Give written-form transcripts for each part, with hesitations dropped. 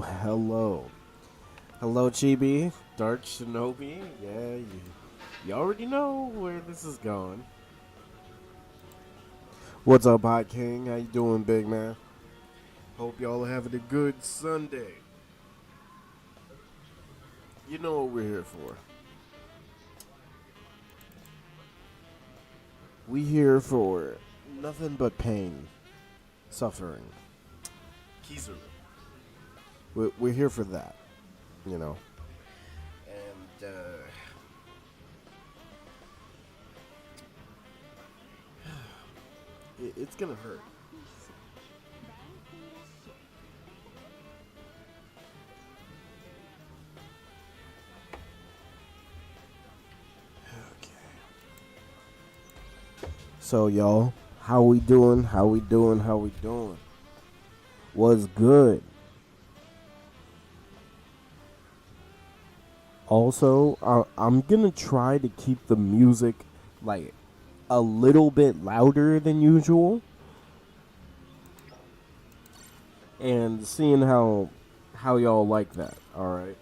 Hello. Hello, Chibi. Dark Shinobi. Yeah, you already know where this is going. What's up, Hot King? How you doing, big man? Hope y'all are having a good Sunday. You know what we're here for. We here for nothing but pain, suffering. Kizaru. We're here for that, you know. And, it's gonna hurt. So, y'all, how we doing? How we doing? How we doing? What's good? Also, I'm gonna try to keep the music like a little bit louder than usual, and seeing how y'all like that. All right.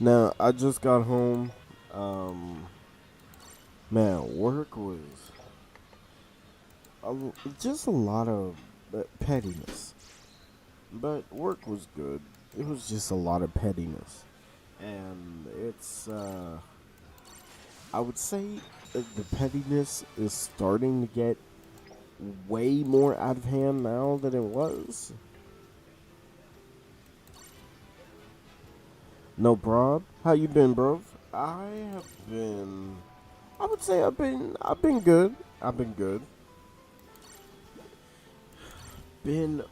Now I just got home. Um, Man, work was a, just a lot of pettiness, but work was good. It was just a lot of pettiness, and I would say the pettiness is starting to get way more out of hand now than it was. No prob. How you been, bro? I have been. I would say I've been good. I've been good. Been.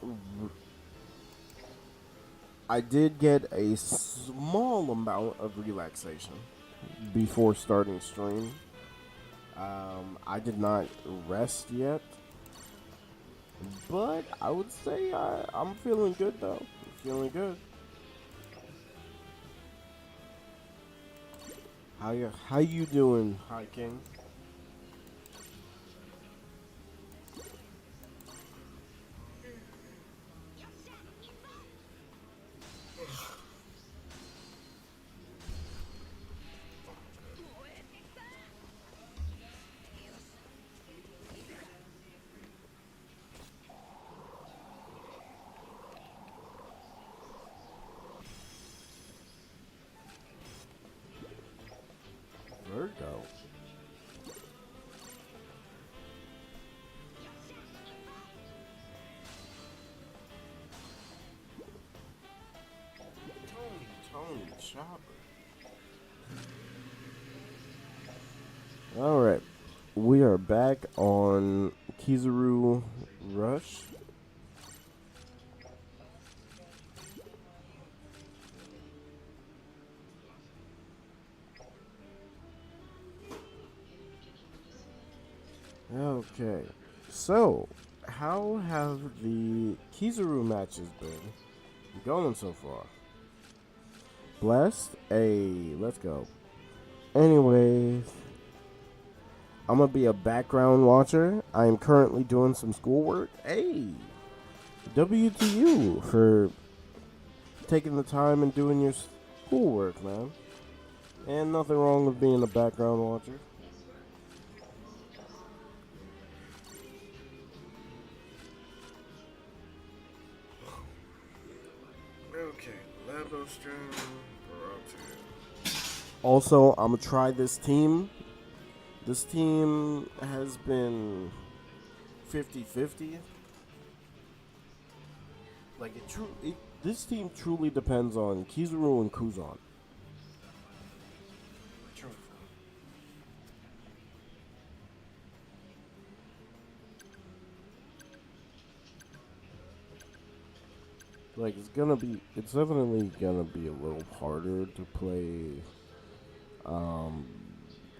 I did get a small amount of relaxation before starting stream. I did not rest yet, but I would say I'm feeling good though. Feeling good. How you doing, Hi King? Virgo. Tony Chopper. All right, we are back on Kizaru Rush. Okay, so how have the Kizaru matches been going so far? Blessed? Hey, let's go. Anyways, I'm gonna be a background watcher. I am currently doing some schoolwork. Hey, W to you for taking the time and doing your schoolwork, man. And nothing wrong with being a background watcher. Okay, Labo stream. Also, I'm gonna try this team. This team has been 50-50. Like this team truly depends on Kizaru and Kuzan. Truthfully. Like it's definitely gonna be a little harder to play um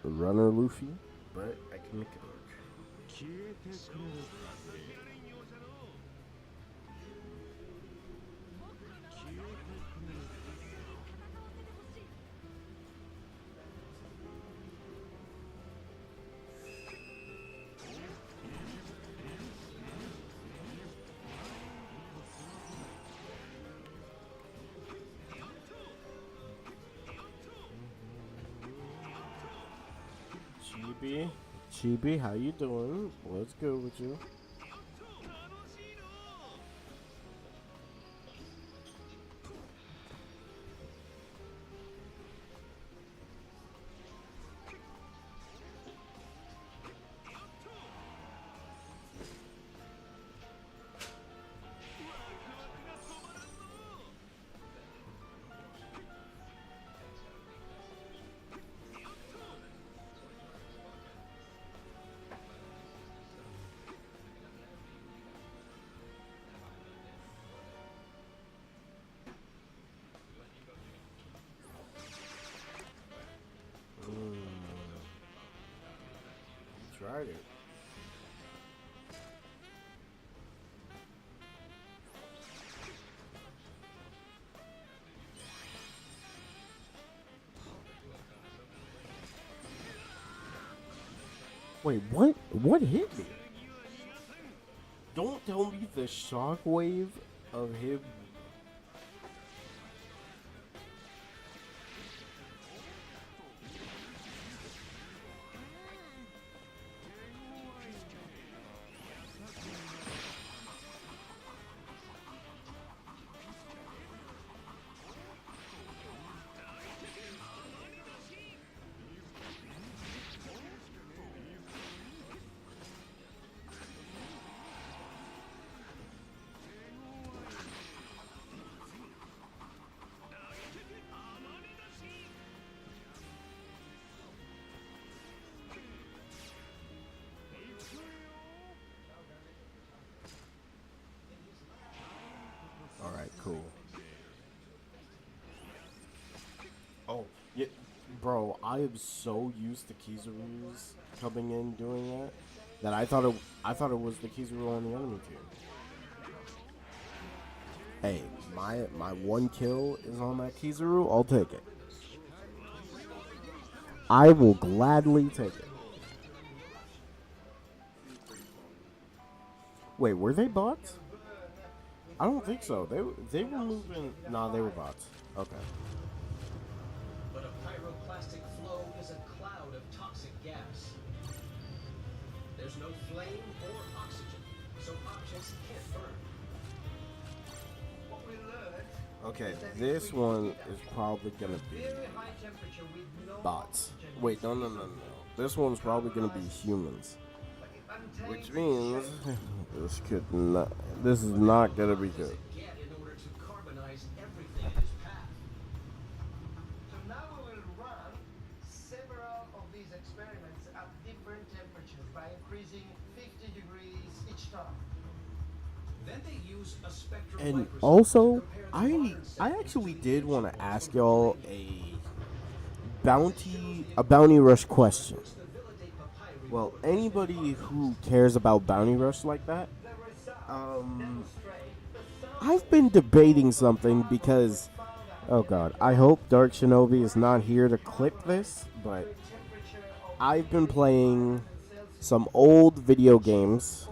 runner Luffy, but I can make it work. Chibi. Chibi, how you doing? What's good with you? Tried it. Wait, what? What hit me? Don't tell me the shockwave of him. All right, cool. Oh, yeah, bro. I am so used to Kizaru's coming in doing that I thought it was the Kizaru on the enemy team. Hey, my one kill is on that Kizaru. I'll take it. I will gladly take it. Wait, were they bots? I don't think so. They were moving. Nah, they were bots. Okay. But a pyroclastic flow is a cloud of toxic gas. There's no flame or oxygen, so objects can't burn. What we learned. Okay, this one is probably gonna be bots. Wait, no. This one's probably gonna be humans, which means this is not gonna be good. In order to carbonize everything in its path. So now we will run several of these experiments at different temperatures by increasing 50 degrees each time. Then they use a spectrum And microscope also, to compare the modern I setting actually to the did want to ancient ask ones. y'all a bounty rush question. Well, anybody who cares about bounty rush like that, I've been debating something because, oh god, I hope Dark Shinobi is not here to clip this, but I've been playing some old video games,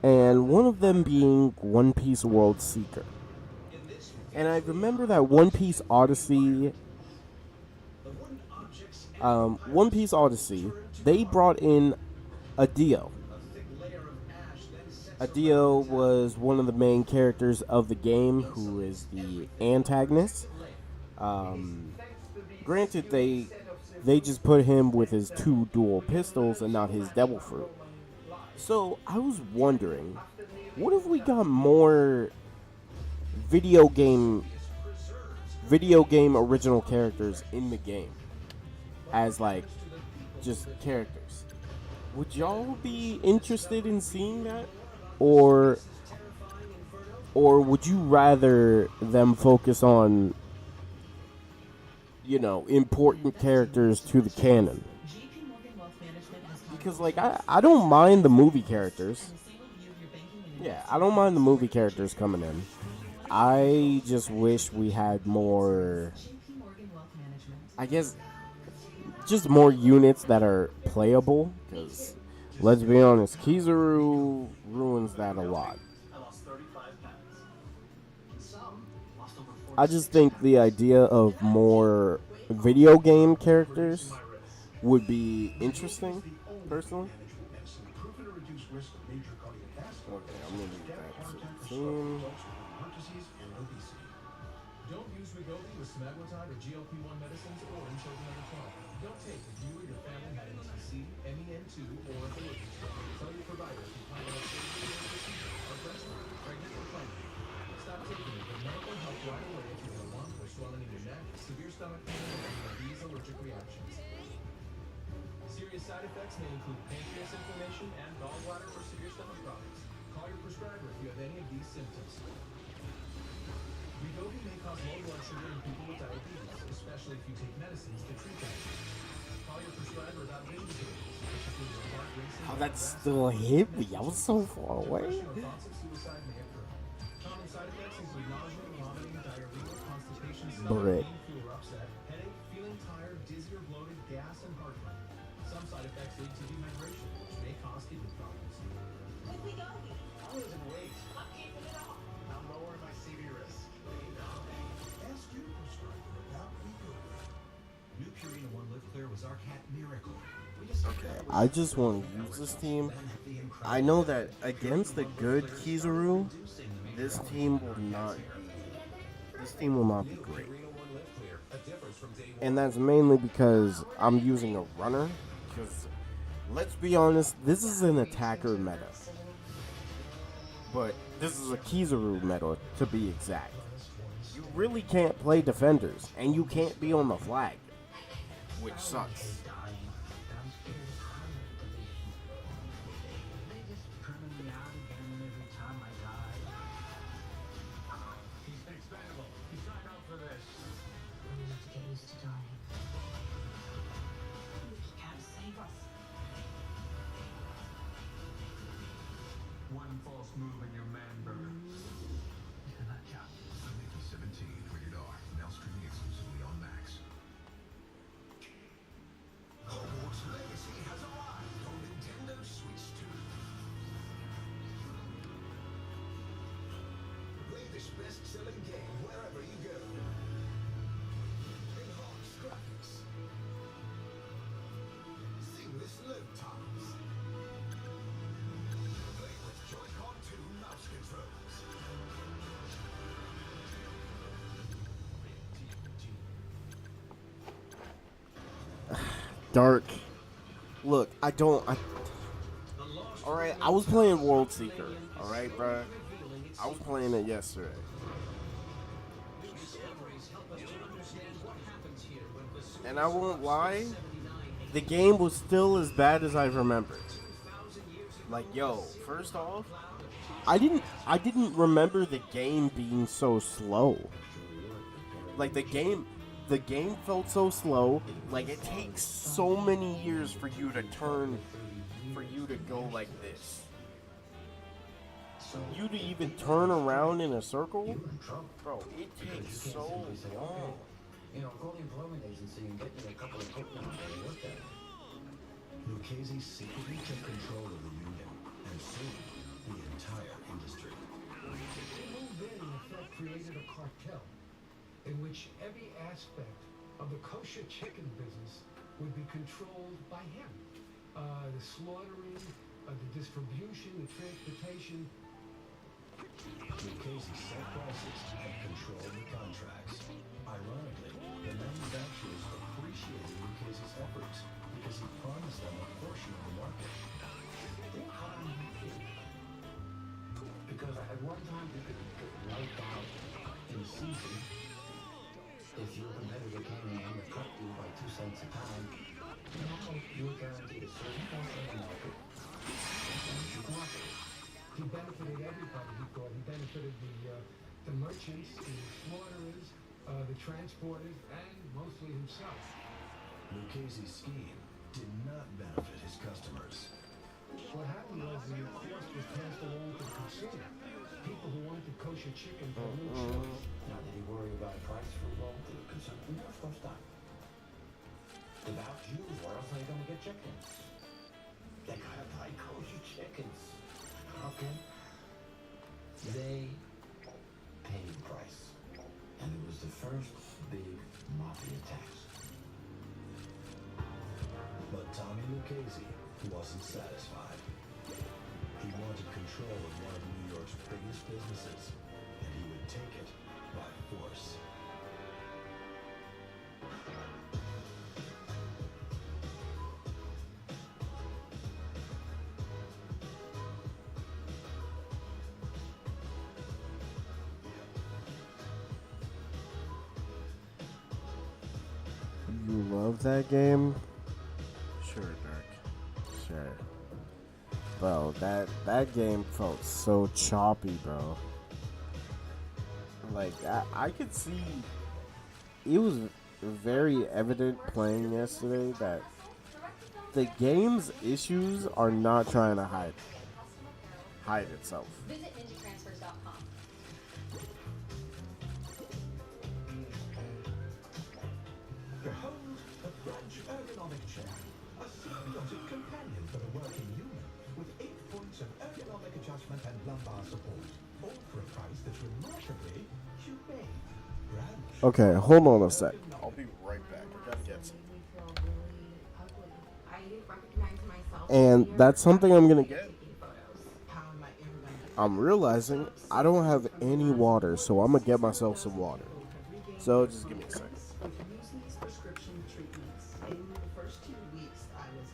and one of them being One Piece World Seeker. And I remember that One Piece Odyssey, they brought in a Dio. Adio was one of the main characters of the game, who is the antagonist. Granted, they just put him with his two dual pistols and not his devil fruit. So I was wondering, what if we got more video game original characters in the game as like just characters? Would y'all be interested in seeing that? Or would you rather them focus on, important characters to the canon? Because, like, I don't mind the movie characters. Yeah, I don't mind the movie characters coming in. I just wish we had more, I guess, just more units that are playable. Because, let's be honest, Kizaru ruins that a lot. I just think the idea of more video game characters would be interesting, personally. Okay, I'm gonna leave that to the team. Don't use Wegovy with semaglutide or GLP-1 medicines or in children under 12. Don't take if you or your family had NTC, MEN2, or ability. Tell your provider if you plan to have surgery or procedure, are breastfeeding, pregnant, or planning. Stop taking it, get medical help right away if you have a lump or swelling in your neck, severe stomach pain, or any of these allergic reactions. Serious side effects may include pancreas inflammation and gallbladder or severe stomach problems. Call your prescriber if you have any of these symptoms. Wegovy may cause low blood sugar in people with diabetes, especially if you take medicines to treat diabetes. Call your prescriber about vision disorders, which include your heart racing. Oh, that still hit me. I was so far away. Depression or thoughts of suicide may occur. Common side effects include nausea, vomiting, diarrhea, constipation, stomach Brit. pain, flu or upset, headache, feeling tired, dizzy or bloated, gas, and heartburn. Some side effects lead to dehydration, which may cause kidney problems. With Wegovy, I'm losing weight. I'm keeping it off. I'm lowering my CV risk. Ask your prescriber about Wegovy. New Purina One Lip Clear was our cat miracle. We just I just want to use this team. I know that against the good Kizaru, this team will not be. This team will not be great. And that's mainly because I'm using a runner. Because, let's be honest, this is an attacker meta. But this is a Kizaru meta, to be exact. You really can't play defenders, and you can't be on the flag. Which sucks. They just trimming me out again every time I die. He's expendable. He signed up for this. We have to get used to dying. You can't save us. One false move and you're man burger. Mickey 17, rated R. Now streaming exclusively on Max. Hogwarts Legacy has arrived on Nintendo Switch 2. Play this best-selling game wherever you go. Enhanced graphics. Seamless load times. Play with Joy-Con 2 mouse controls. Dark. Look, alright, I was playing World Seeker. Alright, bruh. I was playing it yesterday. And I won't lie, the game was still as bad as I remembered. Like, yo, first off, I didn't remember the game being so slow. Like, the game felt so slow. Like, it takes so many years for you to go like this. You to even turn around in a circle? Bro, it takes so long. You know, call the employment agency and get me a couple of quick numbers and work that. Lucchese secretly took control of the union and soon the entire industry. They moved in and effect created a cartel in which every aspect of the kosher chicken business would be controlled by him. The slaughtering, the distribution, the transportation. Lucchese set prices and controlled the contracts. Ironically, the manufacturers appreciated Lucchese's efforts because he promised them a portion of the market. Because at one time you could wipe out in season if your competitor came in and cut you by 2 cents a pound. Now you were guaranteed a certain portion of the market. And you cooperated. He benefited everybody, he thought. He benefited the merchants, the slaughterers, the transporters, and mostly himself. Lucchese's scheme did not benefit his customers. What happened was the cost was passed along to the consumer. People who wanted kosher chicken for no choice. Now, did he worry about price for low to the consumer? No, of course not. Without Jews, where else are they going to get chickens? They gotta buy kosher chickens. Okay? They paid the price. And it was the first big mafia tax. But Tommy Lucchese wasn't satisfied. He wanted control of one of New York's biggest businesses, and he would take it by force. You love that game? Sure, Dirk. Sure. Bro, that game felt so choppy, bro. Like, I could see it was very evident playing yesterday that the game's issues are not trying to hide itself. Visit ninjatransfers.com. Behold, a French ergonomic chair. A symbiotic companion for the working human, with 8 points of ergonomic adjustment and lumbar support. All for a price that's remarkably humane. Branch. Okay, hold on a sec. I'll be right back. I gotta get some. Made me feel really ugly. I didn't recognize myself. And here that's something I'm gonna after get. taking photos. How am I ever gonna I'm realizing I don't have any water, so I'm gonna get myself some water. So just give me a second. Use these prescription treatments. In the first 2 weeks, I was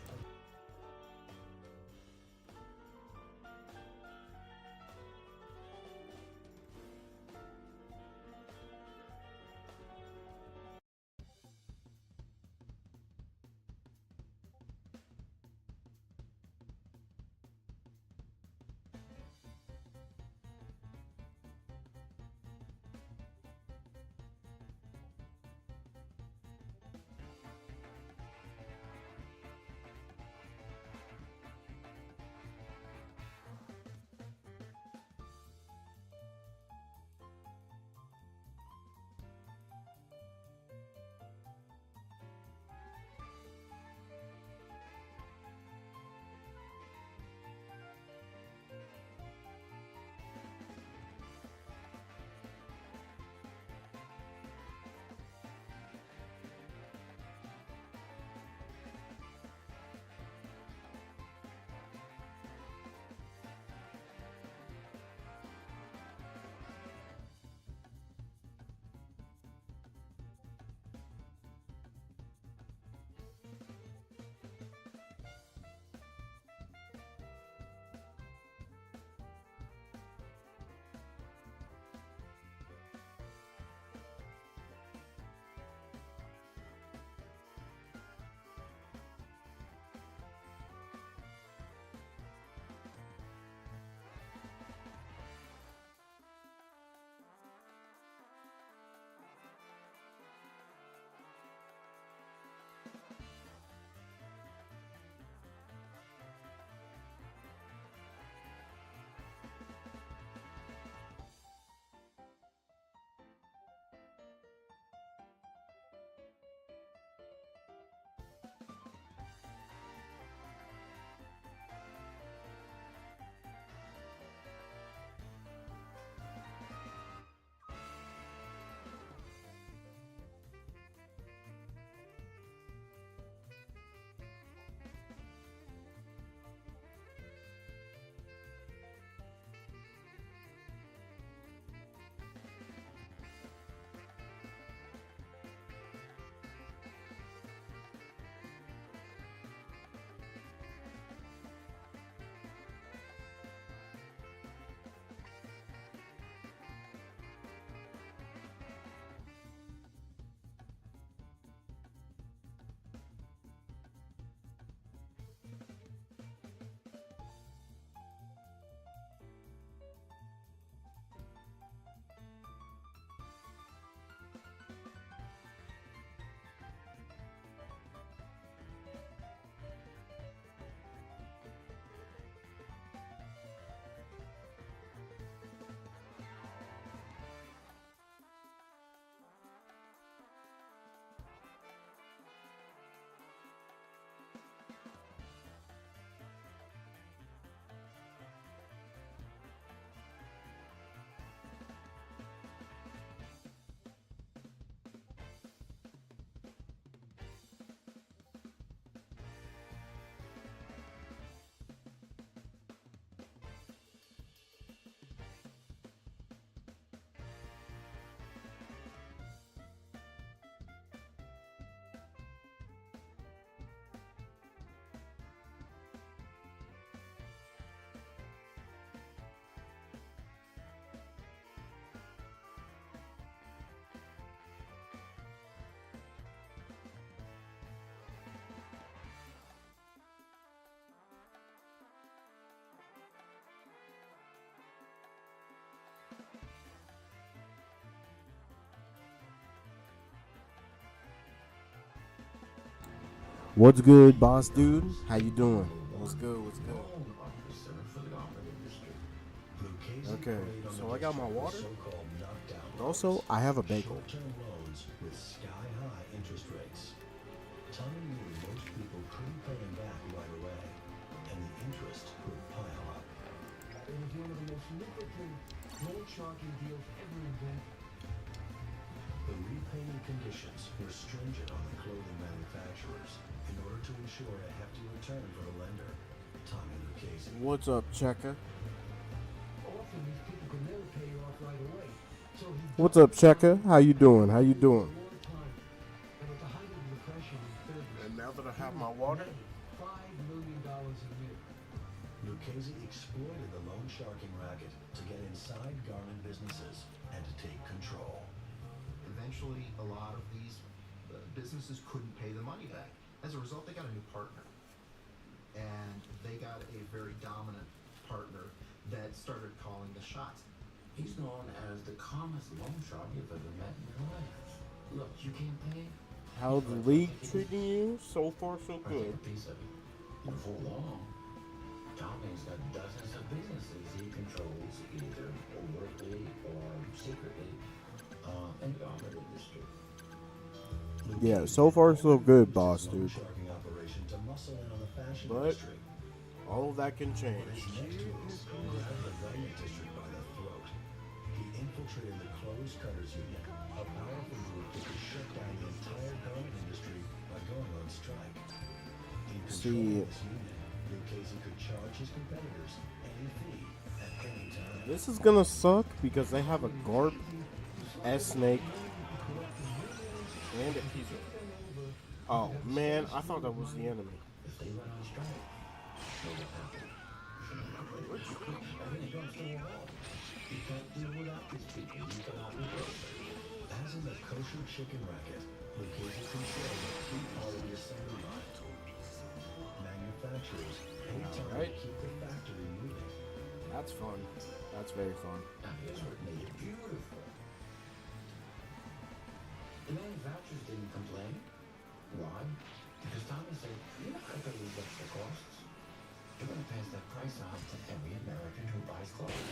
What's good, boss dude? How you doing? What's good? What's good? Loan officer for the garment industry. Lucchese Okay, preyed on so the I got my district with water. so-called knockdown And also, loans, I have a bagel. short-term loans with sky-high interest rates. Tommy knew most people couldn't pay him back right away, and the interest would pile up. It was one of the most lucrative loan sharking deals ever invented. The repayment conditions were stringent on the clothing manufacturers in order to ensure a hefty return for the lender, Tommy Lucchese. What's up, Checker? Often these people could never pay you off right away. So he What's up, Checker? How you doing? How you doing? for a long time. And at the height of the Depression in the 30s, And now that I have he my was water? netting $5 million a year. Lucchese exploited the loan sharking racket to get inside garment businesses and to take control. Eventually, a lot of these businesses couldn't pay the money back. As a result, they got a new partner. And they got a very dominant partner that started calling the shots. He's known as the calmest loan shark you've ever met in your life. Look, you can't pay. How's the league treating you? So far, so I take good. a piece of it. Before long, Tommy's got dozens of businesses he controls either overtly or secretly in the garment industry. Yeah, so far, so good, boss dude. Sharking operation to muscle in on the fashion But industry. all of that can change. Next to this, grabbed the garment district by the throat. He infiltrated the clothes cutters union, a powerful group that could shut down the entire garment industry by going on strike. In See, controlling this union, Lucchese could charge his competitors any fee at any time. this is gonna suck because they have a Garp, S-Snake, and a Kizu. Oh man, I thought that was the enemy. If they went on strike, what would happen? Everything comes to a halt. You can't do without these people. You cannot replace them. As in the kosher chicken racket, Lucchese controlled a key part of the assembly line. Manufacturers paid time Alright. to keep the factory moving. That's fun. That's very fun. Now here's what made it beautiful. The manufacturers didn't complain. Why? Because Tommy said, you're not going to pay these extra costs. You're going to pass that price on to every American who buys clothes.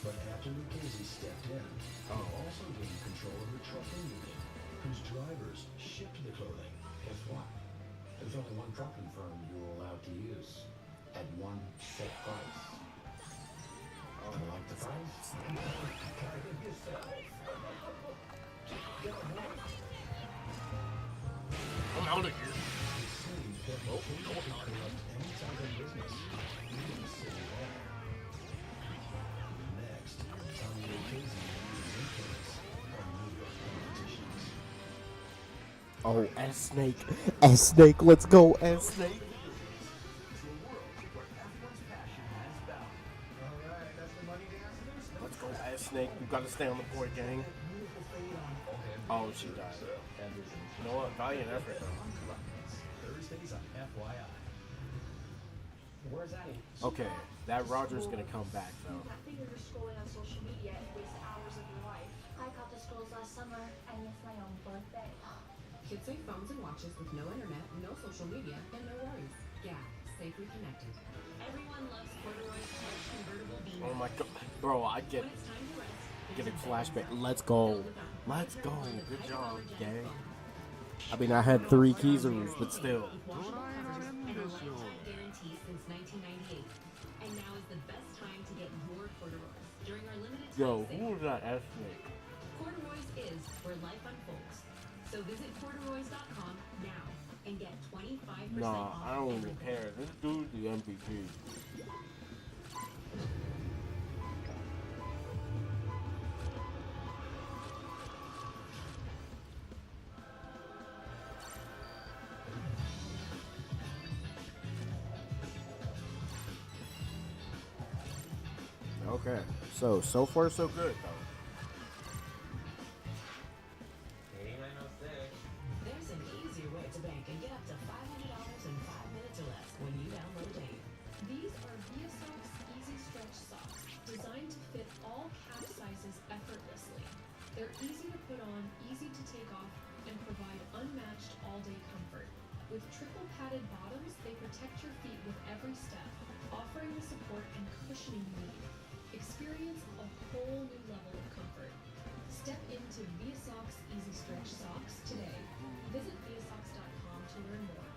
But after Lucchese stepped in, he also gained control of the trucking union, whose drivers shipped the clothing. Guess what? There's only one trucking firm you're allowed to use at one set price. Don't like the price? Carry it yourself. I'm out of here. Next, Tommy Lucchese used his influence on New York politicians. Oh, S-Snake. S-Snake, let's go, S-Snake. Alright, that's the money dance. Let's go, S-Snake. You gotta stay on the board, gang. Oh, she died. You know what? Valiant effort, though. Thursdays on FYI. Where's that? Okay, that Roger's gonna come back, though. That thing you're scrolling on social media and waste hours of your life. I got the scrolls last summer and it's my own birthday. Kids say phones and watches with no internet, no social media, and no worries. Yeah, safely connected. Everyone loves corduroy's touch convertible beamer. Oh my god. Bro, I get When it's time to rest, getting flashback. Let's go. Let's go. Good job, gang. I mean, I had 3 Kizaroos, but still. washable covers and a lifetime guarantee since 1998. And now is the best time to get your corduroys. During our limited time Yo, sale, who was that S-Snake? Corduroys is where life unfolds. So visit corduroys.com now and get 25% Nah, off I don't even everything. care. This dude's the MVP. Okay, so far so good though. There's an easier way to bank and get up to $500 in 5 minutes or less when you download Bank. These are ViaSocks Easy Stretch Socks, designed to fit all all-day comfort. With triple padded bottoms, they protect your feet with every step, offering the support and cushioning you need. Experience a whole new level of comfort. Step into ViaSox Easy Stretch Socks today. Visit viasocks.com to learn more.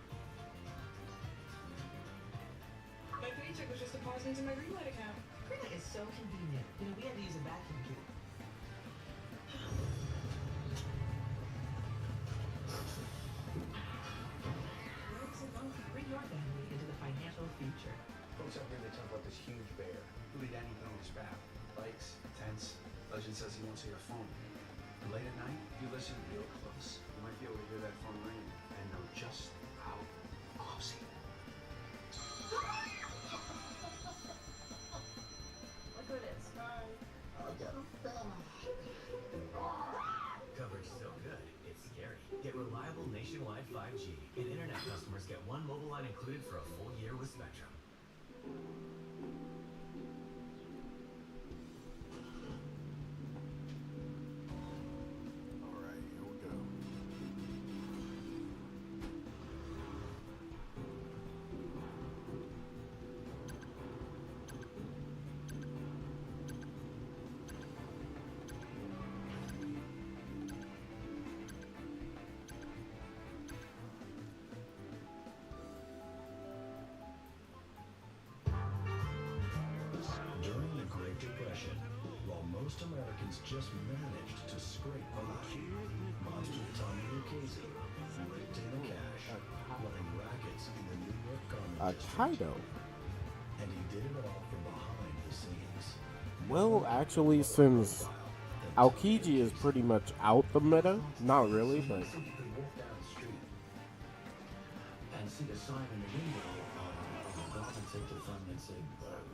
My paycheck was just deposited into my Greenlight account. Greenlight is so convenient. You know, we had to use a vacuum cube. Where does it go? Bring your family into the financial future. Folks up here, they talk about this huge bear. He'll eat anything in his path. Bikes, tents. Legend says he won't see your phone. And late at night, if you listen real close, you might be able to hear that phone ringing and know just how close he is. Look who it is. Coverage so good, it's scary. Get reliable nationwide 5G, and internet customers get one mobile line included for a full year with Spectrum. All right, here we go. During the Great Depression, while most Americans just managed to scrape by, Monster Tommy Lucchese raked in cash, running rackets in the New York garment Kaido. and he did it all from behind the scenes. Well, actually, since Aokiji is pretty much out the meta, not really, but So you could walk down the street and see the sign in the window of a garment take the front and say,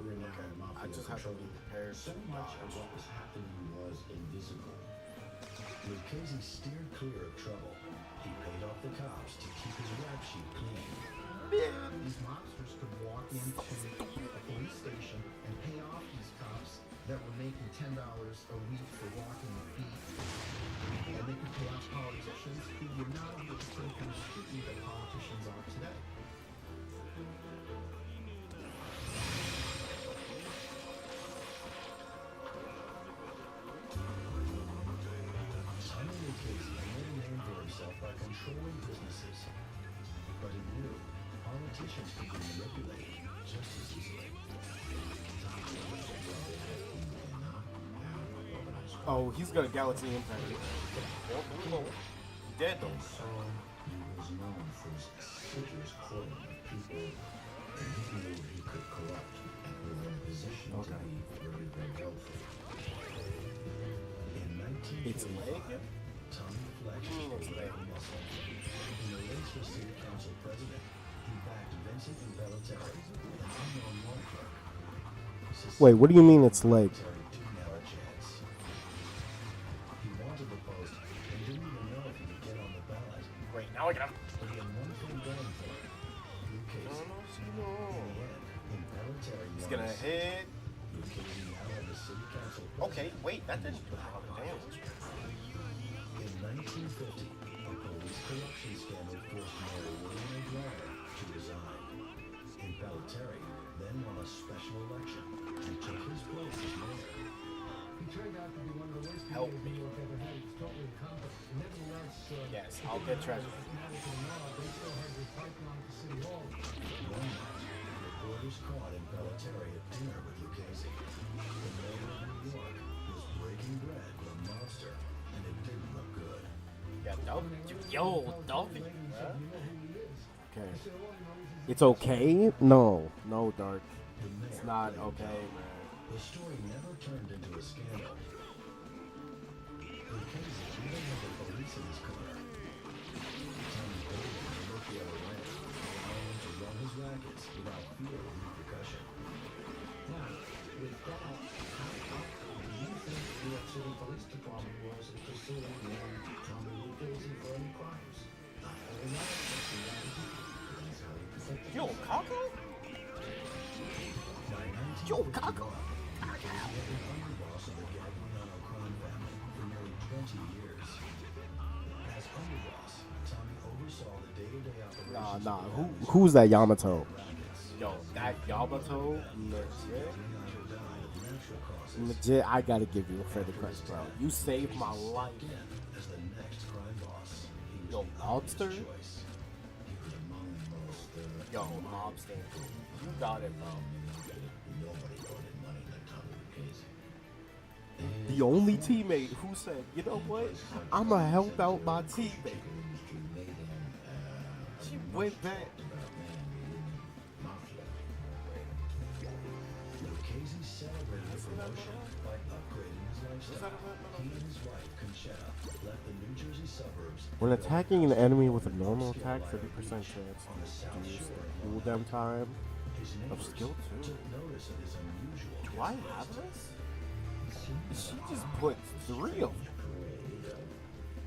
we're now mafia I just have to be controlled. prepared So to much of dodge. what was happening was invisible. Lucchese steered clear of trouble. He paid off the cops to keep his rap sheet clean. These mobsters could walk into a police station and pay off these cops that were making $10 a week for walking the beat. And they could pay off politicians who were not under the same kind of scrutiny that politicians are today. Tommy Lucchese made a name for himself by controlling businesses. But he knew politicians could be manipulated just as easily. oh, he's got a Galaxy Impact. Dead though. So he was known for his assiduous courting of people and he knew he could corrupt and who were in a position to be very, very wealthy. In It's 1945, leg? Tommy flexed What do you mean it's a leg? muscle. In the race for city council president, he backed Vincent Impellitteri, an unknown law clerk. Wait, what do you mean it's leg? Impellitteri didn't have a chance. He wanted the post and didn't even know if he could get on the ballot. Wait, now I got him. But he had one thing going for him. Lucchese. In the end, Impellitteri He's won gonna the hit. Lucchese now had the city council Okay, president. wait, that didn't do a lot of damage. In 1950, a police corruption scandal forced Mayor William O'Dwyer to resign. Impellitteri then won a special election and took his place as mayor. He turned out to be one of the worst Help DAs me. New York ever had. He was totally incompetent. Nevertheless, Yes, I'll get treasure. They still had this pipeline to City Hall. One night, reporters caught Impellitteri at dinner with Lucchese. The mayor of New York was breaking bread with a mobster, and it didn't look good. Yeah, yo, Dolphin. You know who he is. Okay. He said, all he knows is It's okay? No, no, Dark. The mayor It's not played okay, dumb. man. The story never turned into a scandal. Lucchese even had the police in his corner. Tommy paid him to look the other way, allowing him to run his rackets without fear of repercussion. Now, with that, how do you think the New York City Police Department was in pursuing Tommy Lucchese for any crimes? Not very much. That's how you protect the Yo, Kako? By Yo, 1951, Kako! Lucchese had been underboss of the Gagliano crime family for nearly 20 years. As underboss, Tommy oversaw Nah. Who's that Yamato? Yo, that Yamato, legit. I gotta give you a fair credit, bro. You saved my life. As the next crime boss, he Yo, was the Lobster? obvious choice. He was among the most, Yo, Lobster. You got it, bro. nobody wanted money like Tommy Lucchese. The only teammate who said, you know what? I'ma help out my teammate. She went back. Lucchese celebrated the promotion by upgrading his lifestyle. He and his wife, Conchetta, left the New Jersey suburbs. When attacking an enemy with a normal attack, 30% chance to use the cooldown time of skill 2. Took notice of his unusual Do I have this? She just put 3 of them.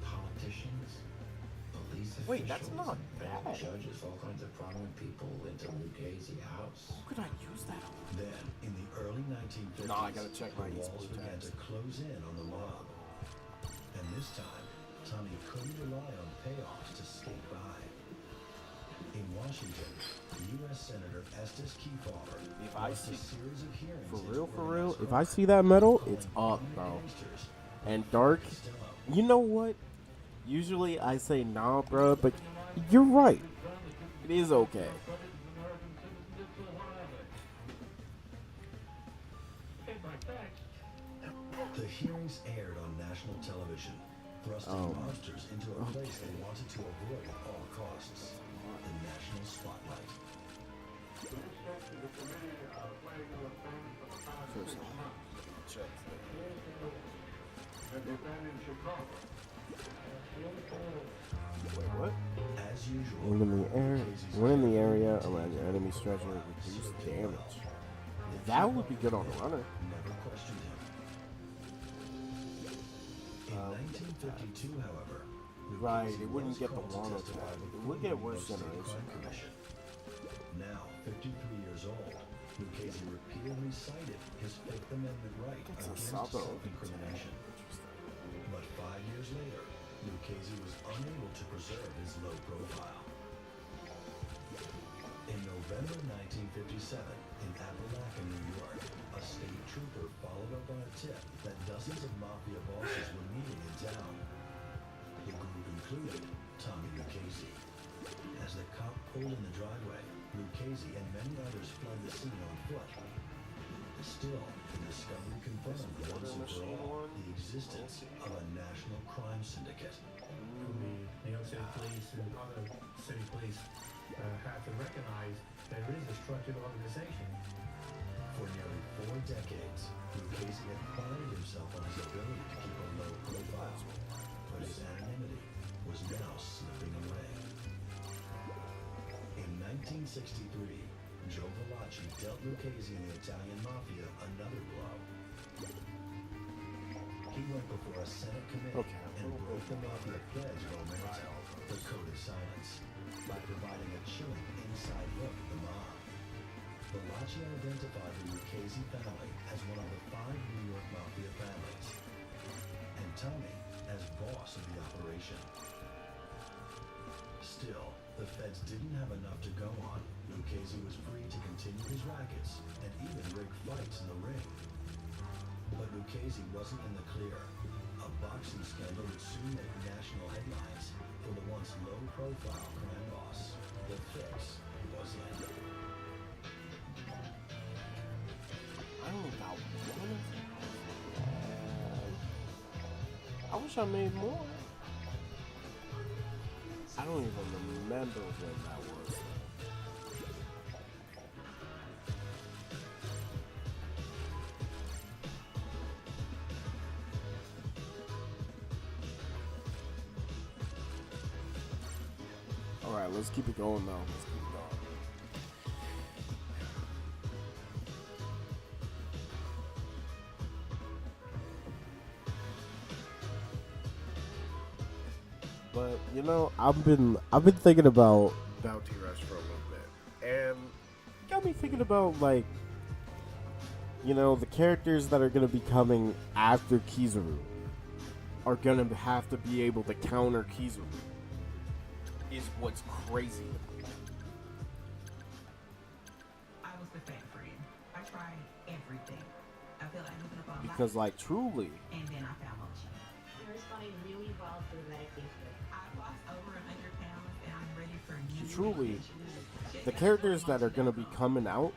Politicians, police Wait, that's officials, not bad. judges, all kinds of prominent people into Lucchese House. Who could I use that on? Then, in the early 1950s, Nah, I gotta check my the walls esports began tabs. to close in on the mob. And this time, Tommy couldn't rely on payoffs to skate by. In Washington, U.S. Senator Estes Kefauver If I launched a see- series of hearings For into real, organized if crime, I see that medal, calling it's up, prominent bro. gangsters And Dark, Costello. you know what? Usually I say nah, bro, but you're right. It is okay. The hearings aired on national television, thrusting mobsters into a place they wanted to avoid at all costs, the national spotlight. Wait, what? As usual, When in the area around your enemy stretcher, reduce damage. That would be good on a runner. never questioned him. In 1952, however, Right, Lucchese it wouldn't was get the called to Wano testify tag. It before would the get New worse York State generation. Crime Commission. Now, 53 years old, Lucchese repeatedly cited his Fifth Amendment right It's a against Sabo self-incrimination. But 5 years later, Lucchese was unable to preserve his low profile. In November 1957, in Appalachia, New York, a state trooper followed up on a tip that dozens of mafia bosses were meeting in town. The group included Tommy Lucchese. As the cop pulled in the driveway, Lucchese and many others fled the scene on foot. Still, the discovery confirmed once and for all the existence of a national crime syndicate. The New York City Police and other city police have to recognize there is a structured organization. For nearly 4 decades, Lucchese had prided himself on his ability to keep a low profile, but his anonymity was now slipping away. In 1963, Joe Valachi dealt Lucchese and the Italian Mafia another blow. He went before a Senate committee and broke the Mafia pledge of omerta, the code of silence, by providing a chilling inside look at the mob. Valachi identified the Lucchese family as one of the 5 New York Mafia families, and Tommy as boss of the operation. Still, the feds didn't have enough to go on. Lucchese was free to continue his rackets and even rig fights in the ring. But Lucchese wasn't in the clear. A boxing scandal would soon make national headlines for the once low-profile crime boss. The fix was in. I only got one. I wish I made more. I don't even remember when that was. Alright, let's keep it going now. Let's keep it going. But you know, I've been thinking about Bounty Rush for a little bit, and got me thinking about, like, you know, the characters that are gonna be coming after Kizaru are gonna have to be able to counter Kizaru. Is what's crazy. everything. I feel like I opened up a Because, like, truly, and then I found mochi. You're responding really well to the medication. I lost over 100 pounds and I'm ready for new truly, adventures. the characters that are gonna be coming out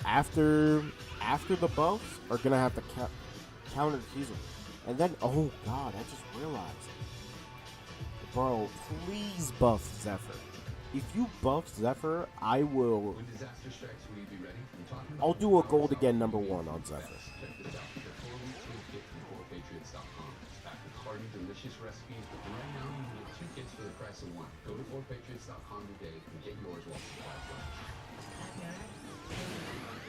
after the buffs are gonna have to counter Kizaru. And then, oh god, I just realized, bro, please buff Zephyr. If you buff Zephyr, I will. When disaster strikes, will you be ready? I'm talking I'll about do a the gold power again, of number the 1 on Zephyr. Check this out. The 4-week food kit from CorePatriots.com. It's packed with hearty, delicious recipes, but right now you can get 2 kits for the price of 1. Go to CorePatriots.com today and get yours while supplies last.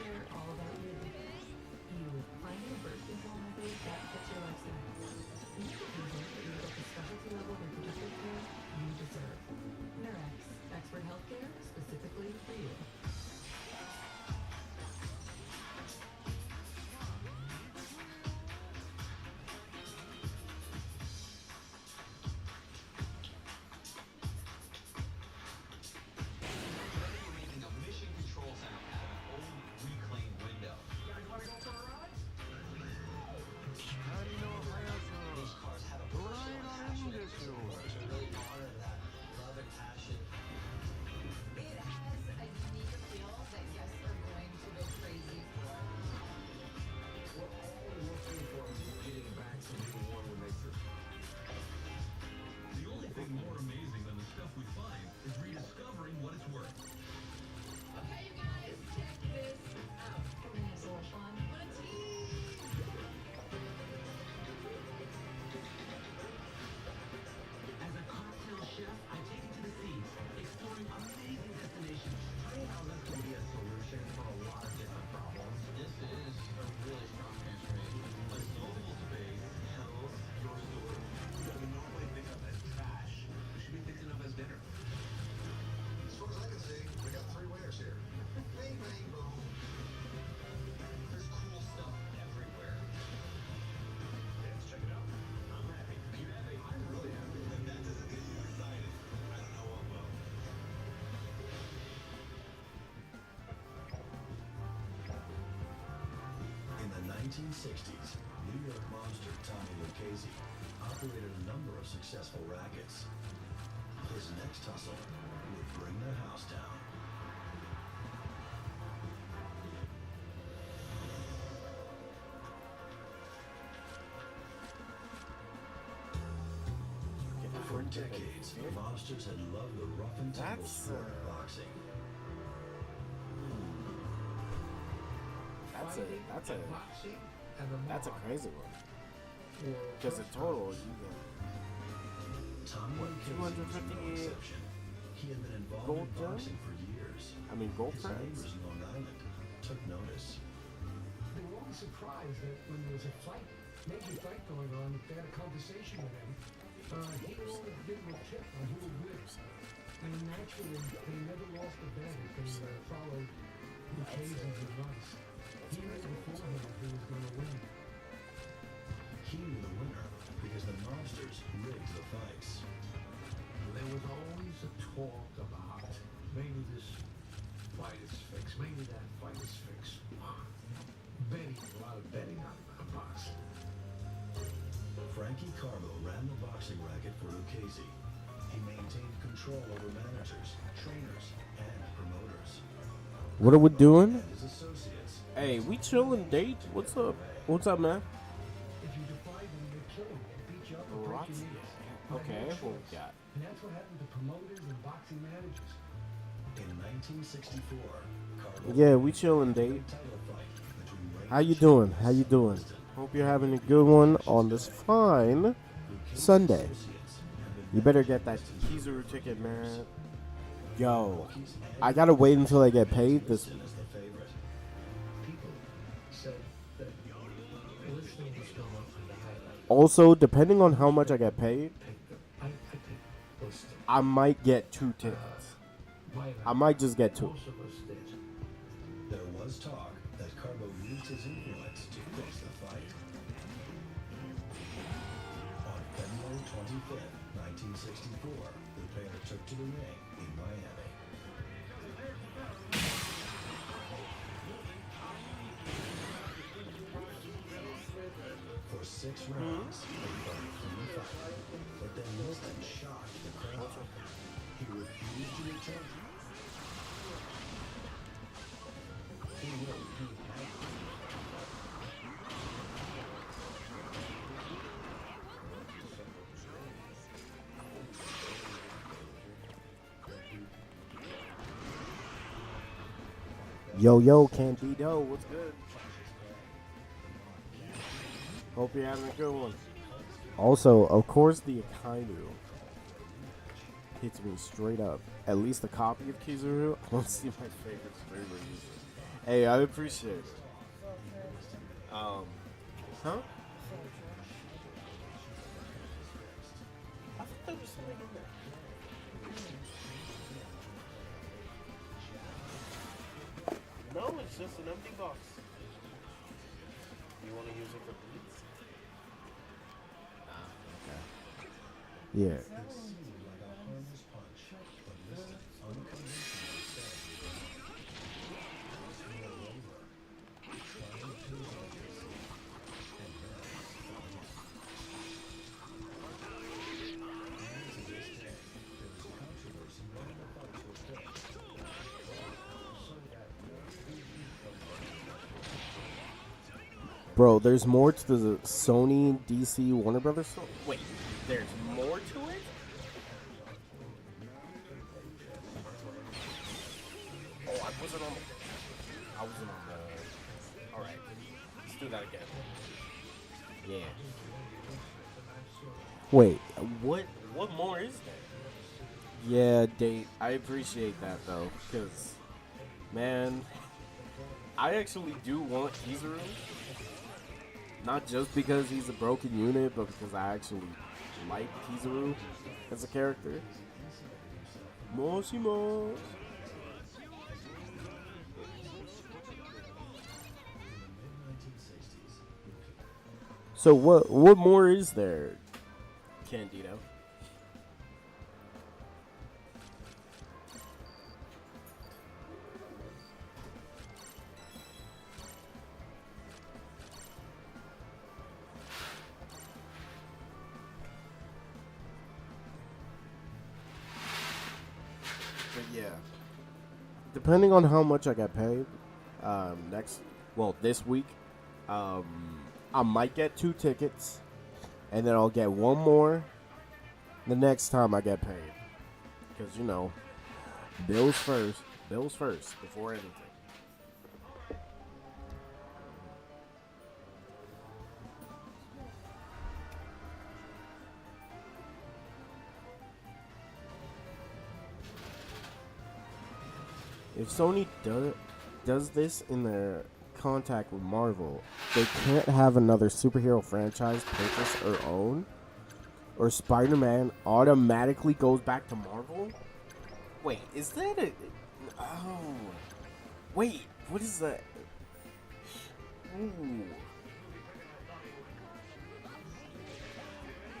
Hear all about you. You find your birth control method that fits your lifestyle. You can use it to get the specialty level reproductive care you deserve. Nurex, expert healthcare specifically for you. Making a mission control center out of an old reclaimed window. You guys want to go for a ride? These cars have a personal attachment to really honor that love and passion. It has a unique appeal that guests are going to go crazy for. We're all looking for getting back to being one when they first. The only thing more amazing than the stuff we find is rediscovering what it's worth. Okay, you guys, check this out. Coming in a little fun. What a tease! As a cocktail chef, I take it to the seas, exploring amazing destinations. Tiny houses can be a solution for a lot of different problems. This is a really strong transformation. A solvable space tells your story. What we normally think of as trash, we should be thinking of as dinner. As far as I can see, we got 3 winners here. Bang, bang, boom. There's cool stuff everywhere. Let's check it out. I'm happy. You happy? I'm really happy. If that doesn't get you excited, I don't know what will. In the 1960s, New York monster Tommy Lucchese operated a number of successful rackets. His next hustle would bring the house down. For decades, monsters had loved the rough and tumble That's, sport of boxing. Boxing and the That's a mob crazy one. were Because in first total, times. you get, Tommy What, Lucchese was no 258 exception. He had been involved gold in boxing for years. I mean, gold His crowns. neighbors in Long Island took notice. They were always surprised that when there was a fight, major fight going on, if they had a conversation with him, he would always give them a tip on who would win. And naturally, they never lost a bet if they followed Lucchese's advice. He knew beforehand who was going to win. He knew the winner because the monsters rigged the fights. There was always a talk about maybe this fight is fixed, maybe that fight is fixed. Betting, a lot of betting on boxing. Frankie Carbo ran the boxing racket for Lucchese. He maintained control over managers, trainers, and promoters. What are we doing? And his associates. Hey, we chilling, date. What's up? What's up, man? If you defy them, they kill you. They beat you up and break your knees. You Okay, have no what we choice. got? And that's what happened to promoters and boxing managers. In 1964, Carbo Yeah, we chilling, date. title fight between How you doing? How you doing? Hope you're having a good one on this fine Sunday. You better get that Kizaru ticket, man. Yo, I gotta wait until I get paid this week. as the favorite. People said that listening was going on for the highlight. Also, depending on how much I get paid, I picked listening. I might get 2 tickets. I might just get 2. Most of us did. There was talk that Carbo used his influence to fix the fight. On February 25th, 1964, the pair took to the ring in Miami. 6 rounds of a clean fight, but then missed and shocked the crowd. He refused to return. He knew he had to. Yo, Candido, what's good? Hope you're having a good one. Also, of course, the Akainu hits me straight up. At least a copy of Kizaru. I want to see my favorite streamer use it. Hey, I appreciate it. Huh? I thought there was something in there. No, it's just an empty box. You want to use it for beats? Yeah. Bro, there's more to the Sony, DC, Warner Brothers story? Wait, there's more to it? Oh, I wasn't on the... Alright, let's do that again. Yeah. Wait, what more is there? Yeah, Date, I appreciate that, though, because, man, I actually do want Kizaru. Not just because he's a broken unit, but because I actually like Kizaru as a character. Moshimos. So what more is there, Candido? But yeah, depending on how much I get paid, this week, I might get 2 tickets, and then I'll get 1 more the next time I get paid. Because, you know, bills first before anything. If Sony does this in their contract with Marvel, they can't have another superhero franchise purchase or own, or Spider-Man automatically goes back to Marvel? Wait, is that a... Oh. Wait, what is that? Ooh.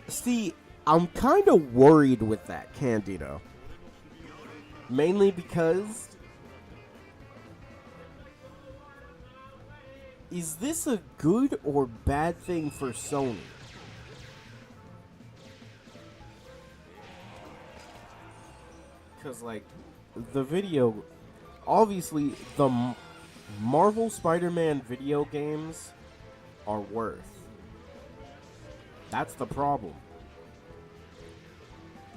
See, I'm kind of worried with that, Candido. Mainly because... Is this a good or bad thing for Sony? Because, like, the video... Obviously, the Marvel Spider-Man video games are worth. That's the problem.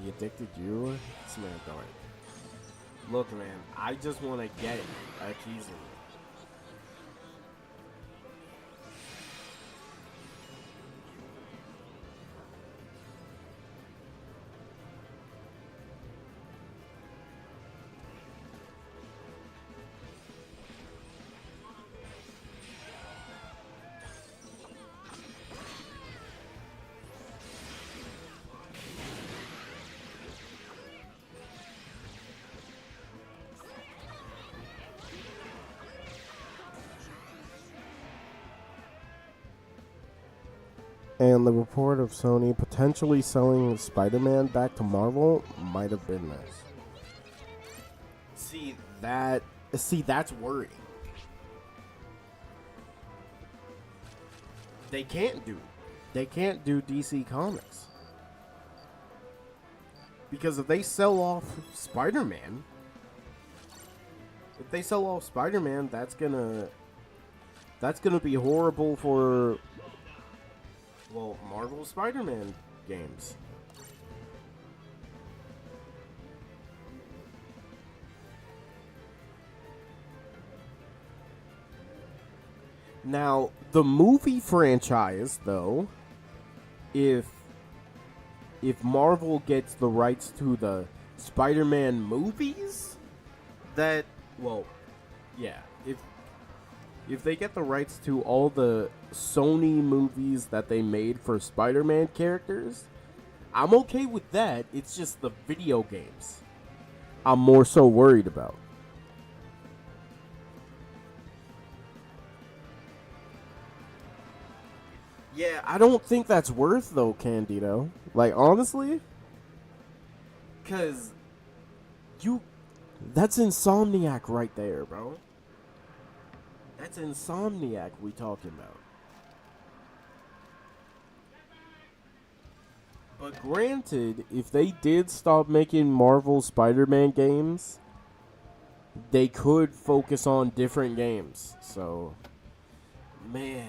The Addicted You? This man dark. Look, man, I just want to get a Kizaru. And the report of Sony potentially selling Spider-Man back to Marvel might have been this. See, that's worrying. They can't do it. They can't do DC Comics. Because if they sell off Spider-Man, that's gonna be horrible for, well, Marvel Spider-Man games. Now, the movie franchise, though, if Marvel gets the rights to the Spider-Man movies, that, well, yeah, if they get the rights to all the Sony movies that they made for Spider-Man characters, I'm okay with that. It's just the video games I'm more so worried about. Yeah, I don't think that's worth, though, Candido. Like, honestly, because that's Insomniac right there, bro. That's Insomniac we talking about. But granted, if they did stop making Marvel Spider-Man games, they could focus on different games. So, man,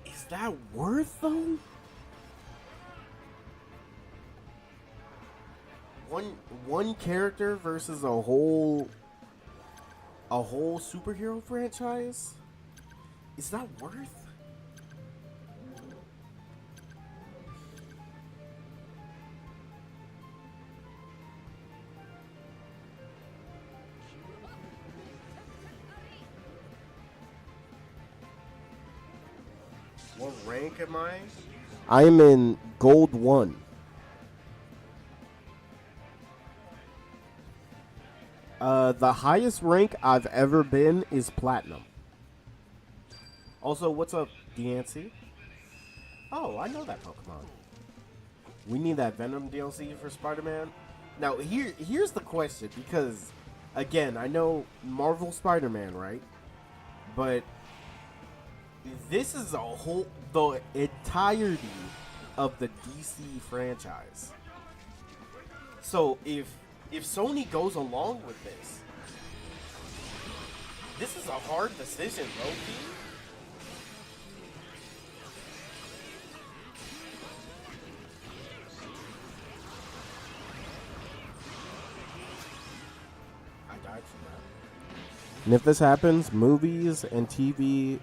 is that worth, though? One character versus a whole superhero franchise? Is that worth? What rank am I? I am in Gold 1. The highest rank I've ever been is Platinum. Also, what's up, DNC? Oh, I know that Pokemon. We need that Venom DLC for Spider-Man. Now, here's the question, because, again, I know Marvel Spider-Man, right? But this is the entirety of the DC franchise. So if Sony goes along with this is a hard decision, Loki. I died from that. And if this happens, movies and TV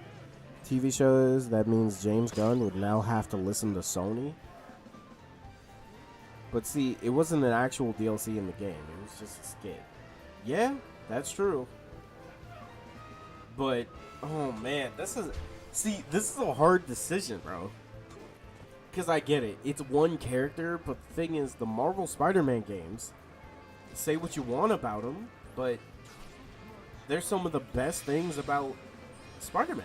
shows, that means James Gunn would now have to listen to Sony. But see, it wasn't an actual DLC in the game. It was just a skit. Yeah, that's true. But, oh man, this is a hard decision, bro. Because I get it. It's one character, but the thing is, the Marvel Spider-Man games, say what you want about them, but they're some of the best things about Spider-Man.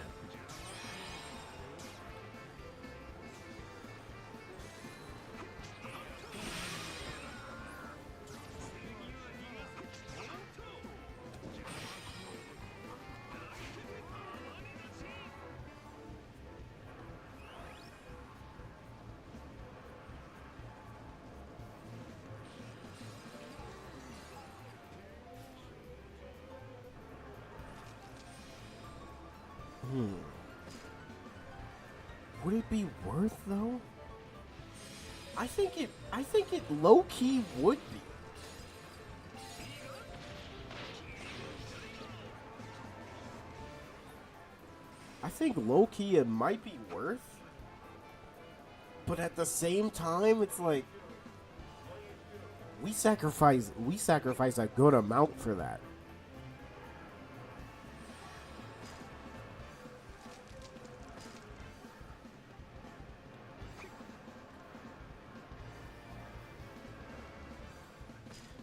Would it be worth, though? I think it low key would be. I think low key it might be worth. But at the same time, it's like we sacrifice a good amount for that.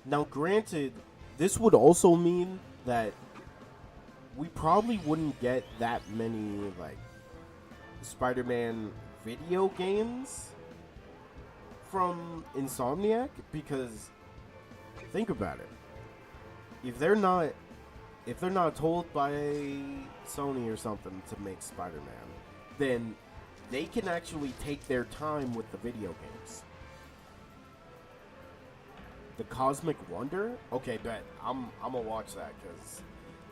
Now, granted, this would also mean that we probably wouldn't get that many, like, Spider-Man video games from Insomniac, because think about it. If if they're not told by Sony or something to make Spider-Man, then they can actually take their time with the video games. The Cosmic Wonder? Okay, bet. I'm gonna watch that because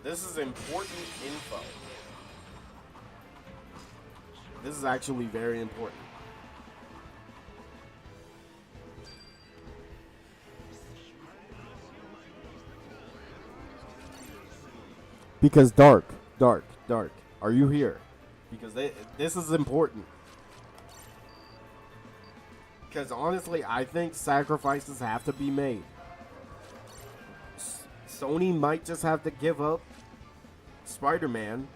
this is important info. This is actually very important. Because Dark, are you here? Because this is important. Because honestly, I think sacrifices have to be made. Sony might just have to give up Spider-Man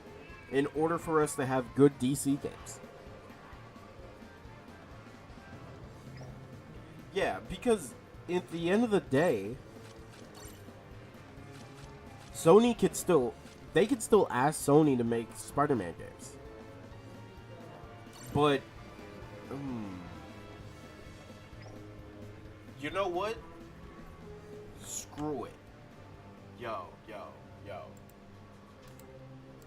in order for us to have good DC games. Yeah, because at the end of the day, Sony could still, they could still ask Sony to make Spider-Man games. But, you know what? Screw it. Yo.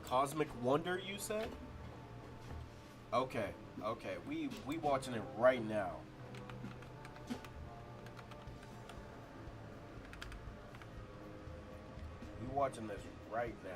Cosmic Wonder, you said? Okay. We watching it right now. We watching this right now.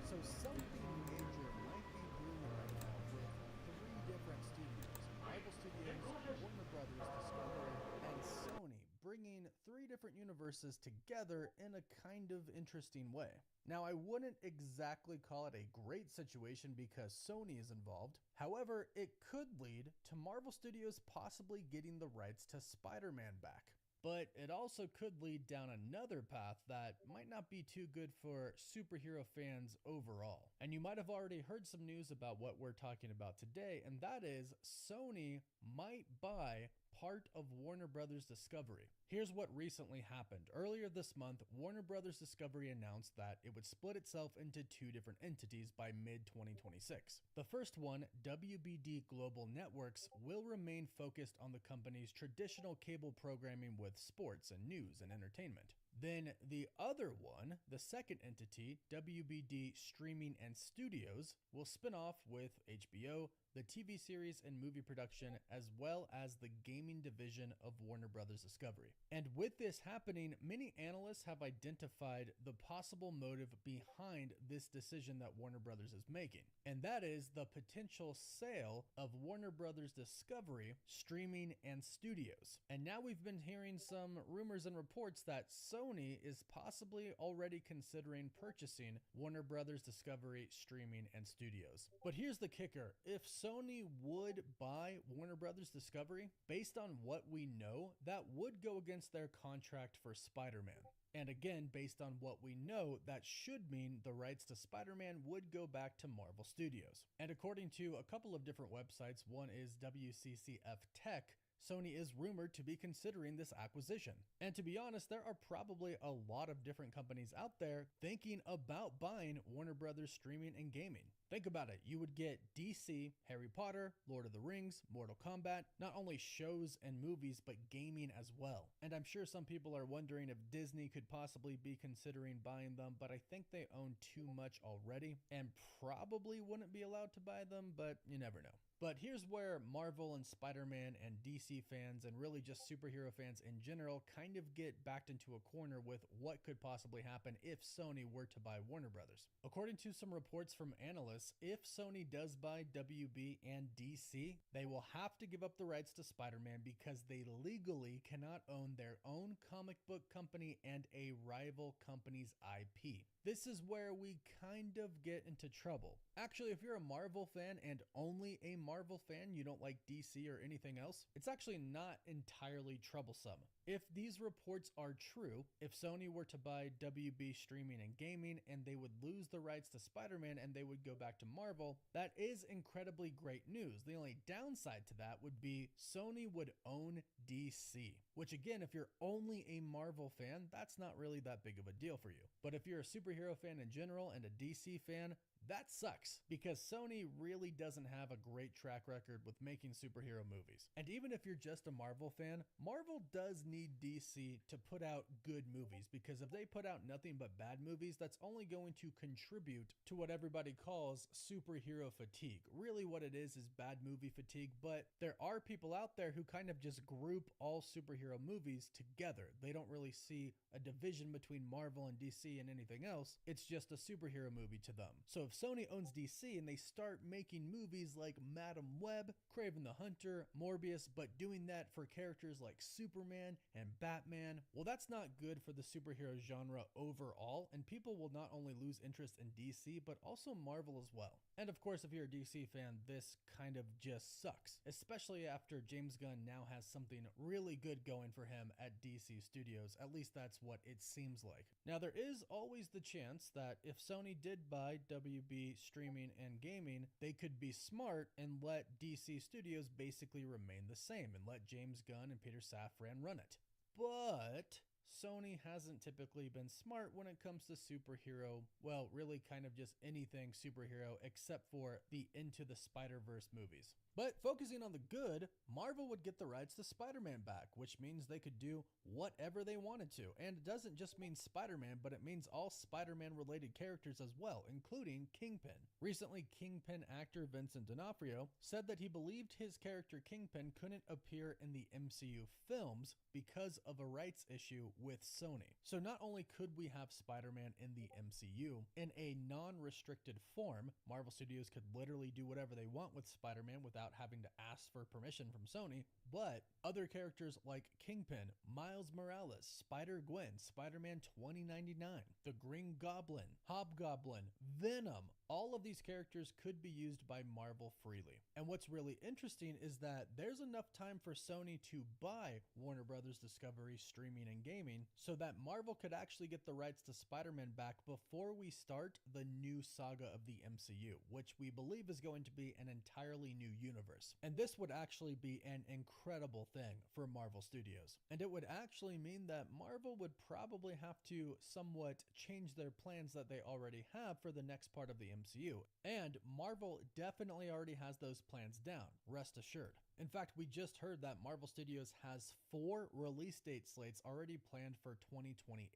So something major might be brewing right now with three different studios: Marvel Studios, Warner Brothers Discovery, and Sony, bringing three different universes together in a kind of interesting way. Now, I wouldn't exactly call it a great situation because Sony is involved. However, it could lead to Marvel Studios possibly getting the rights to Spider-Man back. But it also could lead down another path that might not be too good for superhero fans overall. And you might have already heard some news about what we're talking about today, and that is Sony might buy part of Warner Brothers Discovery. Here's what recently happened. Earlier this month, Warner Brothers Discovery announced that it would split itself into two different entities by mid-2026. The first one, WBD Global Networks, will remain focused on the company's traditional cable programming with sports and news and entertainment. Then the other one, the second entity, WBD Streaming and Studios, will spin off with HBO, the TV series and movie production, as well as the gaming division of Warner Brothers Discovery. And with this happening, many analysts have identified the possible motive behind this decision that Warner Brothers is making, and that is the potential sale of Warner Brothers Discovery, Streaming and Studios. And now we've been hearing some rumors and reports that Sony is possibly already considering purchasing Warner Brothers Discovery, Streaming and Studios. But here's the kicker: if Sony would buy Warner Brothers Discovery, based on what we know, that would go against their contract for Spider-Man. And again, based on what we know, that should mean the rights to Spider-Man would go back to Marvel Studios. And according to a couple of different websites, one is WCCF Tech, Sony is rumored to be considering this acquisition. And to be honest, there are probably a lot of different companies out there thinking about buying Warner Brothers Streaming and Gaming. Think about it. You would get DC, Harry Potter, Lord of the Rings, Mortal Kombat, not only shows and movies, but gaming as well. And I'm sure some people are wondering if Disney could possibly be considering buying them, but I think they own too much already and probably wouldn't be allowed to buy them, but you never know. But here's where Marvel and Spider-Man and DC fans and really just superhero fans in general kind of get backed into a corner with what could possibly happen if Sony were to buy Warner Brothers. According to some reports from analysts, if Sony does buy WB and DC, they will have to give up the rights to Spider-Man because they legally cannot own their own comic book company and a rival company's IP. This is where we kind of get into trouble. Actually, if you're a Marvel fan and only a Marvel fan, you don't like DC or anything else, it's actually not entirely troublesome. If these reports are true, if Sony were to buy WB Streaming and Gaming and they would lose the rights to Spider-Man and they would go back to Marvel, that is incredibly great news. The only downside to that would be Sony would own DC, which again, if you're only a Marvel fan, that's not really that big of a deal for you. But if you're a superhero fan in general and a DC fan, That sucks because Sony really doesn't have a great track record with making superhero movies. And even if you're just a Marvel fan, Marvel does need DC to put out good movies, because if they put out nothing but bad movies, that's only going to contribute to what everybody calls superhero fatigue. Really what it is bad movie fatigue, but there are people out there who kind of just group all superhero movies together. They don't really see a division between Marvel and DC and anything else. It's just a superhero movie to them. So if Sony owns DC and they start making movies like Madam Web, Kraven the Hunter, Morbius, but doing that for characters like Superman and Batman, well, that's not good for the superhero genre overall, and people will not only lose interest in DC, but also Marvel as well. And of course, if you're a DC fan, this kind of just sucks, especially after James Gunn now has something really good going for him at DC Studios. At least that's what it seems like. Now, there is always the chance that if Sony did buy WB Streaming and Gaming, they could be smart and let DC Studios basically remain the same and let James Gunn and Peter Safran run it. But Sony hasn't typically been smart when it comes to superhero, well, really kind of just anything superhero except for the Into the Spider-Verse movies. But focusing on the good, Marvel would get the rights to Spider-Man back, which means they could do whatever they wanted to. And it doesn't just mean Spider-Man, but it means all Spider-Man related characters as well, including Kingpin. Recently, Kingpin actor Vincent D'Onofrio said that he believed his character Kingpin couldn't appear in the MCU films because of a rights issue with Sony. So not only could we have Spider-Man in the MCU in a non-restricted form, Marvel Studios could literally do whatever they want with Spider-Man without having to ask for permission from Sony, but other characters like Kingpin, Miles Morales, Spider-Gwen, Spider-Man 2099, the Green Goblin, Hobgoblin, Venom, all of these characters could be used by Marvel freely. And what's really interesting is that there's enough time for Sony to buy Warner Brothers Discovery Streaming and Gaming so that Marvel could actually get the rights to Spider-Man back before we start the new saga of the MCU, which we believe is going to be an entirely new universe. And this would actually be an incredible thing for Marvel Studios. And it would actually mean that Marvel would probably have to somewhat change their plans that they already have for the next part of the MCU. And Marvel definitely already has those plans down, rest assured. In fact, we just heard that Marvel Studios has 4 release date slates already planned for 2028.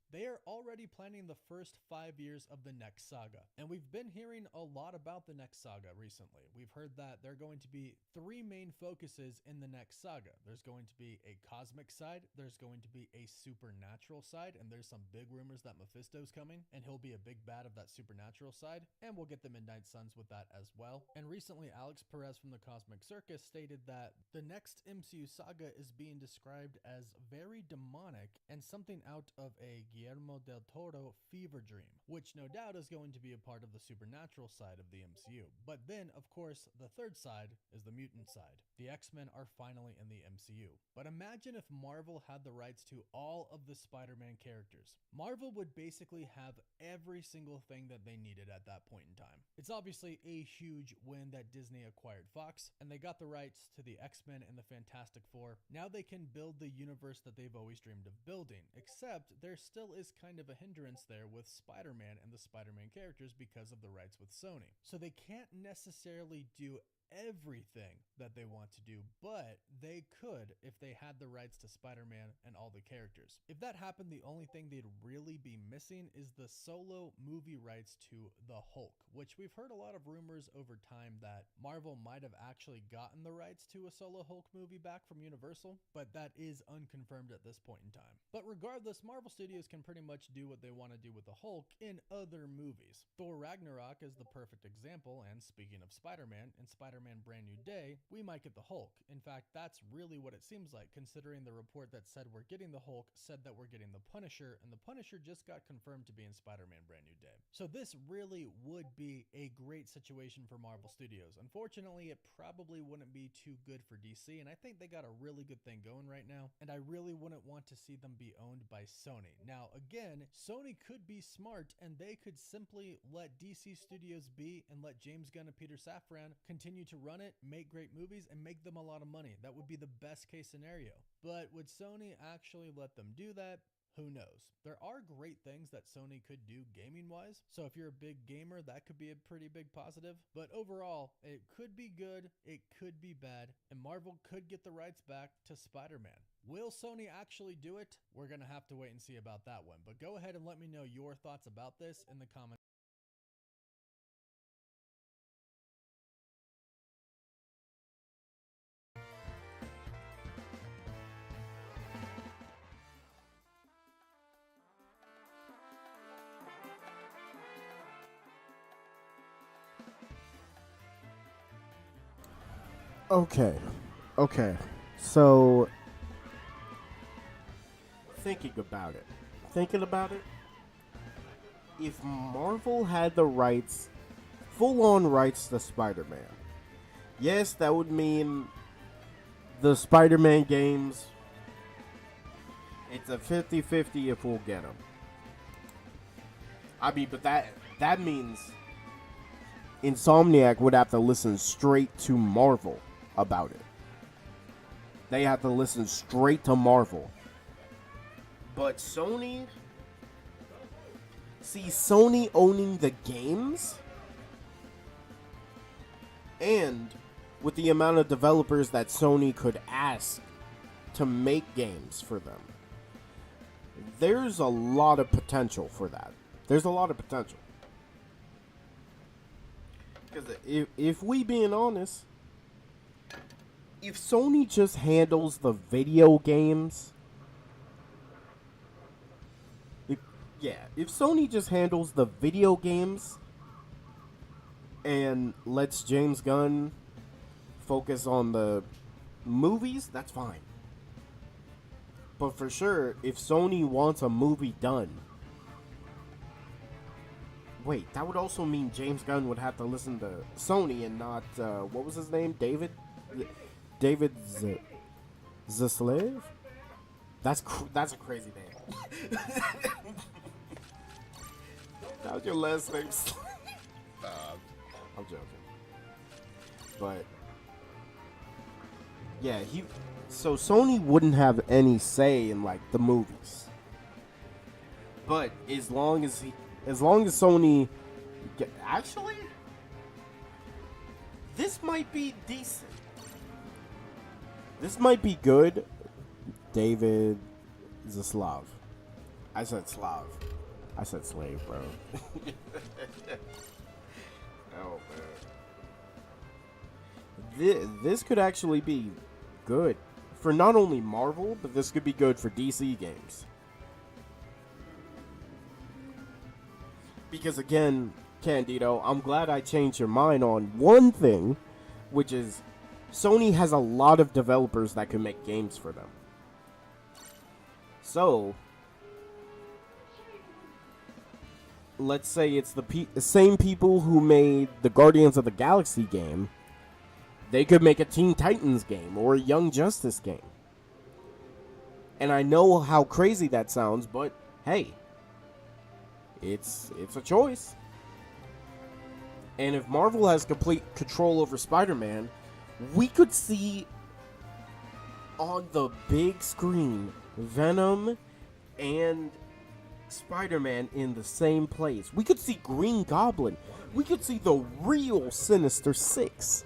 They are already planning the first 5 years of the next saga. And we've been hearing a lot about the next saga recently. We've heard that there are going to be 3 main focuses in the next saga. There's going to be a cosmic side, there's going to be a supernatural side, and there's some big rumors that Mephisto's coming, and he'll be a big bad of that supernatural side, and we'll get the Midnight Suns with that as well. And recently, Alex Perez from the Cosmic Circus stated that the next MCU saga is being described as very demonic and something out of a Guillermo del Toro fever dream, which no doubt is going to be a part of the supernatural side of the MCU. But then, of course, the third side is the mutant side. The X-Men are finally in the MCU. But imagine if Marvel had the rights to all of the Spider-Man characters. Marvel would basically have every single thing that they needed at that point in time. It's obviously a huge win that Disney acquired Fox, and they got the rights to the X-Men and the Fantastic Four. Now they can build the universe that they've always dreamed of building, except there still is kind of a hindrance there with Spider-Man and the Spider-Man characters because of the rights with Sony. So they can't necessarily do everything that they want to do, but they could if they had the rights to Spider-Man and all the characters. If that happened, the only thing they'd really be missing is the solo movie rights to the Hulk, which we've heard a lot of rumors over time that Marvel might have actually gotten the rights to a solo Hulk movie back from Universal, but that is unconfirmed at this point in time. But regardless, Marvel Studios can pretty much do what they want to do with the Hulk in other movies. Thor Ragnarok is the perfect example, and speaking of Spider-Man, in Spider-Man Brand New Day, we might get the Hulk. In fact, that's really what it seems like, considering the report that said we're getting the Hulk said that we're getting the Punisher, and the Punisher just got confirmed to be in Spider-Man Brand New Day. So this really would be a great situation for Marvel Studios. Unfortunately, it probably wouldn't be too good for DC, and I think they got a really good thing going right now, and I really wouldn't want to see them be owned by Sony. Now, again, Sony could be smart, and they could simply let DC Studios be and let James Gunn and Peter Safran continue to run it, make great movies, and make them a lot of money. That would be the best case scenario. But would Sony actually let them do that? Who knows? There are great things that Sony could do gaming-wise, so if you're a big gamer, that could be a pretty big positive. But overall, it could be good, it could be bad, and Marvel could get the rights back to Spider-Man. Will Sony actually do it? We're going to have to wait and see about that one. But go ahead and let me know your thoughts about this in the comments. Okay. Okay. So, thinking about it. If Marvel had the rights, full-on rights to Spider-Man, yes, that would mean the Spider-Man games, it's a 50-50 if we'll get them. I mean, but that means Insomniac would have to listen straight to Marvel about it. They have to listen straight to Marvel. But Sony owning the games, and with the amount of developers that Sony could ask to make games for them, there's a lot of potential for that. There's a lot of potential. Because if we being honest, if Sony just handles the video games, if Sony just handles the video games and lets James Gunn focus on the movies, that's fine. But for sure, if Sony wants a movie done, wait, that would also mean James Gunn would have to listen to Sony and not, what was his name? David Zaslav? That's a crazy name. How's your last name? I'm joking. But yeah, so Sony wouldn't have any say in like the movies. But as long as Sony actually, this might be decent. This might be good. David Zaslav. I said Slav. I said slave, bro. Oh man. This could actually be good for not only Marvel, but this could be good for DC games. Because again, Candido, I'm glad I changed your mind on one thing, which is Sony has a lot of developers that can make games for them. So, let's say it's the same people who made the Guardians of the Galaxy game. They could make a Teen Titans game or a Young Justice game. And I know how crazy that sounds, but hey, it's a choice. And if Marvel has complete control over Spider-Man, we could see on the big screen Venom and Spider-Man in the same place. We could see Green Goblin. We could see the real Sinister Six.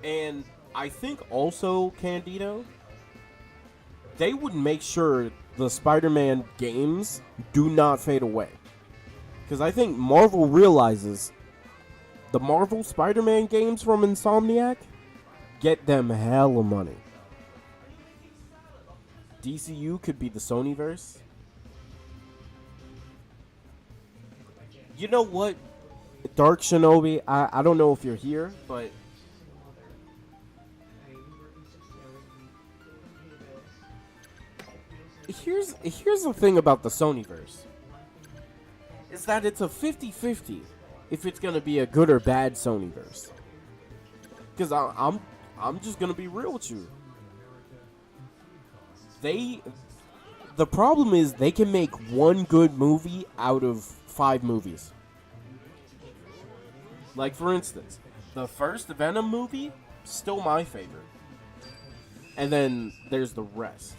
And I think also, Candido, they would make sure the Spider-Man games do not fade away. Because I think Marvel realizes the Marvel Spider-Man games from Insomniac get them hella money. DCU could be the Sonyverse. You know what, Dark Shinobi, I don't know if you're here, but here's the thing about the Sonyverse. Is that it's a 50-50 if it's going to be a good or bad Sonyverse. Because I'm just going to be real with you. The problem is they can make one good movie out of 5 movies. Like, for instance, the first Venom movie, still my favorite. And then there's the rest.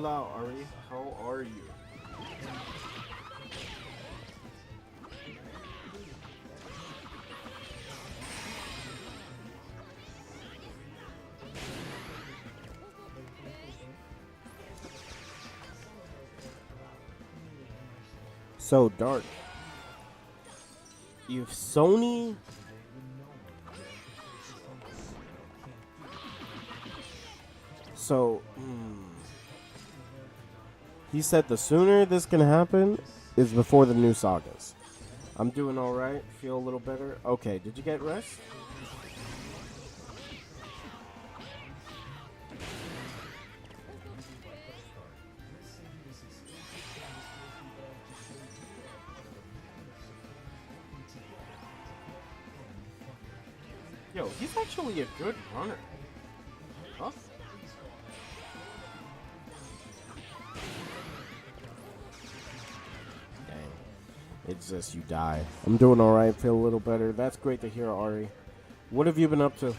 Hola, Ari. How are you? So, Dark, if Sony... So, he said the sooner this can happen is before the new sagas. I'm doing alright, feel a little better. Okay, did you get rest? Yo, he's actually a good runner. Huh? Dang. It's just you die. I'm doing alright, feel a little better. That's great to hear, Ari. What have you been up to?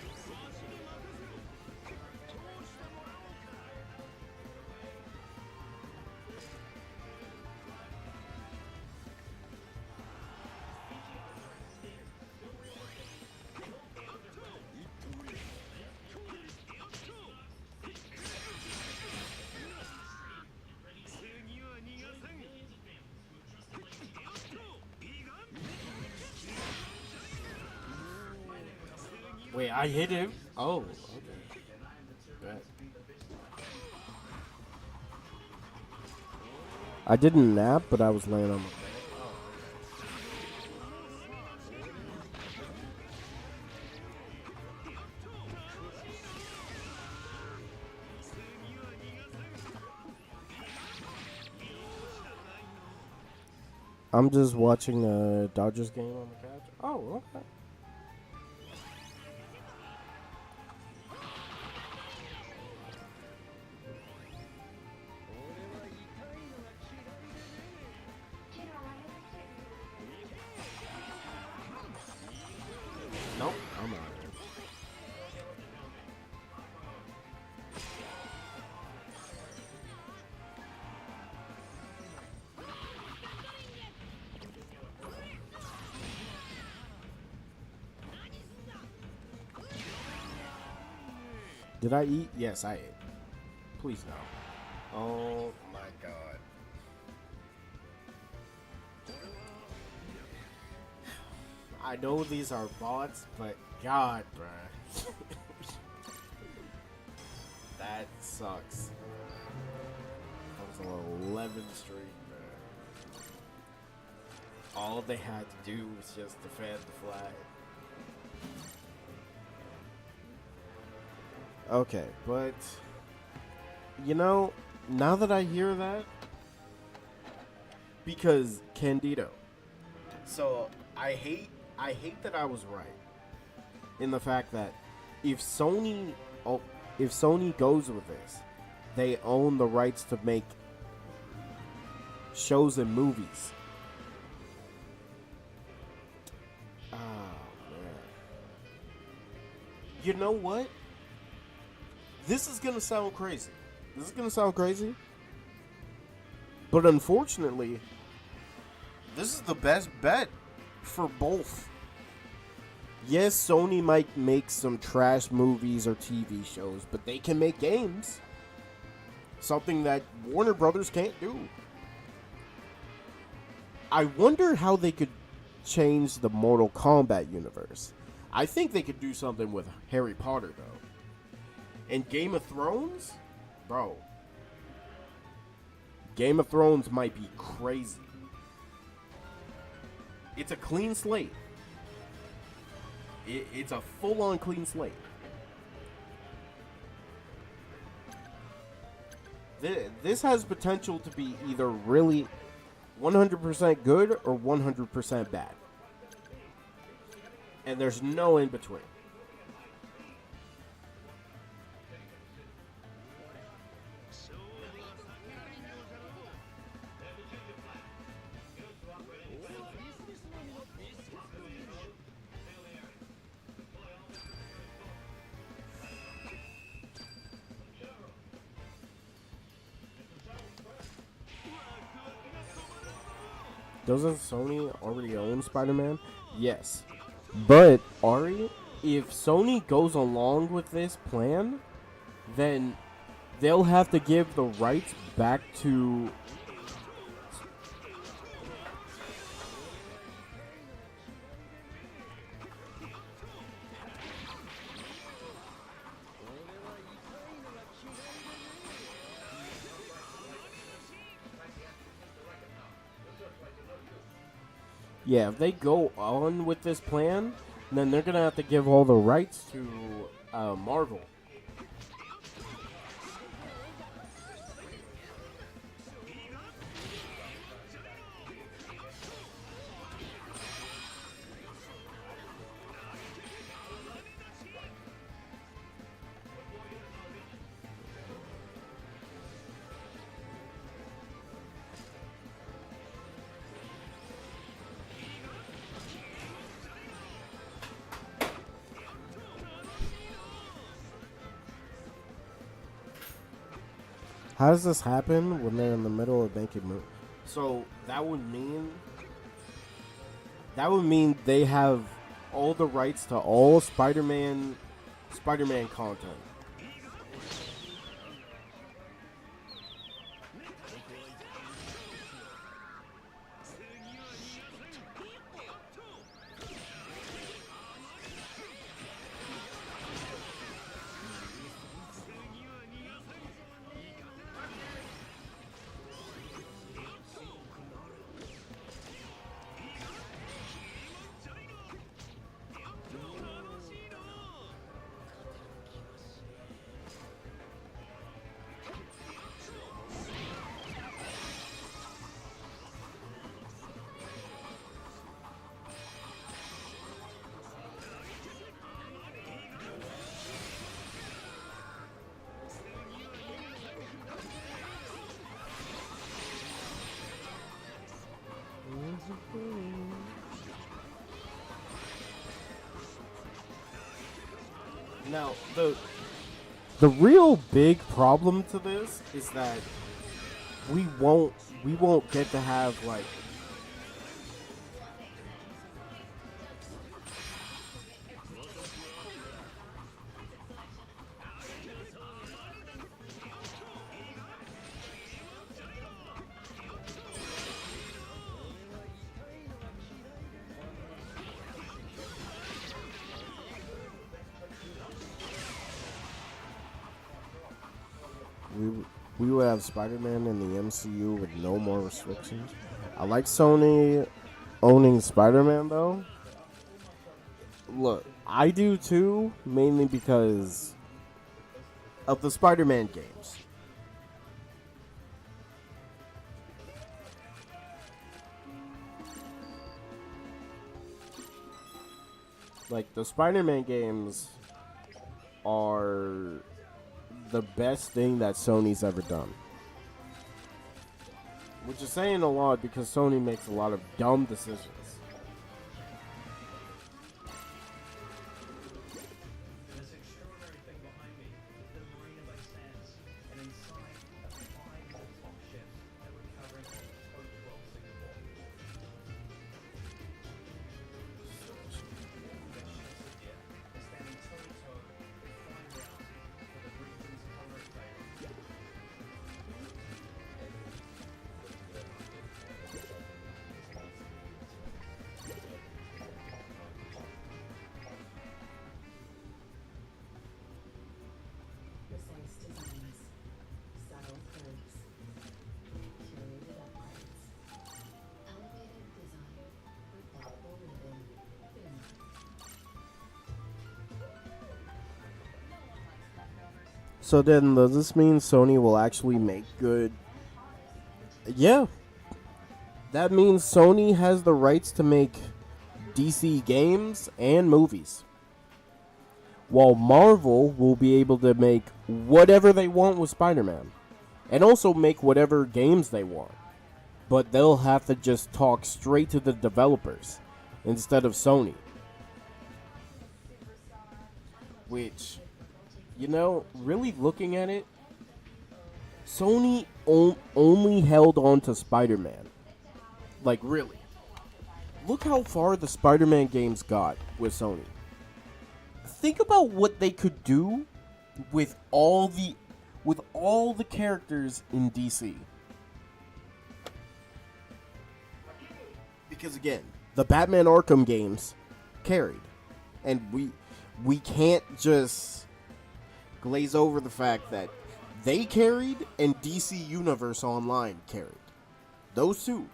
Wait, I hit him? Oh, okay. Bet. I didn't nap, but I was laying on my bed. I'm just watching a Dodgers game on the couch. Oh, okay. Nope, I'm out. Did I eat? Yes, I ate. Please no. Oh my god. I know these are bots, but god, bruh. That sucks. That was an 11 streak, bruh. All they had to do was just defend the flag. Okay, but you know, now that I hear that, because Candido. So I hate that I was right in the fact that if Sony goes with this, they own the rights to make shows and movies. Oh man. You know what? This is gonna sound crazy. But unfortunately, this is the best bet for both. Yes, Sony might make some trash movies or TV shows, but they can make games. Something that Warner Brothers can't do. I wonder how they could change the Mortal Kombat universe. I think they could do something with Harry Potter, though. And Game of Thrones? Bro. Game of Thrones might be crazy. It's a clean slate. It's a full-on clean slate. This has potential to be either really 100% good or 100% bad. And there's no in between. Doesn't Sony already own Spider-Man? Yes. But, Ari, if Sony goes along with this plan, then they'll have to give the rights back to... Yeah, if they go on with this plan, then they're going to have to give all the rights to Marvel. How does this happen when they're in the middle of making movies? So that would mean they have all the rights to all Spider-Man content. Now, the real big problem to this is that we won't get to have like we would have Spider-Man in the MCU with no more restrictions. I like Sony owning Spider-Man though. Look, I do too, mainly because of the Spider-Man games. Like, the Spider-Man games are the best thing that Sony's ever done. Which is saying a lot because Sony makes a lot of dumb decisions. This extraordinary thing behind me is the marina by sands, and inside a 5 top ships that were covering Code 12 Singapore. The ships of here are standing toe to toe with flying routes for the region's current failure. Precise designs, subtle curves, curated upgrades. Elevated design for thoughtful living. So then, does this mean Sony will actually make good? Yeah. That means Sony has the rights to make DC games and movies. While Marvel will be able to make whatever they want with Spider-Man. And also make whatever games they want. But they'll have to just talk straight to the developers instead of Sony. Which, you know, really looking at it, Sony only held on to Spider-Man Like, really. Look how far the Spider-Man games got with Sony. Think about what they could do with all the characters in DC. Because again, the Batman Arkham games carried. And we can't just glaze over the fact that they carried and DC Universe Online carried. Those two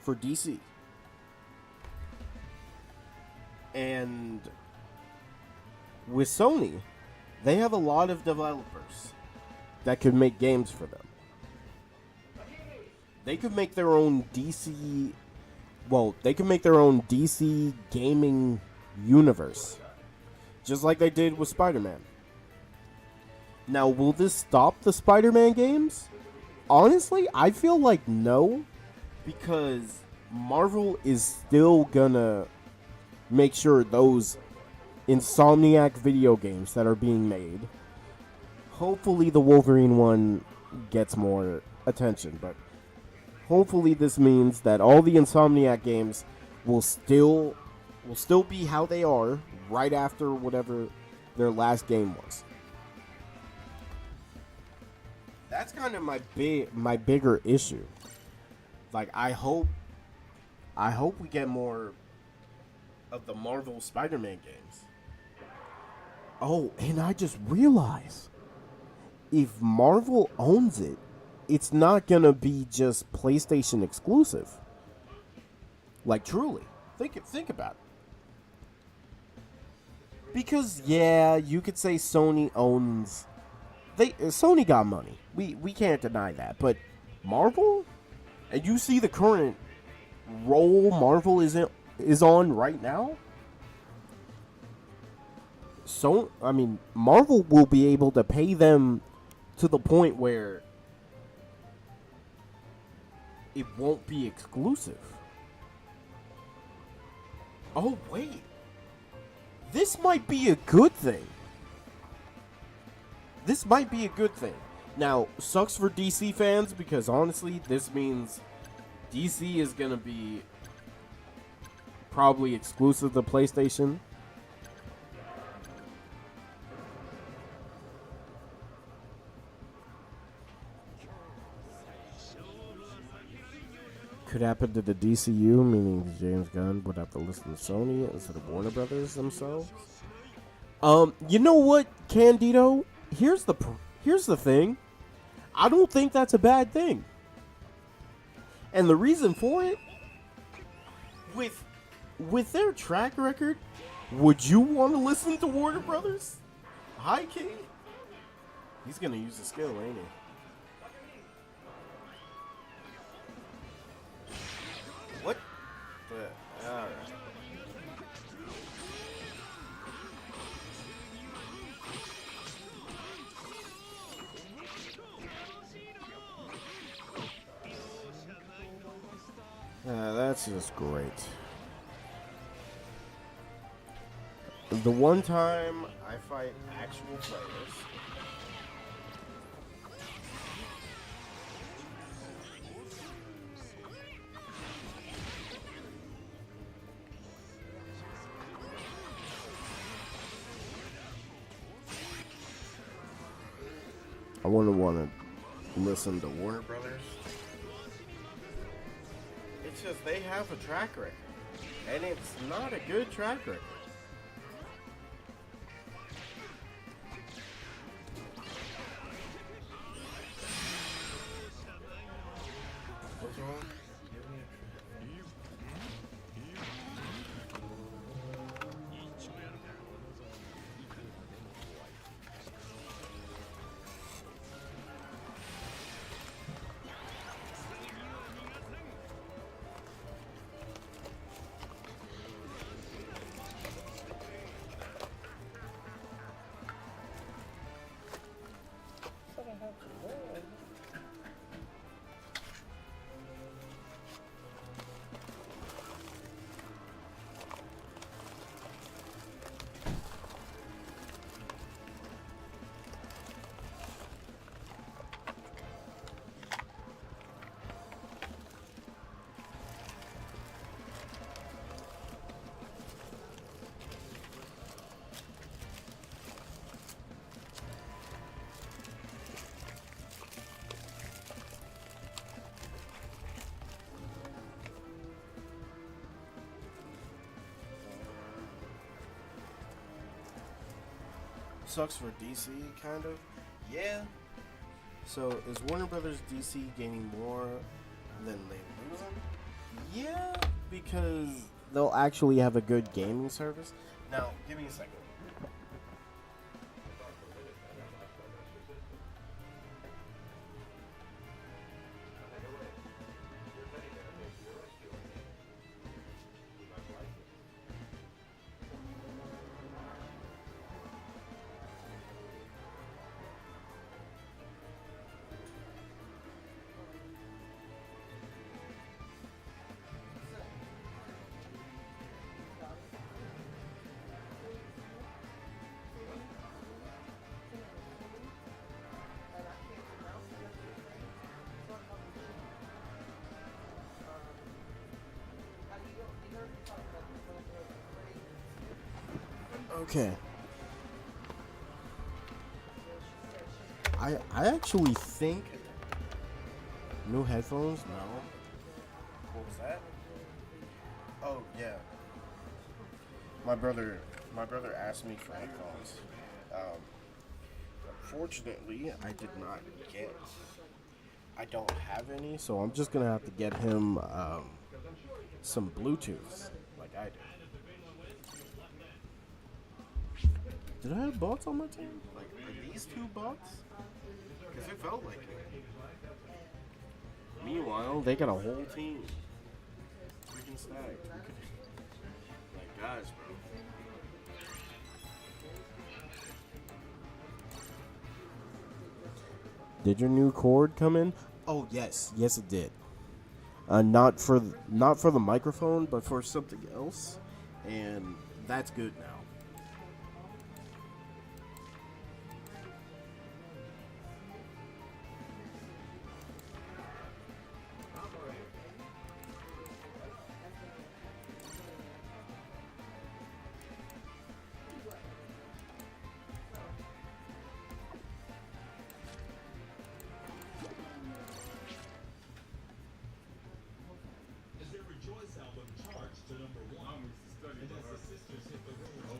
for DC. And with Sony, they have a lot of developers that could make games for them. They could make their own DC. Well, they could make their own DC gaming universe. Just like they did with Spider-Man. Now, will this stop the Spider-Man games? Honestly, I feel like no. Because Marvel is still gonna make sure those Insomniac video games that are being made, hopefully the Wolverine one gets more attention, but hopefully this means that all the Insomniac games will still be how they are right after whatever their last game was. That's kind of my bigger issue. Like, I hope we get more of the Marvel Spider-Man games. Oh, and I just realized, if Marvel owns it, it's not gonna be just PlayStation exclusive. Like, truly, think about it. Because yeah, you could say Sony owns. Sony got money. We can't deny that. But Marvel, and you see the current role Marvel is on right now. So, I mean, Marvel will be able to pay them to the point where it won't be exclusive. Oh, wait. This might be a good thing. This might be a good thing. Now, sucks for DC fans because honestly, this means DC is going to be probably exclusive to PlayStation. Could happen to the DCU, meaning James Gunn would have to listen to Sony instead of Warner Brothers themselves. You know what, Candido? Here's the thing. I don't think that's a bad thing. And the reason for it, with their track record, would you want to listen to Warner Brothers? Hi, King. He's gonna use the skill, ain't he? What? Alright. That's just great. The one time I fight actual players. I wouldn't want to listen to Warner Brothers. It's just they have a track record, and it's not a good track record. What's wrong? Give me a sucks for DC, kind of. Yeah. So is Warner Brothers DC gaining more than they losing? Yeah, because they'll actually have a good gaming service. Now, give me a second. Okay. I actually think new headphones. No. What was that? Oh yeah. My brother asked me for headphones. Unfortunately, I did not get. I don't have any, so I'm just gonna have to get him some Bluetooths, like I did. Did I have bots on my team? Like, are these two bots? Because it felt like it. Meanwhile, they got a whole team. Freaking stacked. Like, guys, bro. Did your new cord come in? Oh, yes. Yes, it did. Not for the microphone, but for something else. And that's good now.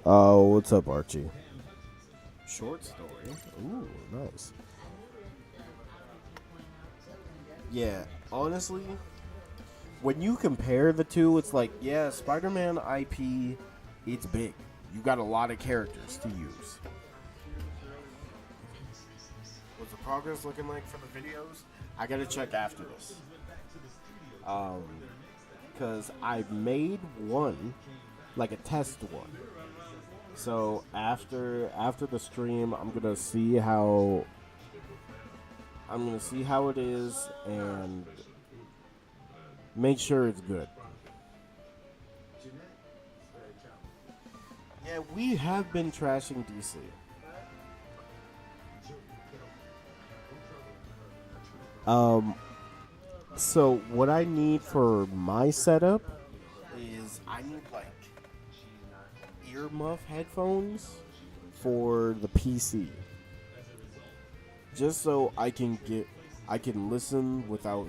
Oh, what's up, Archie? Short story. Ooh, nice. Yeah, honestly, when you compare the two, it's like, yeah, Spider-Man IP, it's big. You got a lot of characters to use. What's the progress looking like for the videos? I gotta check after this. Because I made one, like a test one. So after the stream, I'm gonna see how it is and make sure it's good. Yeah, we have been trashing DC. So what I need for my setup is I need like earmuff headphones for the PC, just so I can listen without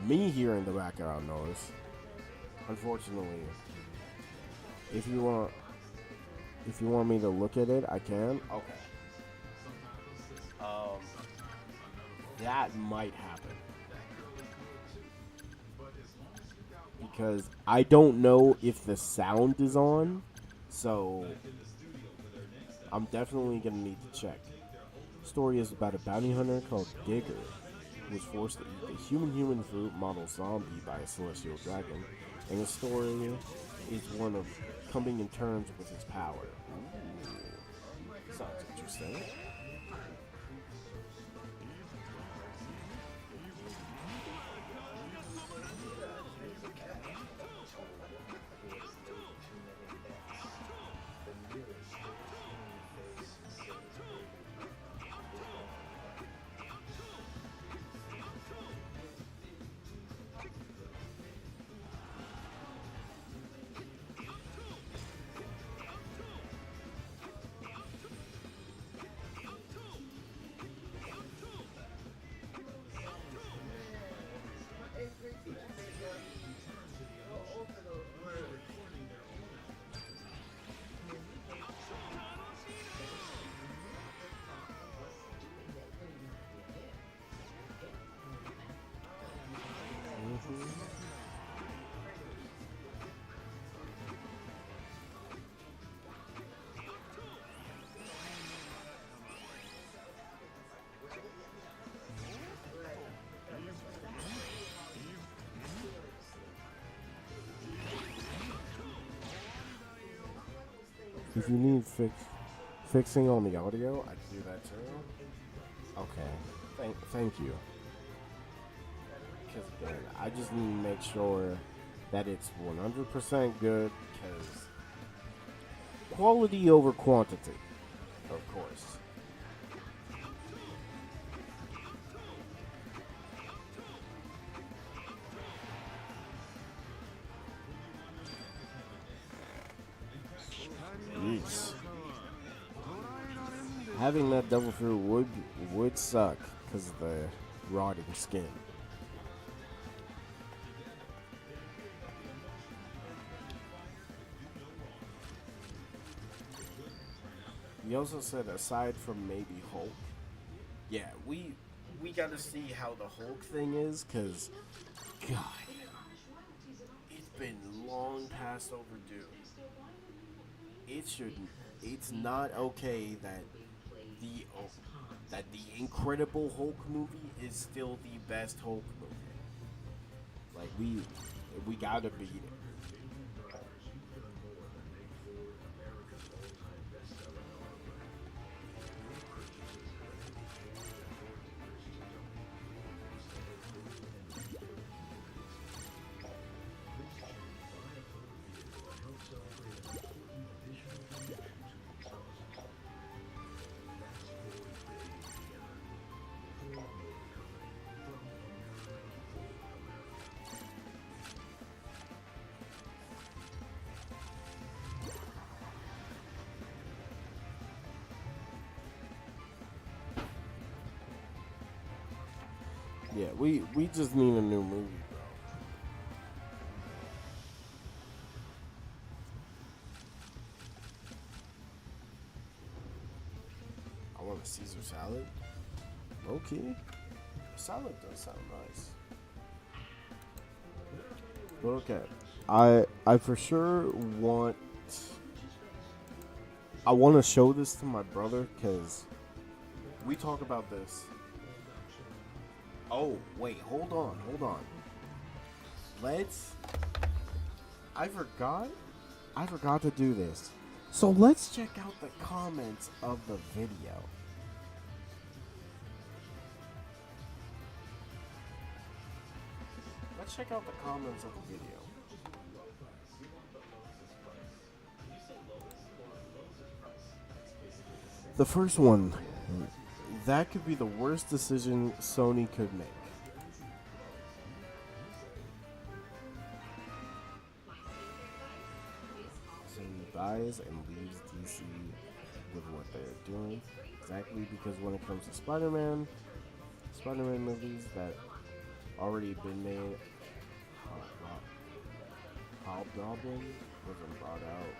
me hearing the background noise. Unfortunately, if you want me to look at it, I can. Okay. That might happen because I don't know if the sound is on, so I'm definitely gonna need to check. The story is about a bounty hunter called Digger who was forced to eat a human fruit model zombie by a celestial dragon, and the story is one of coming in terms with his power. Ooh, sounds interesting. If you need fixing on the audio, I can do that too. Okay. Thank you. Because again, I just need to make sure that it's 100% good. Because quality over quantity, of course. Yeesh. Having that devil fruit would suck because of the rotting skin. He also said aside from maybe Hulk, yeah, we got to see how the Hulk thing is because God, it's been long past overdue. It shouldn't. It's not okay that the Incredible Hulk movie is still the best Hulk movie. Like we gotta beat it. Yeah, we just need a new movie, bro. I want a Caesar salad. Okay. Salad does sound nice. But okay. I for sure I want to show this to my brother because we talk about this. Oh, wait, hold on. Let's I forgot to do this. So let's check out the comments of the video. Let's check out the comments of the video. The first one, that could be the worst decision Sony could make. Sony buys and leaves DC with what they're doing. Exactly, because when it comes to Spider-Man movies that already been made, Hobgoblin wasn't brought out.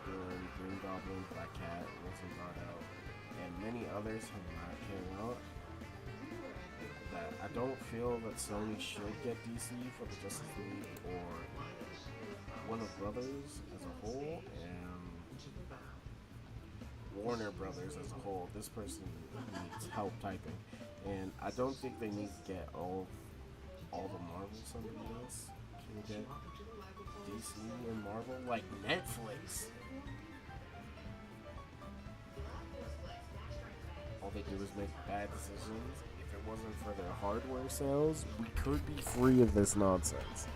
Green Goblin, Black Cat wasn't brought out, and many others have not came out. That I don't feel that Sony should get DC for the Justice League or Warner Brothers as a whole, and Warner Brothers as a whole. This person needs help typing, and I don't think they need to get all the Marvel. Somebody else can get DC and Marvel, like Netflix. All they do is make bad decisions. If it wasn't for their hardware sales, we could be free of this nonsense.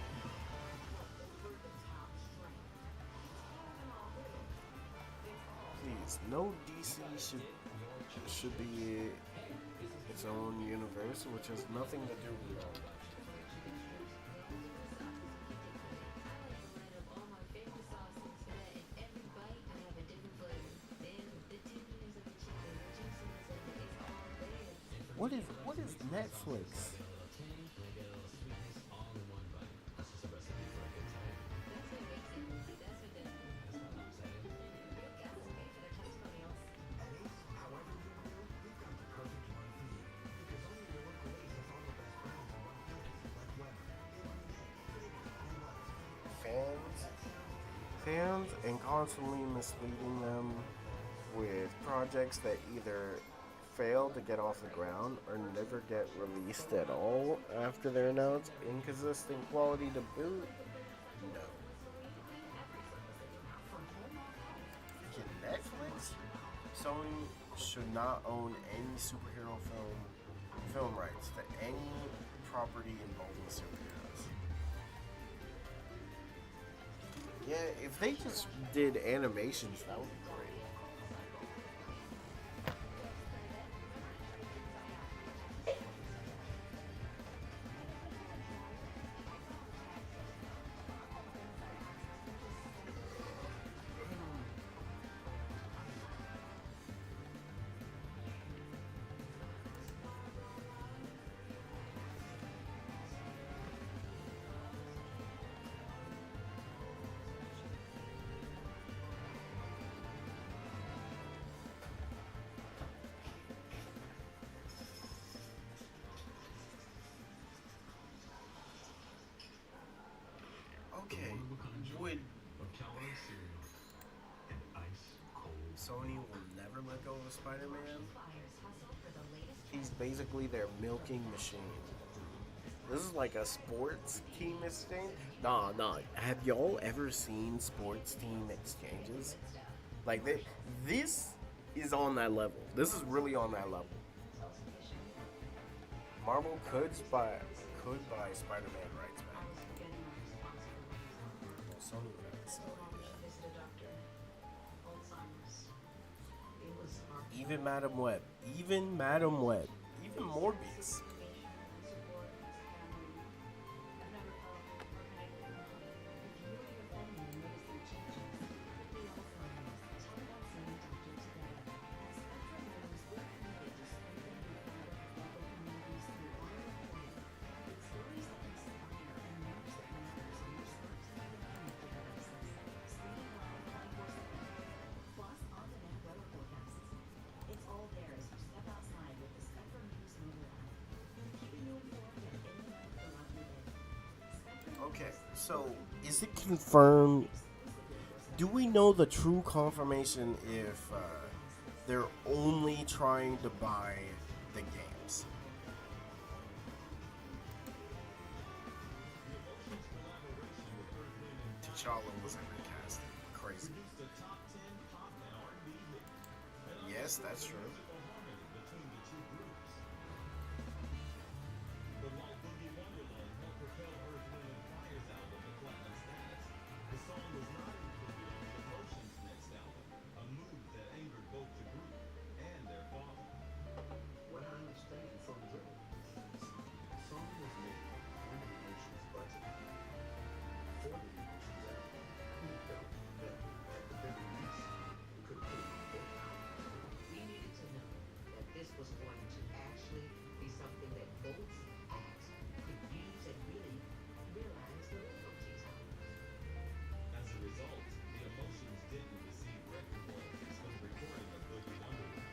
Please, no DC should be its own universe, which has nothing to do with all that. What is Netflix? Fans and constantly misleading them with projects that either fail to get off the ground or never get released at all after they're announced. Inconsistent quality to boot? No. Sony should not own any superhero film rights to any property involving superheroes. Yeah, if they just did animations, that would be great. Okay, would Sony will never let go of Spider-Man? He's basically their milking machine. This is like a sports team exchange. Nah. Have y'all ever seen sports team exchanges? Like this is on that level. This is really on that level. Marvel could buy Spider-Man rights back. Well, Sony would have to sell it. Even Madam Web, even Morbius. Okay, so is it confirmed? Do we know the true confirmation if they're only trying to buy the games? T'Challa wasn't recasted. Crazy. Yes, that's true. What I understand from Joe, Sony was making on the Emotions budget for the Emotions album. He felt that at the very least, it could have paid for it. We needed to know that this was going to actually be something that both acts could use and really realize the royalties on. As a result, the Emotions didn't receive record royalties for the recording of Boogie Wonderland,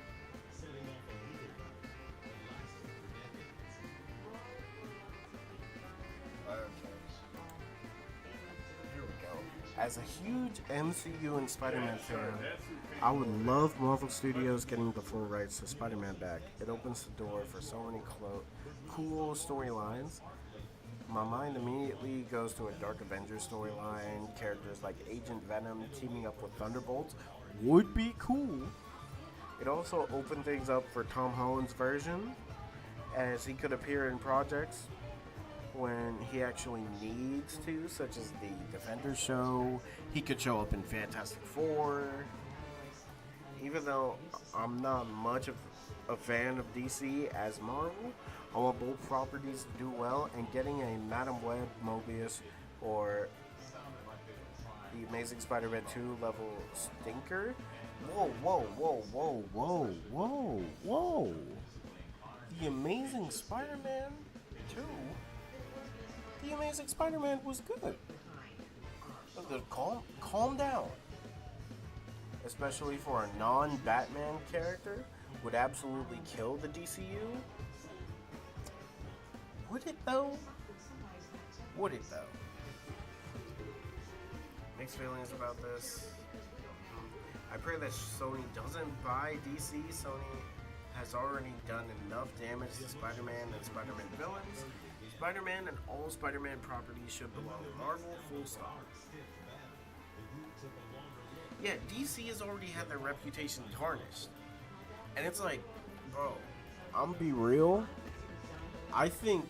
setting off a legal battle that lasted for decades. Okay. Here we go. As a huge MCU and Spider-Man fan, I would love Marvel Studios getting the full rights to Spider-Man back. It opens the door for so many cool storylines. My mind immediately goes to a Dark Avengers storyline. Characters like Agent Venom teaming up with Thunderbolts would be cool. It also opened things up for Tom Holland's version, as he could appear in projects when he actually needs to, such as the Defenders show. He could show up in Fantastic Four. Even though I'm not much of a fan of DC as Marvel, I want both properties to do well, and getting a Madam Web, Mobius, or the Amazing Spider-Man 2 level stinker. Whoa. The Amazing Spider-Man 2? The Amazing Spider-Man was good. Calm down. Especially for a non-Batman character, would absolutely kill the DCU. Would it though? Mixed feelings about this. I pray that Sony doesn't buy DC. Sony has already done enough damage to Spider-Man and Spider-Man villains. Spider-Man and all Spider-Man properties should belong to Marvel, full stop. Yeah, DC has already had their reputation tarnished. And it's like, bro, I'm be real. I think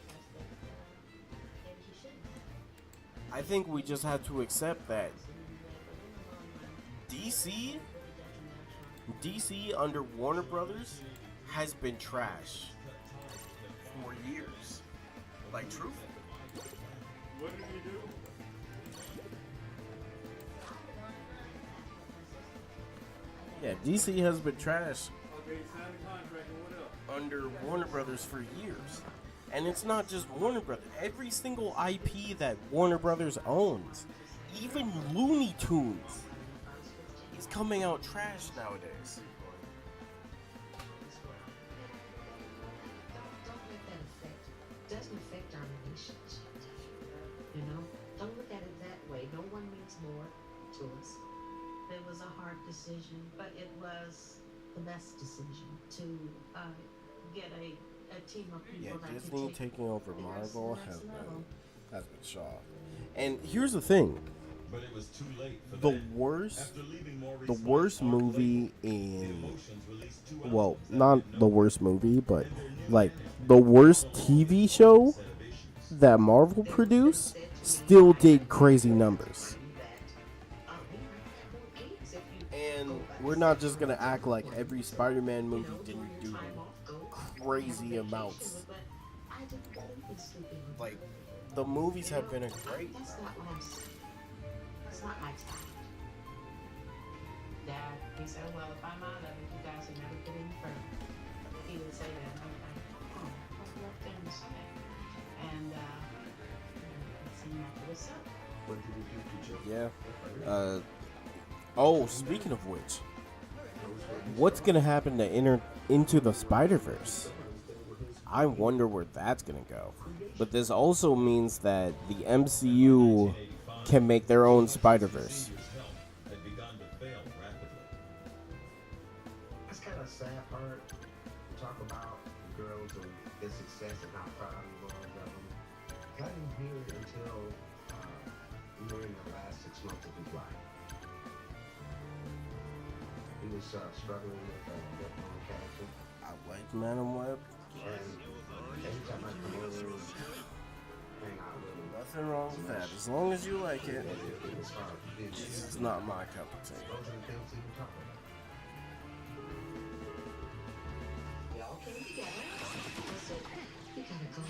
we just have to accept that DC under Warner Brothers has been trash for years. Like, truthfully. What did he do? Yeah, DC has been trash Okay, sign the contract and what else? under Warner Brothers for years. And it's not just Warner Brothers. Every single IP that Warner Brothers owns, even Looney Tunes, is coming out trash nowadays. Don't let that affect. Doesn't affect our relationship. You know, don't look at it that way. No one means more to us. It was a hard decision, but it was the best decision to get a team of people Yeah, that Disney can take taking over things to the Marvel next has level. been shocked. And here's the thing: But it was too late for the that. worst After leaving Maurice the White's worst art movie label, the in Emotions released 2 well, albums that not did the no worst work. movie, but And their new like management the worst all along TV ignored show the set of issues. that Marvel produced still did crazy numbers. And we're not just gonna act like every Spider-Man movie didn't do crazy amounts. Like, the movies have been a great. That's not what I'm saying. It's not my time. Dad, he said, well, if I'm out of it, you guys will never get any further. He would say that, and I'm like, oh, what can you say? And, it seemed like it was up. What did he do to Joe? Yeah. Oh, speaking of which, what's gonna happen to Into the Spider-Verse? I wonder where that's gonna go. But this also means that the MCU can make their own Spider-Verse. Had begun to fail rapidly. That's kind of sad part. Talk about girls and their success and how proud he was of them. I didn't hear it until we were in the last 6 months of his life. He was struggling with lung cancer. I like Madam Web. And every time I come over, hang out with him. Nothing wrong with that. As long as you like it. It was hard. It's not my cup of tea. Those are the things he would talk about. We all came together. I said, we gotta go.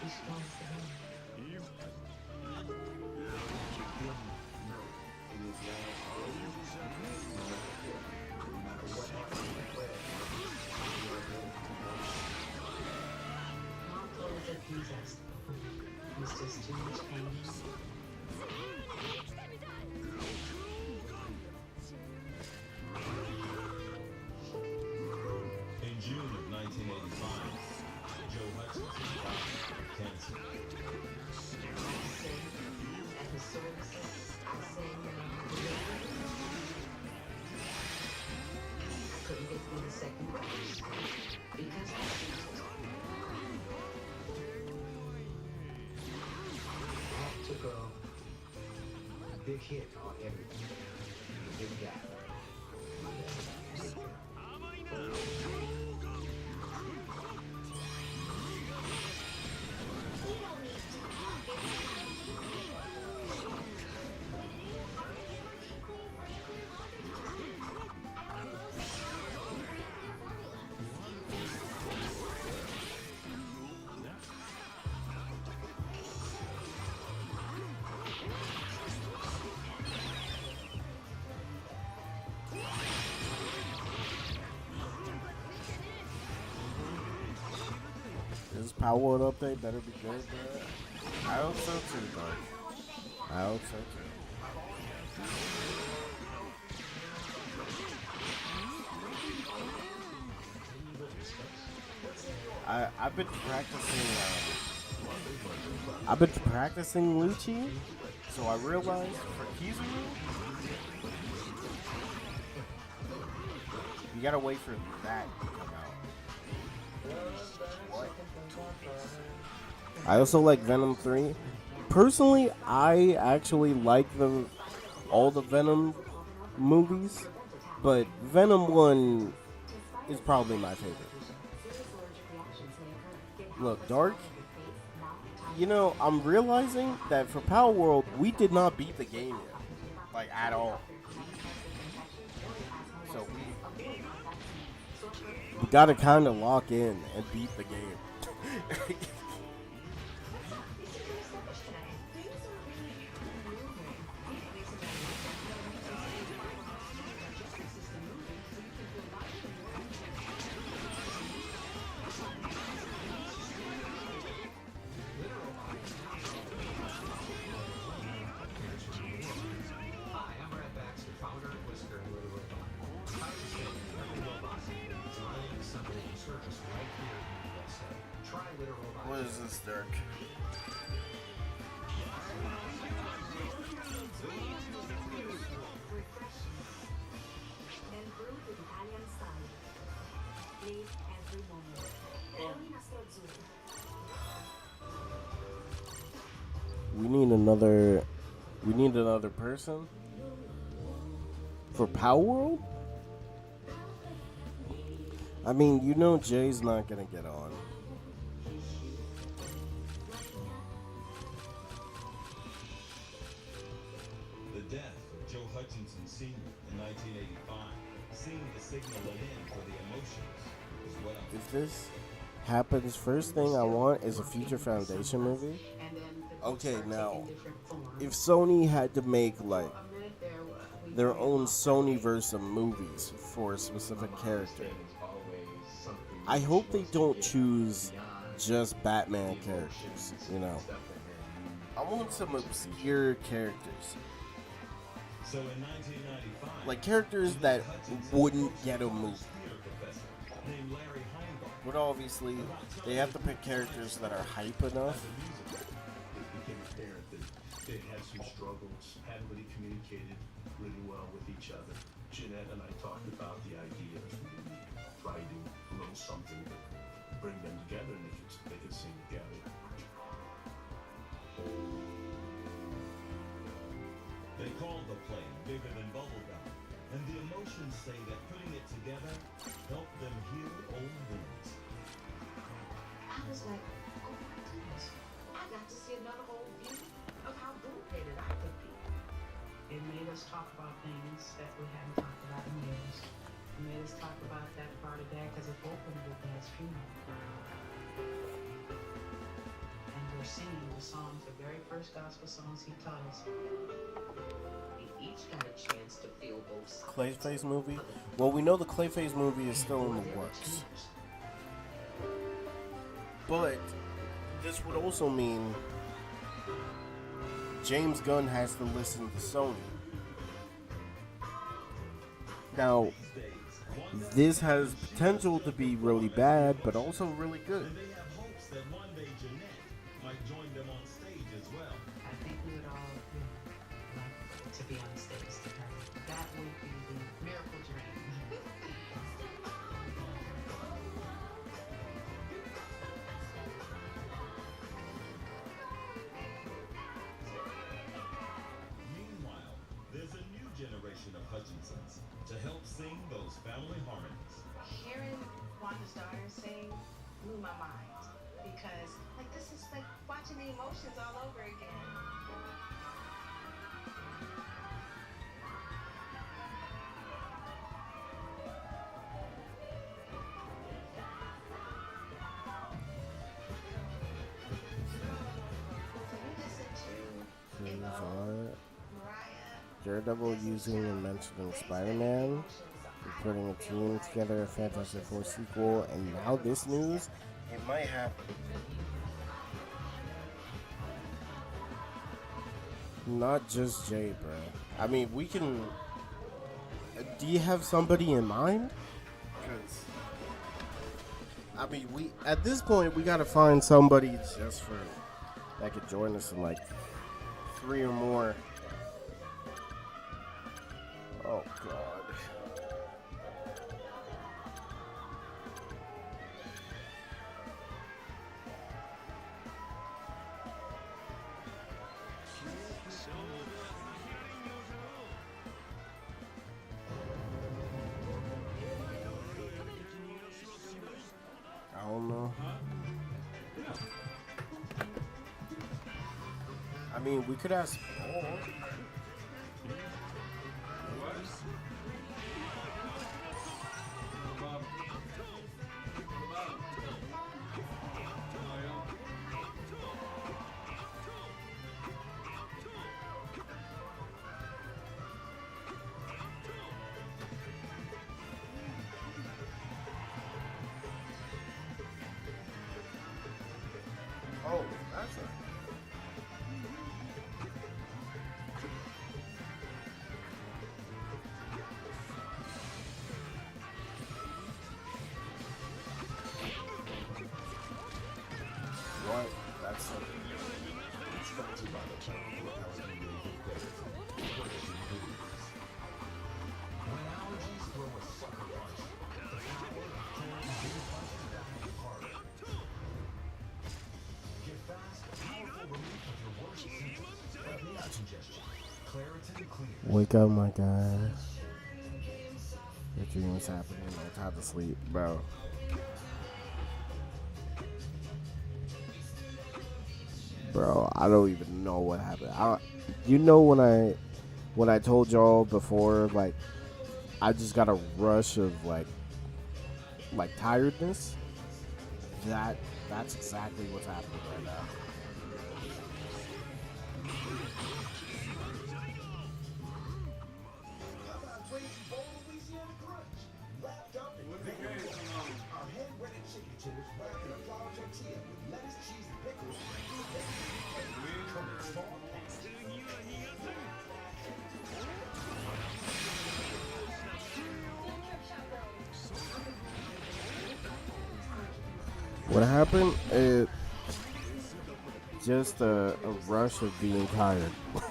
We strong for him. Mom told us that he's asked. It was just too much pain. In June of 1985, Joe Hutchinson died of cancer. At the services, I sang I couldn't get through the second verse because I took a big hit on everything. The big guy. This Power World update better be good, bro. I hope so too, bro. I hope so too. I've been practicing. I've been practicing Lucci, so I realized for Kizaru, you gotta wait for that to come out. What? I also like Venom 3. Personally, I actually like all the Venom movies, but Venom 1 is probably my favorite. Look, Dark. You know, I'm realizing that for Power World, we did not beat the game yet, like at all. So we gotta kind of lock in and beat the game. What is this, Dirk? We need another. We need another person for Power World. I mean, you know, Jay's not gonna get on. The death of Joe Hutchinson Sr. in 1985, seeing the signal let in for the emotions, is what I'm. If this happens, first thing I want is a Future Foundation movie. Okay, now, if Sony had to make, like, their own Sony-verse of movies for a specific character, I hope they don't choose just Batman characters, you know. I want some obscure characters. So in 1995, like characters that wouldn't get a movie. But obviously, they have to pick characters that are hype enough. It became apparent that they had some struggles, hadn't really communicated really well with each other. Jeanette and I talked about the idea of writing a little something to bring them together and they could sing together. They called the play Bigger Than Bubblegum, and the emotions say that putting it together helped them heal old wounds. I was like, oh my goodness, I got to see another old view of how good-headed I could be. It made us talk about things that we hadn't talked about in years. It made us talk about that part of Dad because it opened with Dad's funeral. And we're singing the songs, the very first gospel songs he taught us. We each got a chance to feel both sides. Clayface movie? Well, we know the Clayface movie is still in the works. But this would also mean James Gunn has to listen to Sony. Now, this has potential to be really bad, but also really good. And they have hopes that one day Jeanette might join them on stage as well. I think we would all like to be on the stage together. That would be the miracle dream. Meanwhile, there's a new generation of Hutchinsons to help sing those family harmonies. Hearing Wanda's daughter sing blew my mind because, like, this is like watching the emotions all over again. So we listened to Evo, Mariah, Daredevil using and mentioning Spider-Man. We're putting a team together, a Fantastic Four sequel, and now this news, it might happen. Not just Jay, bro. I mean, we can. Do you have somebody in mind? 'Cause I mean, we at this point we gotta find somebody just for that could join us in like 3 or more. Oh God. hell no. I mean, we could ask Paul. Oh, that's right. What? That's something. Sponsored by the town locality league of players. When allergies throw a sucker punch, the power of Claritin Big punches back harder. Get fast, powerful relief of your worst symptoms. Like nasal congestion. Claritin Clear. Wake up, my guy. Your dream is happening. No time to sleep, bro. Bro, I don't even know what happened. You know when I told y'all before, like I just got a rush of like tiredness. That's exactly what's happening right now. How about Tracy Bowl Louisiana brunch? Wrapped up in our hand-breaded chicken tenders wrapped in a flour tortilla with lettuce, cheese, and pickles. Come in small packages. What happened? It just a rush of being tired. For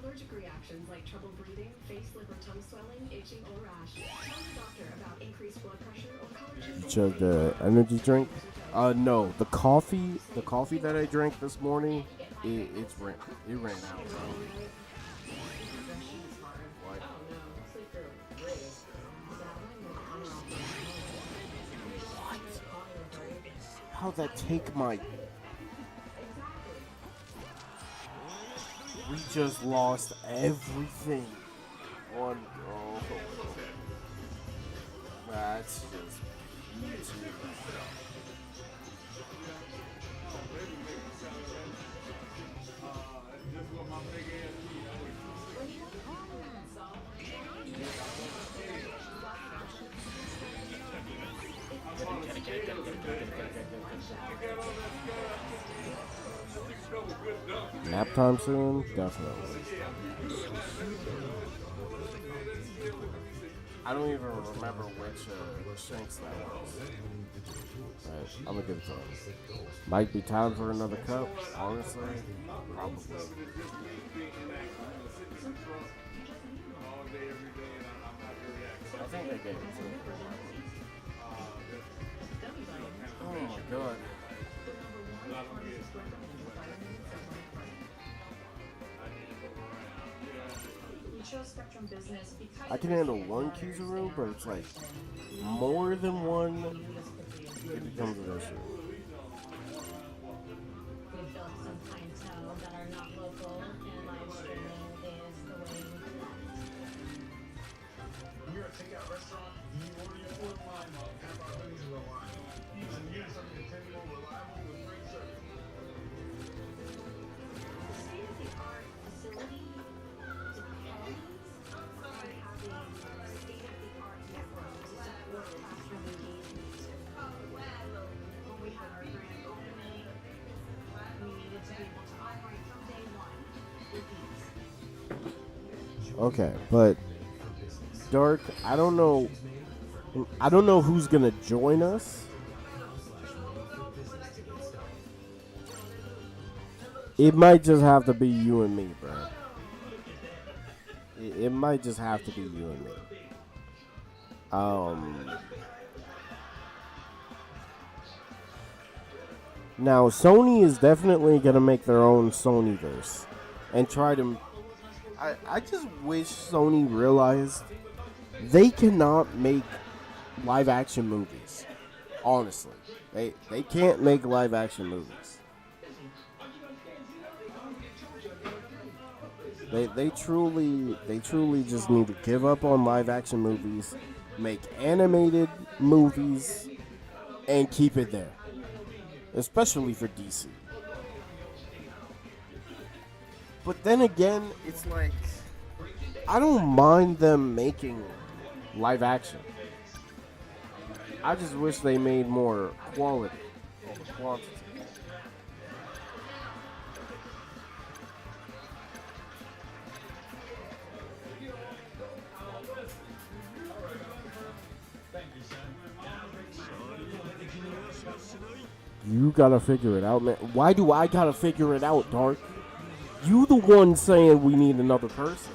allergic reactions like trouble breathing, face, lip, or tongue swelling, itching, or rash, tell your doctor about increased blood pressure or collagen. Chug the energy drink. No, the coffee that I drank this morning, it ran out, bro. What? How'd that take my... We just lost everything on... Oh. That's just... YouTube. Nap time soon? Definitely. I don't even remember which shanks that was. Right, I'm gonna give it to him. Might be time for another cup, honestly. Probably. I think they gave it to him. Oh my god. I can handle one Kizaru, but it's like more than one, it becomes an issue. We've built some clientele that are not local, and live streaming is the way we do that. When you're a takeout restaurant, you order your food online, have our hoodies in the line. And you need something dependable, reliable, with great service. State-of-the-art facility depends on having state-of-the-art network to support classroom engagement. When we had our grand opening, we needed to be able to operate from day one with ease. Okay, but Dark, I don't know who's gonna join us. It might just have to be you and me, bro. It might just have to be you and me. Now Sony is definitely gonna make their own Sonyverse and try to. I just wish Sony realized They cannot make live action movies. Honestly, they can't make live action movies. They truly just need to give up on live action movies, make animated movies, and keep it there. Especially for DC. But then again, it's like I don't mind them making live action. I just wish they made more quality over quantity. You gotta figure it out, man. Why do I gotta figure it out, Dark? You the one saying we need another person.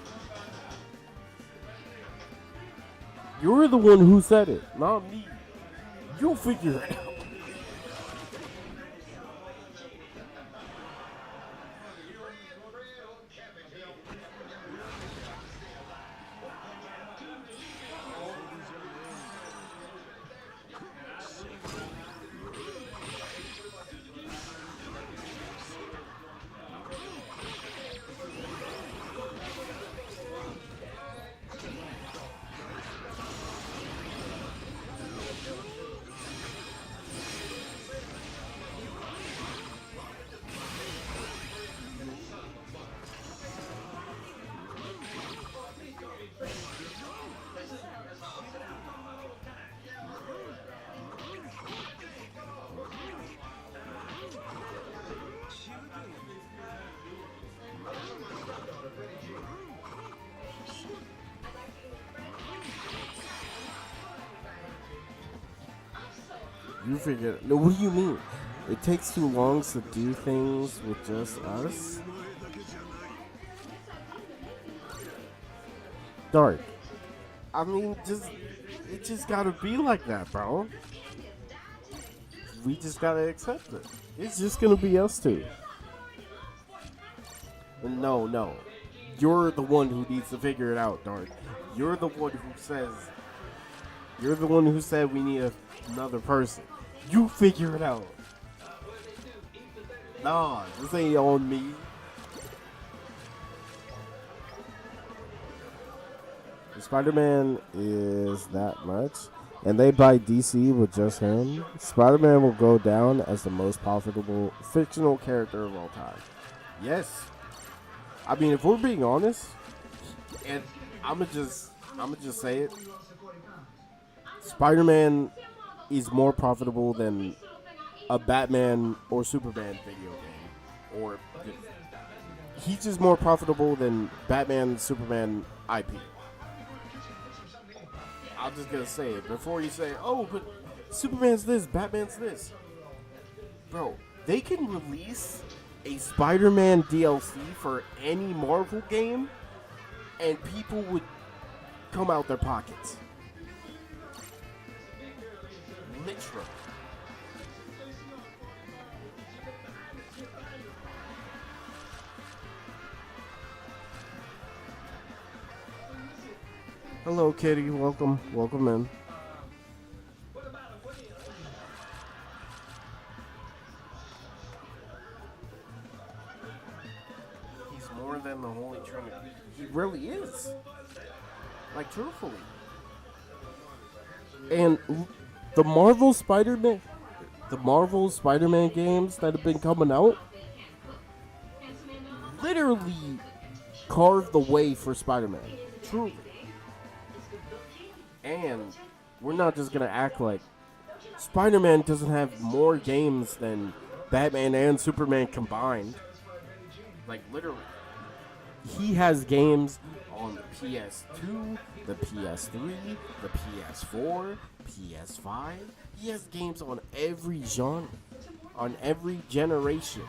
You're the one who said it, not me. You'll figure it out. You figured. No, what do you mean? It takes too long to do things with just us? Dark. I mean, it just gotta be like that, bro. We just gotta accept it. It's just gonna be us two. No. You're the one who needs to figure it out, Dark. You're the one who says. You're the one who said we need another person. You figure it out. Nah, this ain't on me. Spider-Man is that much, and they buy DC with just him. Spider-Man will go down as the most profitable fictional character of all time. Yes. I mean, if we're being honest, and I'ma just say it. Spider-Man is more profitable than a Batman or Superman video game. Or he's just more profitable than Batman, Superman IP. I'm just gonna say it before you say, oh, but Superman's this, Batman's this. Bro, they can release a Spider-Man DLC for any Marvel game and people would come out their pockets. Literally. Hello, Kitty. Welcome in. He's more than the Holy Trinity. He really is. Like, truthfully. And the Marvel Spider-Man games that have been coming out literally carved the way for Spider-Man. Truly. And we're not just gonna act like Spider-Man doesn't have more games than Batman and Superman combined. Like, literally. He has games on the PS2, the PS3, the PS4, PS5. He has games on every genre, on every generation.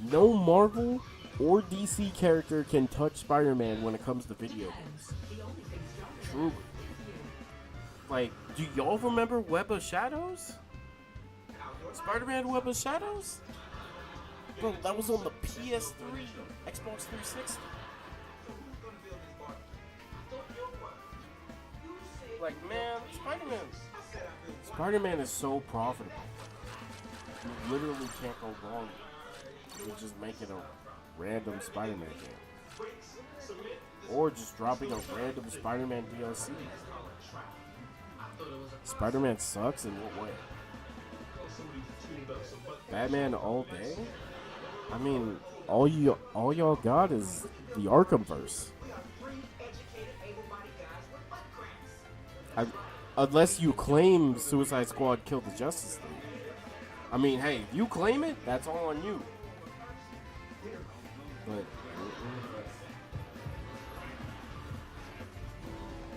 No Marvel or DC character can touch Spider-Man when it comes to video games. Truly. Like, do y'all remember Web of Shadows? Spider-Man Web of Shadows? Bro, that was on the PS3, Xbox 360. Like, man, Spider-Man is so profitable. You literally can't go wrong with just making a random Spider-Man game. Or just dropping a random Spider-Man DLC. Spider-Man sucks in what way? Batman all day? I mean, all y'all got is the Arkhamverse. Unless you claim Suicide Squad killed the Justice League. I mean, hey, if you claim it, that's all on you. But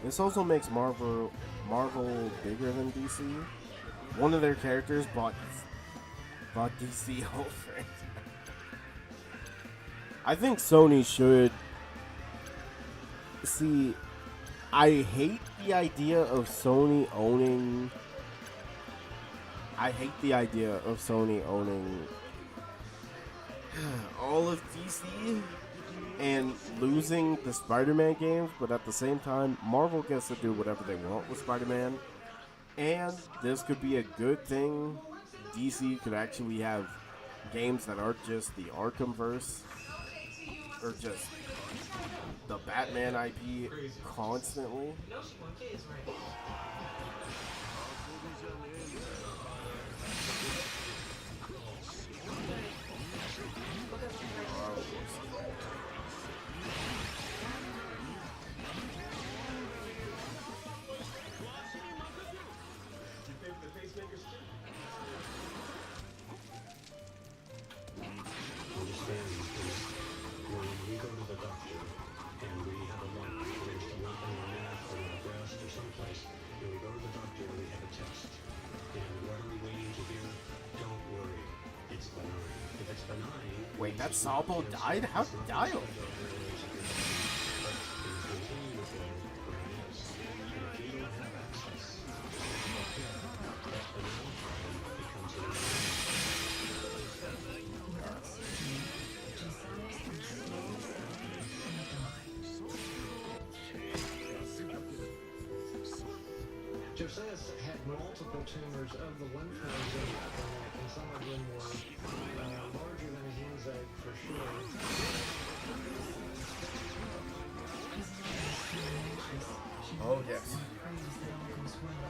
this also makes Marvel bigger than DC. One of their characters bought DC over it. I think Sony should see. I hate the idea of Sony owning. All of DC and losing the Spider-Man games, but at the same time, Marvel gets to do whatever they want with Spider-Man. And this could be a good thing. DC could actually have games that aren't just the Arkhamverse or just the Batman IP constantly. Wait, that Sabo died? How did he die? Josias had multiple tumors of the lymph nodes in the upper neck, and some of them were larger than a hen's egg for sure. Oh, yes.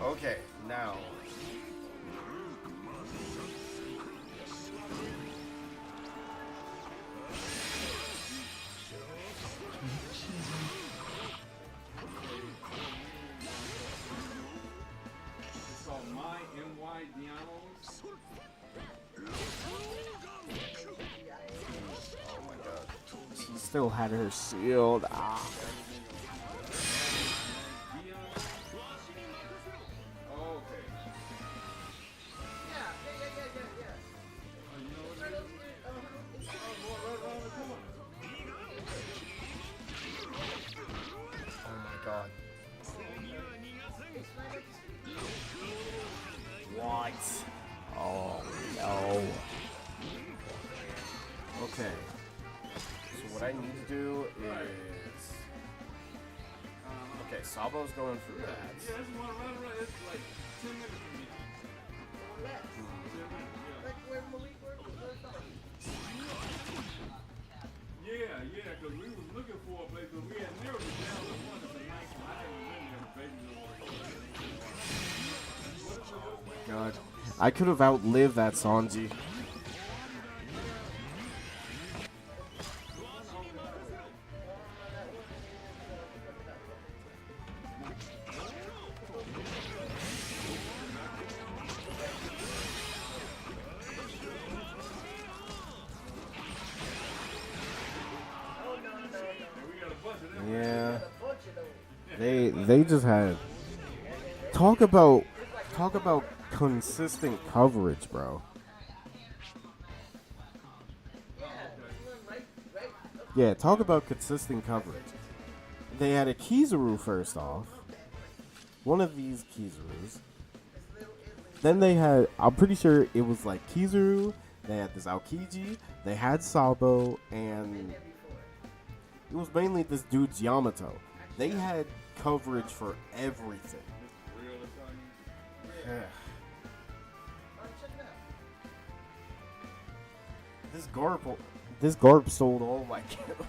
Okay, now. Still had her shield. Ah. Oh my god. What? Oh no. Okay. What I need to do is... Okay, Sabo's going through that. Yeah, it's one run. It's like 10 minutes from me. Yeah, because we was looking for a place, because we had narrowed it down to one. It's a nice one. I haven't been there, baby. God. I could have outlived that Sanji. Yeah, they just had talk about consistent coverage, bro. Yeah, talk about consistent coverage. They had a Kizaru first off, one of these Kizarus. Then they had, I'm pretty sure it was like Kizaru. They had this Aokiji. They had Sabo, and it was mainly this dude's Yamato. They had coverage for everything. Alright, check it out. This garb sold all my kills.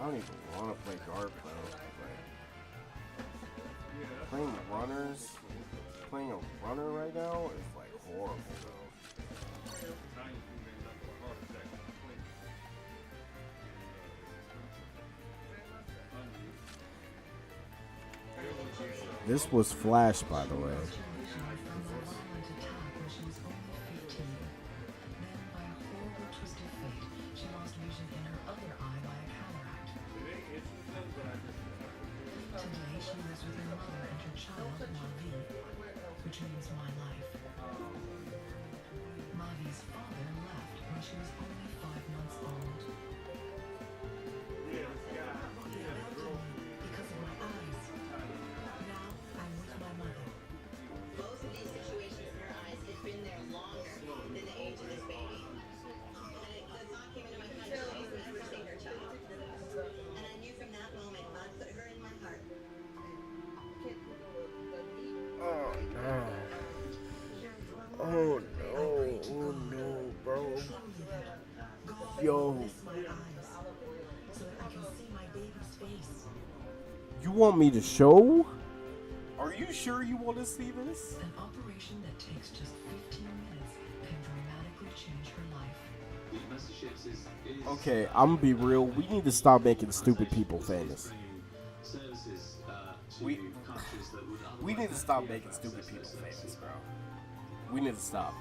I don't even want to play garb though. Playing a runner right now is like horrible though. This was Flash, by the way. Which means my life. Mavi's father left when she was only 5 months old. Because of my eyes. Now I'm with my mother. Both of these situations in her eyes had been there longer than the age of this baby. And the thought came into my head, she's never seen her child. And I knew from that moment God put her in my heart. Oh no. Oh no, bro. Yo. So that I can see my baby's face. You want me to show? Are you sure you want to see this? An operation that takes just 15 minutes can dramatically change her life. Okay, I'm gonna be real. We need to stop making stupid people famous. We need to stop making stupid people famous, bro. We need to stop.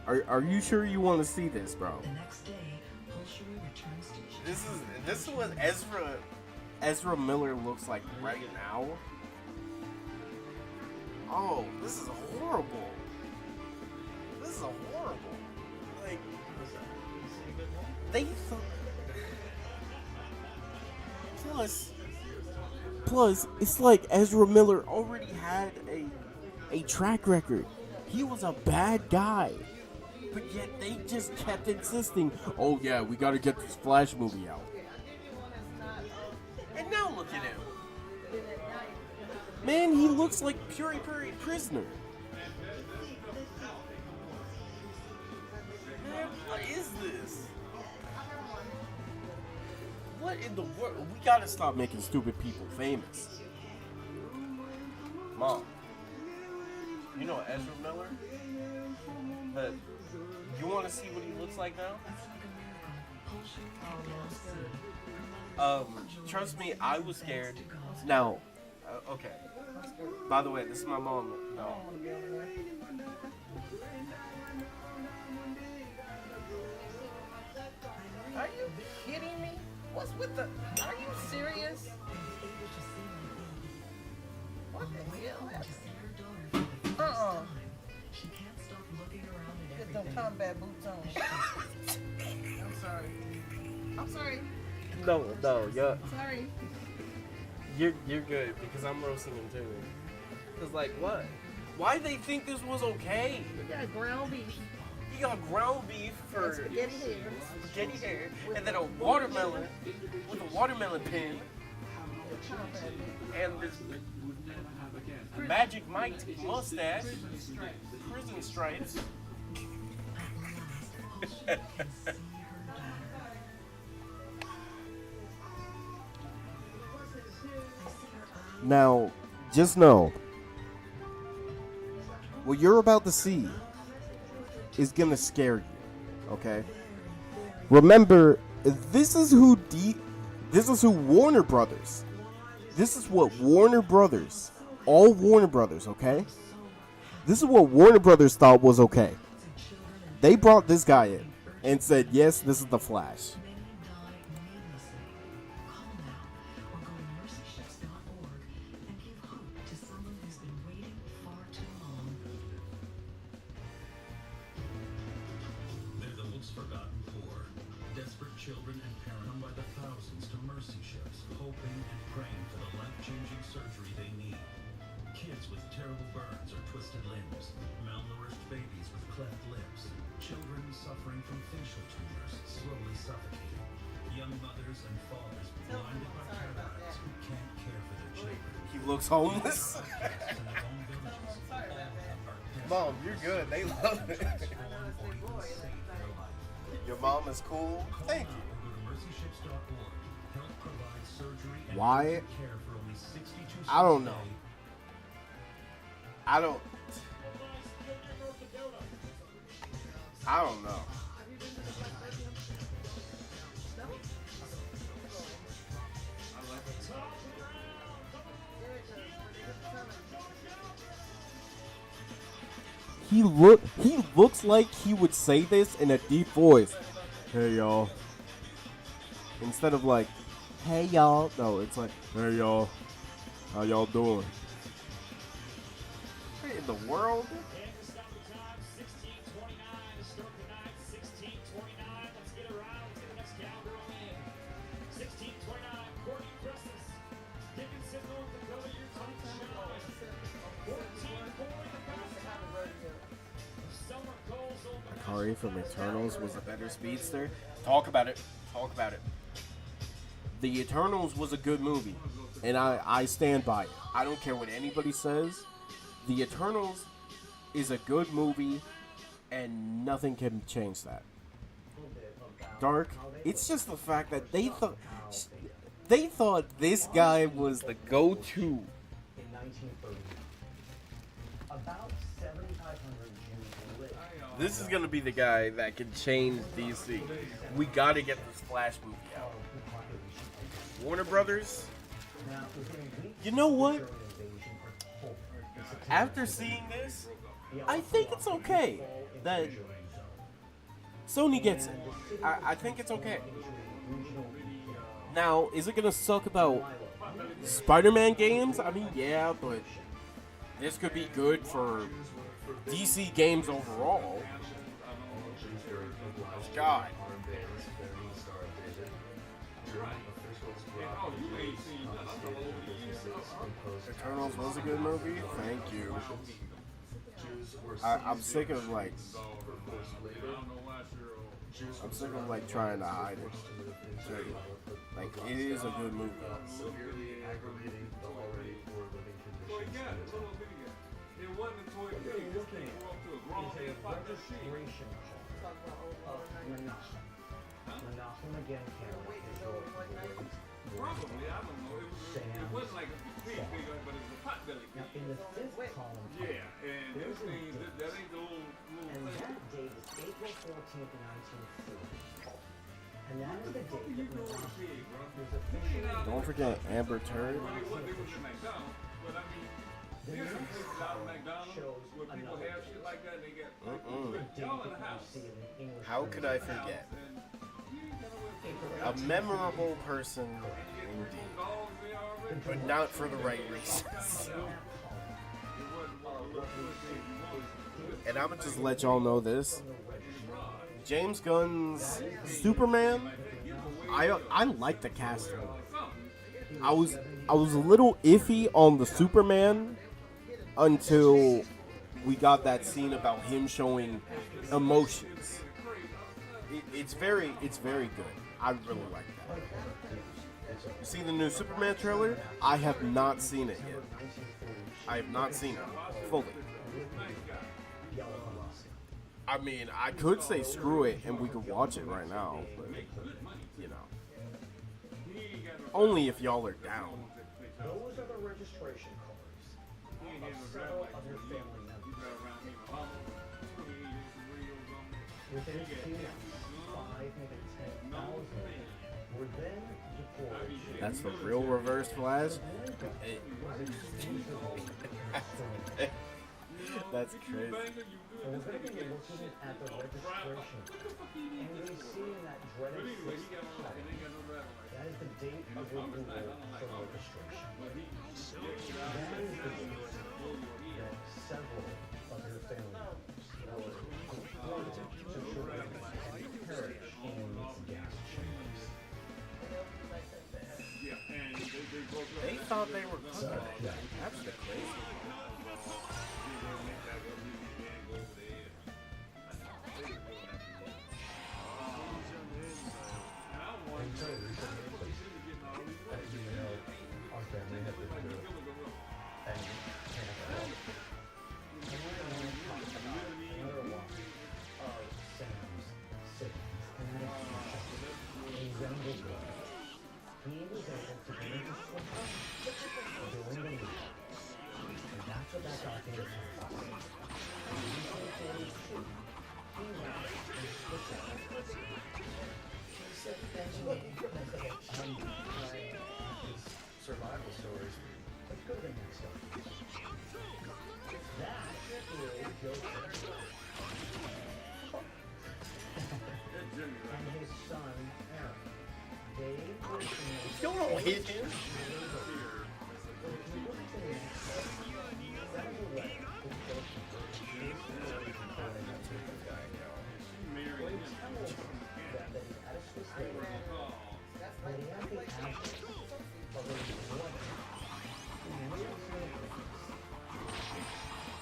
Are you sure you want to see this, bro? The next day, Pulchery returns to This is what Ezra Miller looks like right now. Oh, this is horrible. This is horrible. Like they Plus, it's like Ezra Miller already had a track record. He was a bad guy. But yet they just kept insisting, oh yeah, we gotta get this Flash movie out. And now look at him. Man, he looks like Puri Prisoner. Man, what is this? What in the world? We gotta stop making stupid people famous. Mom, you know Ezra Miller? But you want to see what he looks like now? Trust me, I was scared. Now, okay. By the way, this is my mom. No. Are you kidding me? What's with the... Are you serious? What the hell? She can't stop looking around at Get everything. them combat boots on. I'm sorry. No, yeah. Sorry. You're good because I'm roasting him too. Cause like what? Why they think this was okay? We got ground beef. You got ground beef for spaghetti hair, and then a watermelon with a watermelon pin, and this Magic Mike mustache, prison stripes. Now, just know, what you're about to see is gonna scare you, okay? Remember, this is who Warner Brothers. This is what Warner Brothers, all Warner Brothers, okay? This is what Warner Brothers thought was okay. They brought this guy in and said, yes, this is the Flash. They're the most forgotten poor, desperate children and parents come by the thousands to mercy ships, hoping and praying for the life-changing surgery they need. Kids with terrible burns or twisted limbs, malnourished babies with cleft lips, children suffering from facial tumors slowly suffocating, young mothers and fathers blinded by cataracts who can't care for their children. He looks homeless. Mom, you're good. They love it. Your mom is cool. Thank you. Why? I don't know. I don't know. He looks like he would say this in a deep voice. Hey y'all. Instead of like, hey y'all. No, it's like, hey y'all. How y'all doing? What in the world? Akari from Eternals was a better speedster. Talk about it. Talk about it. The Eternals was a good movie, and I stand by it. I don't care what anybody says. The Eternals is a good movie, and nothing can change that. Dark, it's just the fact that they thought this guy was the go-to. In 1930, about 7,500 Jews lived. This is gonna be the guy that can change DC. We gotta get this Flash movie out. Warner Brothers. You know what? After seeing this, I think it's okay that Sony gets it. I think it's okay. Now, is it gonna suck about Spider-Man games? I mean, yeah, but this could be good for DC games overall. God. Eternals was a good movie. Thank you. I'm sick of like. I'm sick of like trying to hide it. Like it is a good movie. It wasn't until it came to a grown man fucking shit. Menachem again camera is your Probably, I don't know. It wasn't like a big, but it was a pot belly. Now in the fifth column, Yeah, and this thing, that ain't the little and thing. that date is April 14th, 1940. And that is the date that Menachem was officially. Don't forget Amber Turd. There's some places out of McDonald's where people have shit like that. They get y'all in the house. How could I forget? A memorable person indeed, but not for the right reasons. And I'm gonna just let y'all know this. James Gunn's Superman, I like the casting. I was a little iffy on the Superman until we got that scene about him showing emotions. It's very good. I really like that. You see the new Superman trailer? I have not seen it yet. I have not seen it fully. I mean, I could say screw it and we could watch it right now, but, you know. Only if y'all are down. Those are the registration cards of several of your family members. Within a few months, 5, maybe 10,000 were then deployed. That's the real Reverse Flash? That's crazy. And we're going to be looking at the registration, and we see in that dreaded fifth column, that is the date of approval for registration. That is the date that several of your family members were deported to Jordan and perish in gas chambers. They found thought they were cooking. So, yeah. That's the crazy. And so recently, as you know, our family had been through and another one of Sam's siblings, and that is Keisha, a younger boy. He was able to get into football during the week, and that's what that got him from. In 1942, he went and switched out. His survival stories. Let's go to the next one. That is Joe and his son, Aaron. They were You don't hit him.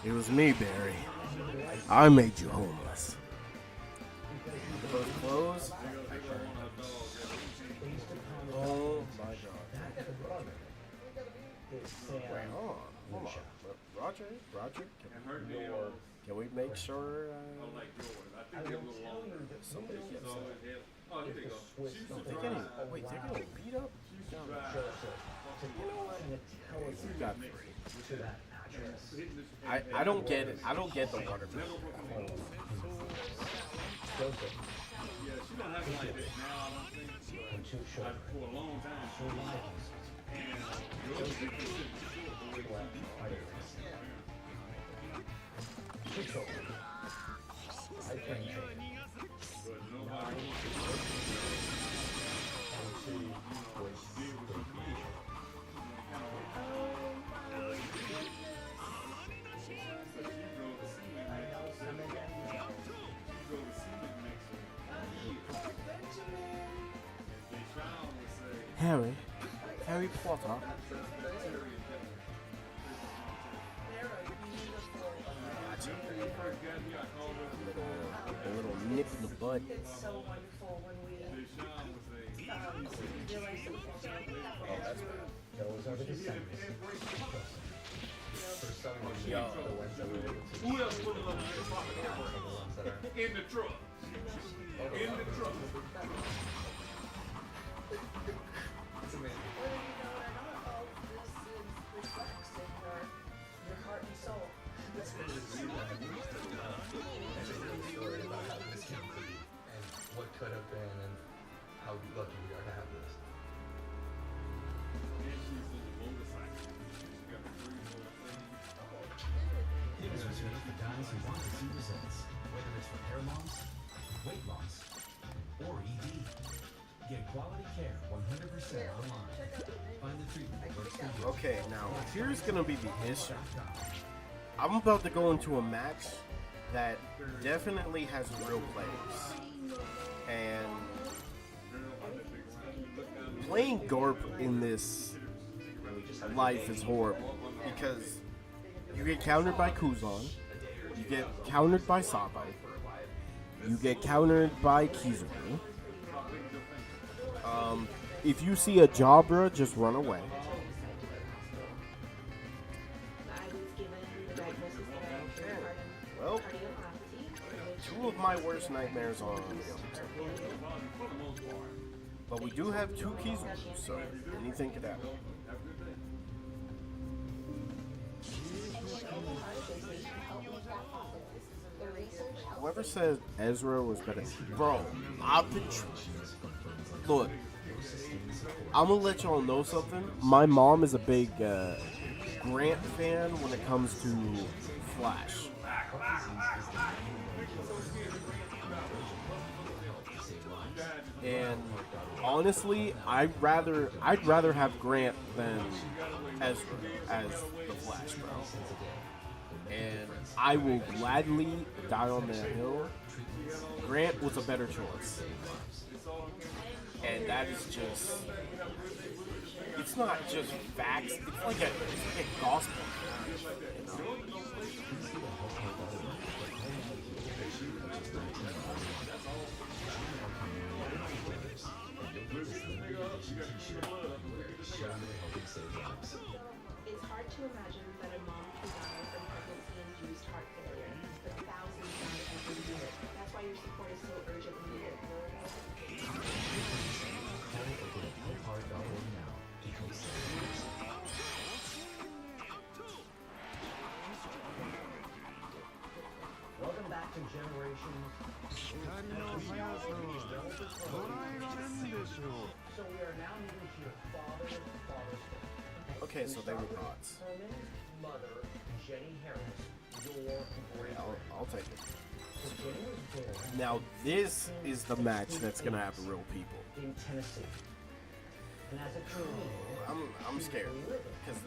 It was me, Barry. I made you homeless. Those clothes? Oh my god. Wait, hold on. Roger, can we make sure somebody gets they're getting beat up? You got me. I don't get it. I don't get the water. Yeah, she don't have it like that now. I don't think for a long time. And yours is considered short the way but nobody Harry Potter. A little nip in the bud. It's so wonderful when we realize Oh, that's bad. Those are the descendants. For some reason, Yo. the ones that were able to who else put it up in the pocket the ones that are in the truck? In the truck. it's amazing. whether you know it or not, all of this reflects in your heart and soul. It's been a story about how this came to be and what could have been and how lucky we are to have this. And she's in the motorcycle. She got the free This was made for guys who want to see results, whether it's for hair loss, weight loss, or ED. Get quality care 100% online. Find the treatment that works for you. Okay, now here's gonna be the issue. I'm about to go into a match that definitely has real players, and playing Garp in this life is horrible because you get countered by Kuzan, you get countered by Sabo, you get countered by Kizaru. If you see a Jabra, just run away. Well, two of my worst nightmares are on the other side. But we do have two Kizaru, so anything could happen. Whoever said Ezra was better, bro, I've been look. I'm gonna let y'all know something. My mom is a big Grant fan when it comes to Flash. And honestly, I'd rather have Grant than Ezra as the Flash, bro. And I will gladly die on that hill. Grant was a better choice. And that is just it's not just facts. It's like a gospel. It's hard to imagine that a mom can die from pregnancy-induced heart failure, but thousands die every year. That's why your support is so urgently needed. Welcome back to Generations. So we are now moving to your father's day. Okay, so they were gods. Herman's mother, Jenny Harris, your great. I'll take it. So Jenny was born Now this is the match that's gonna have real people. in Tennessee. And as a teenager, I'm scared because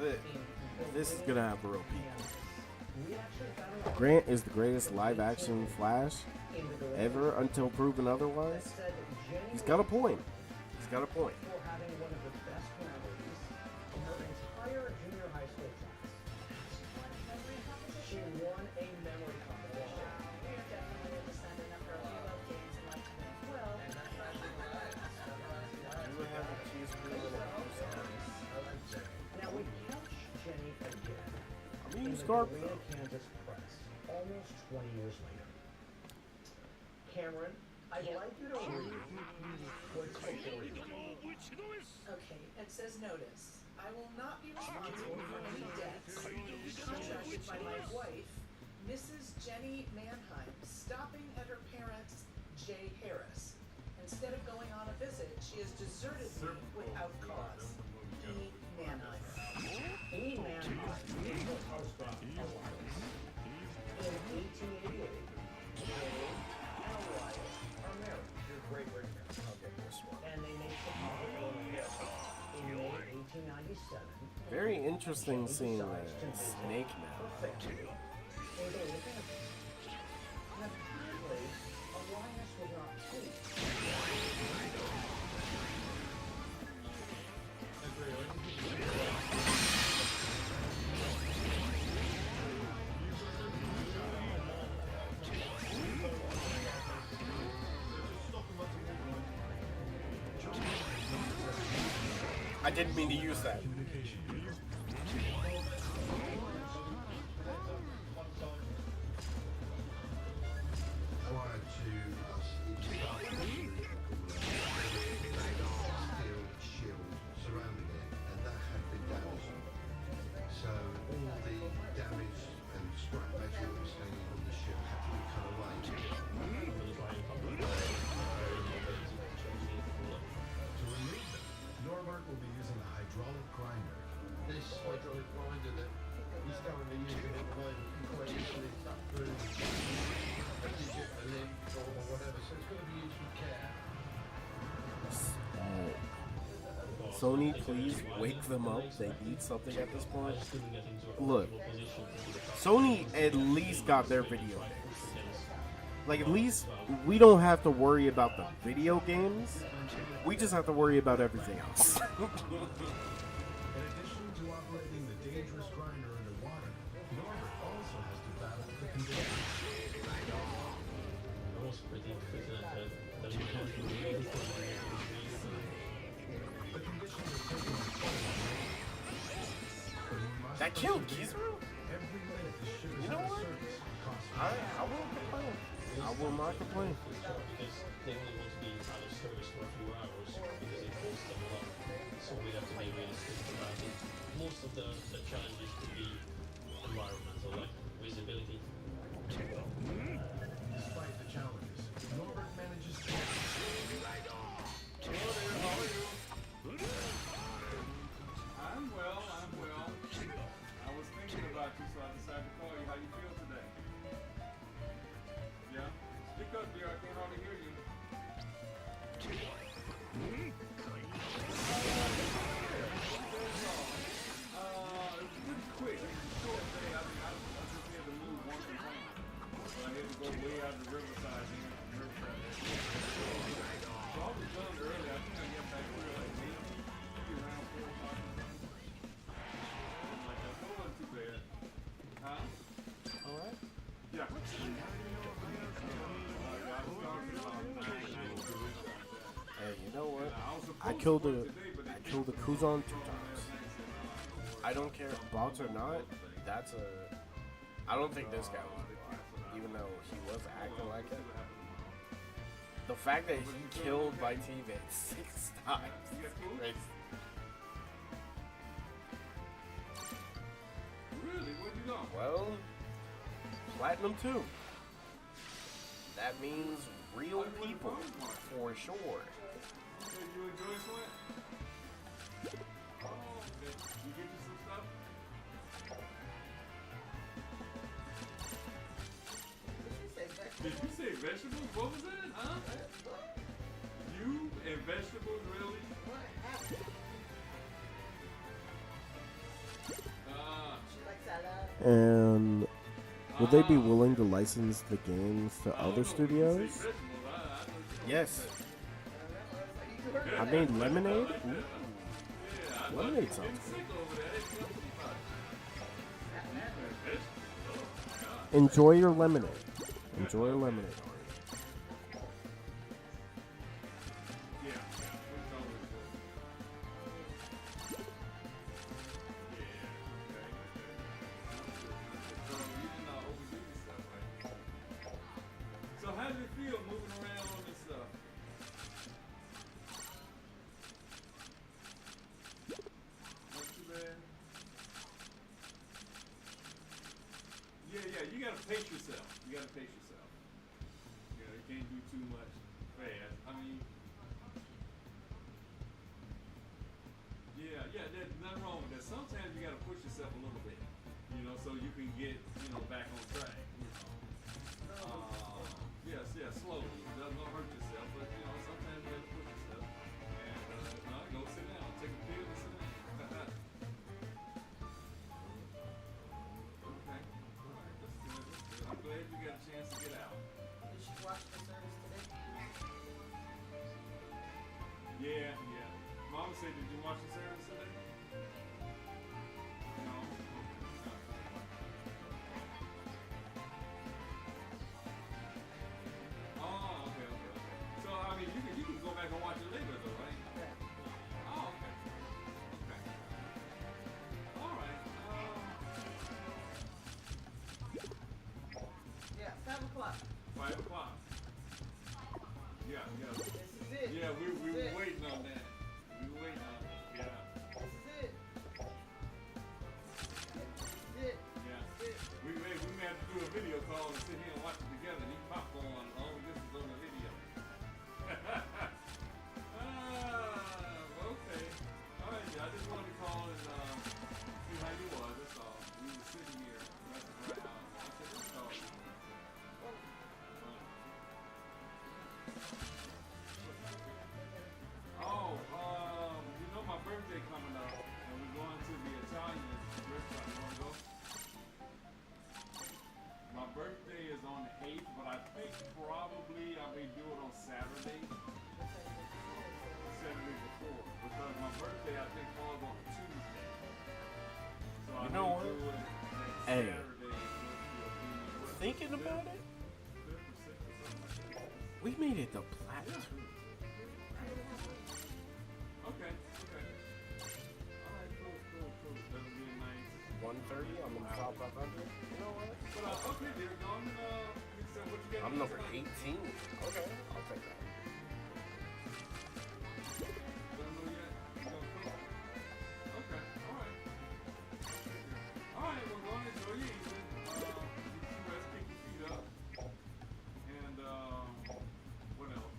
this is gonna have real people. we actually found out Grant is the greatest live-action Flash ever until proven otherwise. that Jenny He's got a point. He's got a point. for having one of the best memories in her entire junior high school class. She won a memory competition. We are definitely a descendant of her. We love games and like to win. Well, Now we catch Jenny again I'm gonna in use the Garp, Galena, though. Kansas press, almost 20 years later. Cameron, I'd like you to read what's before you. okay, it says notice. I will not be responsible for any debts contracted by my wife, Mrs. Jenny Mannheim, stopping at her parents' J. Harris. Instead of going on a visit, she has deserted me without cause. E. Mannheim. E. Mannheim is her husband, Elias. In 1888, Jenny and Elias are married. Your great-great-parents. I'll get this one. And they make Chicago, Illinois. In May 1897, Very interesting seeing the snake now. family. They go to family. And apparently, Elias was not pleased. I didn't mean to use that. Prior to us starting steel shield surrounding it, and that had been damaged. So all the damage and scrap metal that was hanging on the ship had to be cut away. To remove them, Norbert will be using a hydraulic grinder. This hydraulic grinder that he's currently using at the moment can quite easily cut through a digit, a limb, or whatever. So it's got to be used with care. Sony, please wake them up. They need something at this point. Look, Sony at least got their video games. Like, at least we don't have to worry about the video games. We just have to worry about everything else. In addition to operating the dangerous grinder underwater, Norbert also has to battle the conditions. The conditions are taking a toll on Norbert. But he must That killed Kizaru? every minute the ship is You know out of what? service costs I won't complain. I will not complain. Because they only want to be out of service for a few hours because it costs them a lot. So we have to be realistic about it. Most of the challenges could be environmental, like visibility. Despite the challenges, Norbert manages to Hello there, how are you? I'm well, I'm well. I was thinking about you, so I decided to call you. How you feel today? Yeah? Speak up, dear, I can't hardly hear you. It was pretty quick. It was a short day. I just had to move one complaint. I killed the Kuzon 2 times. I don't care, bots or not. That's a. I don't think this guy was a bot, even though he was acting like it. The fact that he killed my teammate 6 times is crazy. Really? Where'd you go? Well, Platinum 2. That means real people, for sure. Okay, you enjoy Sweat? Oh, okay. You get you some stuff? Did you say vegetables? What was that? Huh? You and vegetables, really? And would they be willing to license the games to other studios? Yes. I mean, Lemonade? Ooh. Lemonade sounds good. Enjoy your lemonade. Enjoy your lemonade. So how does it feel moving around on this stuff? Not too bad. Yeah, you gotta pace yourself. You gotta pace yourself. You know, you can't do too much fast. I mean, there's nothing wrong with that. Sometimes you gotta push yourself a little bit, you know, so you can get, back on track, Yes, slowly. It doesn't hurt yourself, but, sometimes you gotta push yourself. And, no, go sit down. Take a pill and sit down. Okay. All right, that's good. I'm glad you got a chance to get out. Did she watch the service today? Yeah. Mama said, did you watch the service today? No? Oh, okay. So, I mean, you can go back and watch it later, though, right? Yeah. Oh, okay. All right. Yeah, 7 o'clock. 5 o'clock. Yeah. This is it. Yeah, we This is were it. waiting on that. Yeah. This is it. This is it. Yeah. We may have to do a video call and sit here and watch it together and eat popcorn. Oh, this is on the video. Okay. All right, I just wanted to call and see how you was. That's all. We were sitting here messing around. I said, let's call you. My birthday coming up, and we're going to the Italian restaurant. You want to go? My birthday is on the 8th, but I think probably I may do it on Saturday. Saturday before. Because my birthday, I think, falls on a Tuesday. So I You know may what? do it next Hey. Saturday. Thinking about it, we made it to Platinum. Okay. Alright, cool. That'll be a nice 130. I'm in the top 500. You know what? But, okay, there you go. What you got? I'm number 18. Okay, I'll take that. Don't know yet? You gonna cook? Okay, alright. Alright, well, go and enjoy your evening. Get some rest, kick your feet up. And, what else?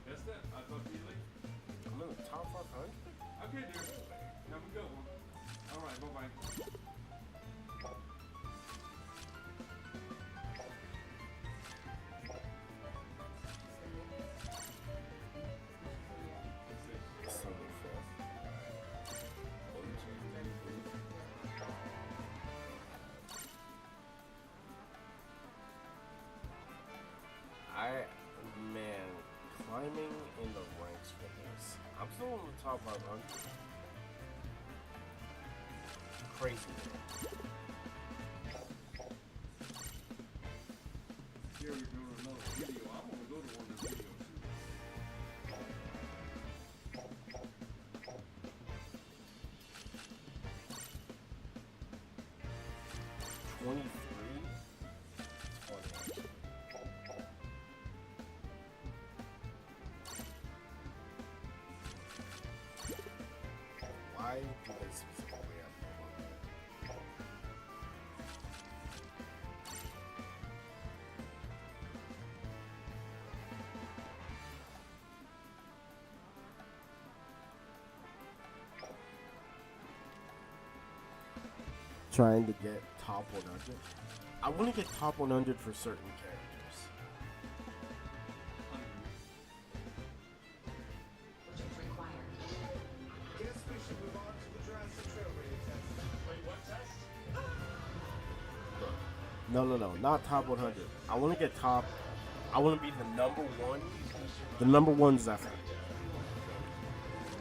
That's that. I'll talk to you later. I'm in the top 500. Okay, dear. Have a good one. Alright, bye-bye. Climbing in the ranks for this. I'm still in the top 500. Crazy. Here we're doing another video. I want to go to one of the videos too. 23. 20. Why do they specifically have Pokemon? Trying to get top 100. I want to get top 100 for certain characters. Which is required. Guess we should move on to the Jurassic Trailbreak test. Wait, what test? No, not top 100. I want to get top. I want to be the number one. The number one Zephyr.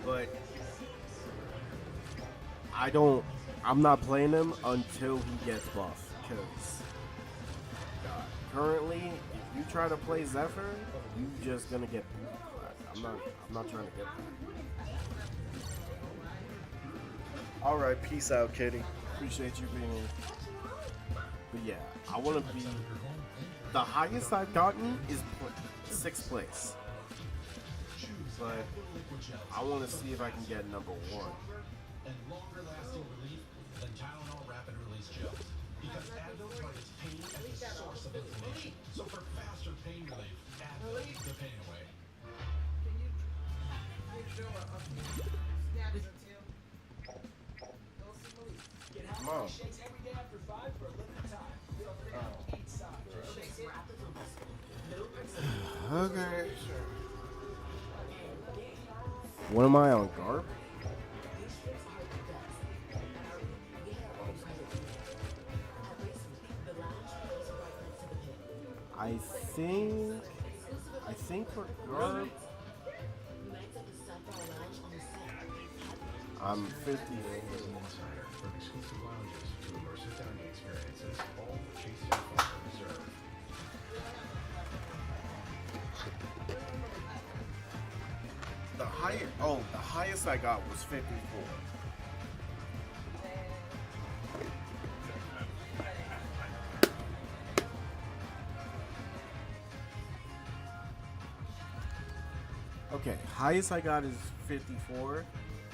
But I'm not playing him until he gets buffed. Because currently, if you try to play Zephyr, you just gonna get booty clapped. I'm not trying to get that. All right, peace out, Kitty. Appreciate you being here. But yeah, I want to be. The highest I've gotten is 6th place. But I want to see if I can get number 1. And longer lasting relief than Tylenol rapid release gels. Because Advil targets pain at the source of inflammation. So for faster pain relief, Advil keeps the pain away. Can you give Joe a few snaps until go see Malik? Get Come on. shakes every day after 5 for a limited time. Feel free to each side. Shakes rapid release. No Okay. What am I on, Garb? These strips are the best. We have all credit. At Racing, the lounge is right next to the pit. I think for Garb, Nights at the Sapphire Lounge on the set. I'm 50. Insider, from exclusive lounges to immersive dining experiences, all for Chase Your Fun reserved. The highest I got was 54. Okay, highest I got is 54.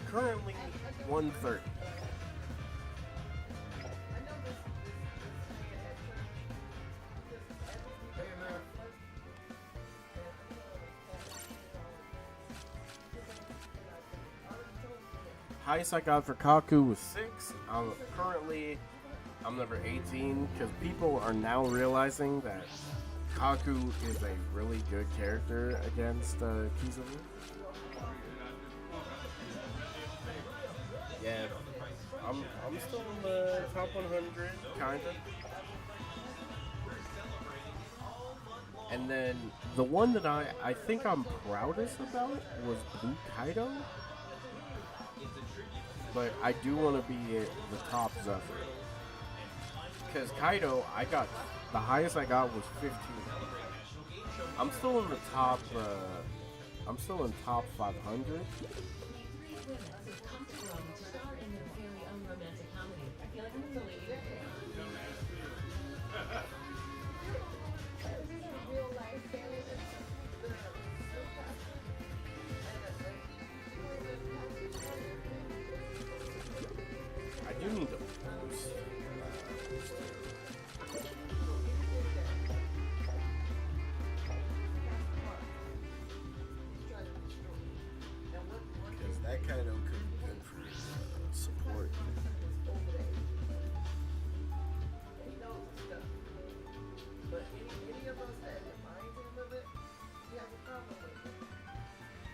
Currently 130. Highest I got for Kaku was 6. I'm number 18 because people are now realizing that Kaku is a really good character against Kizaru. Yeah, I'm still in the top 100, kinda. And then the one that I think I'm proudest about was Blue Kaido. But I do want to be the top Zephyr. Because Kaido, the highest I got was 15. I'm still in the top, I'm still in top 500. Three women have come to Rome to star in their very own romantic comedy. I feel like I'm in the lead. I do need to boost. Because that kind of could be good for support. He knows his stuff. But any of us that reminds him of it, he has a problem with it.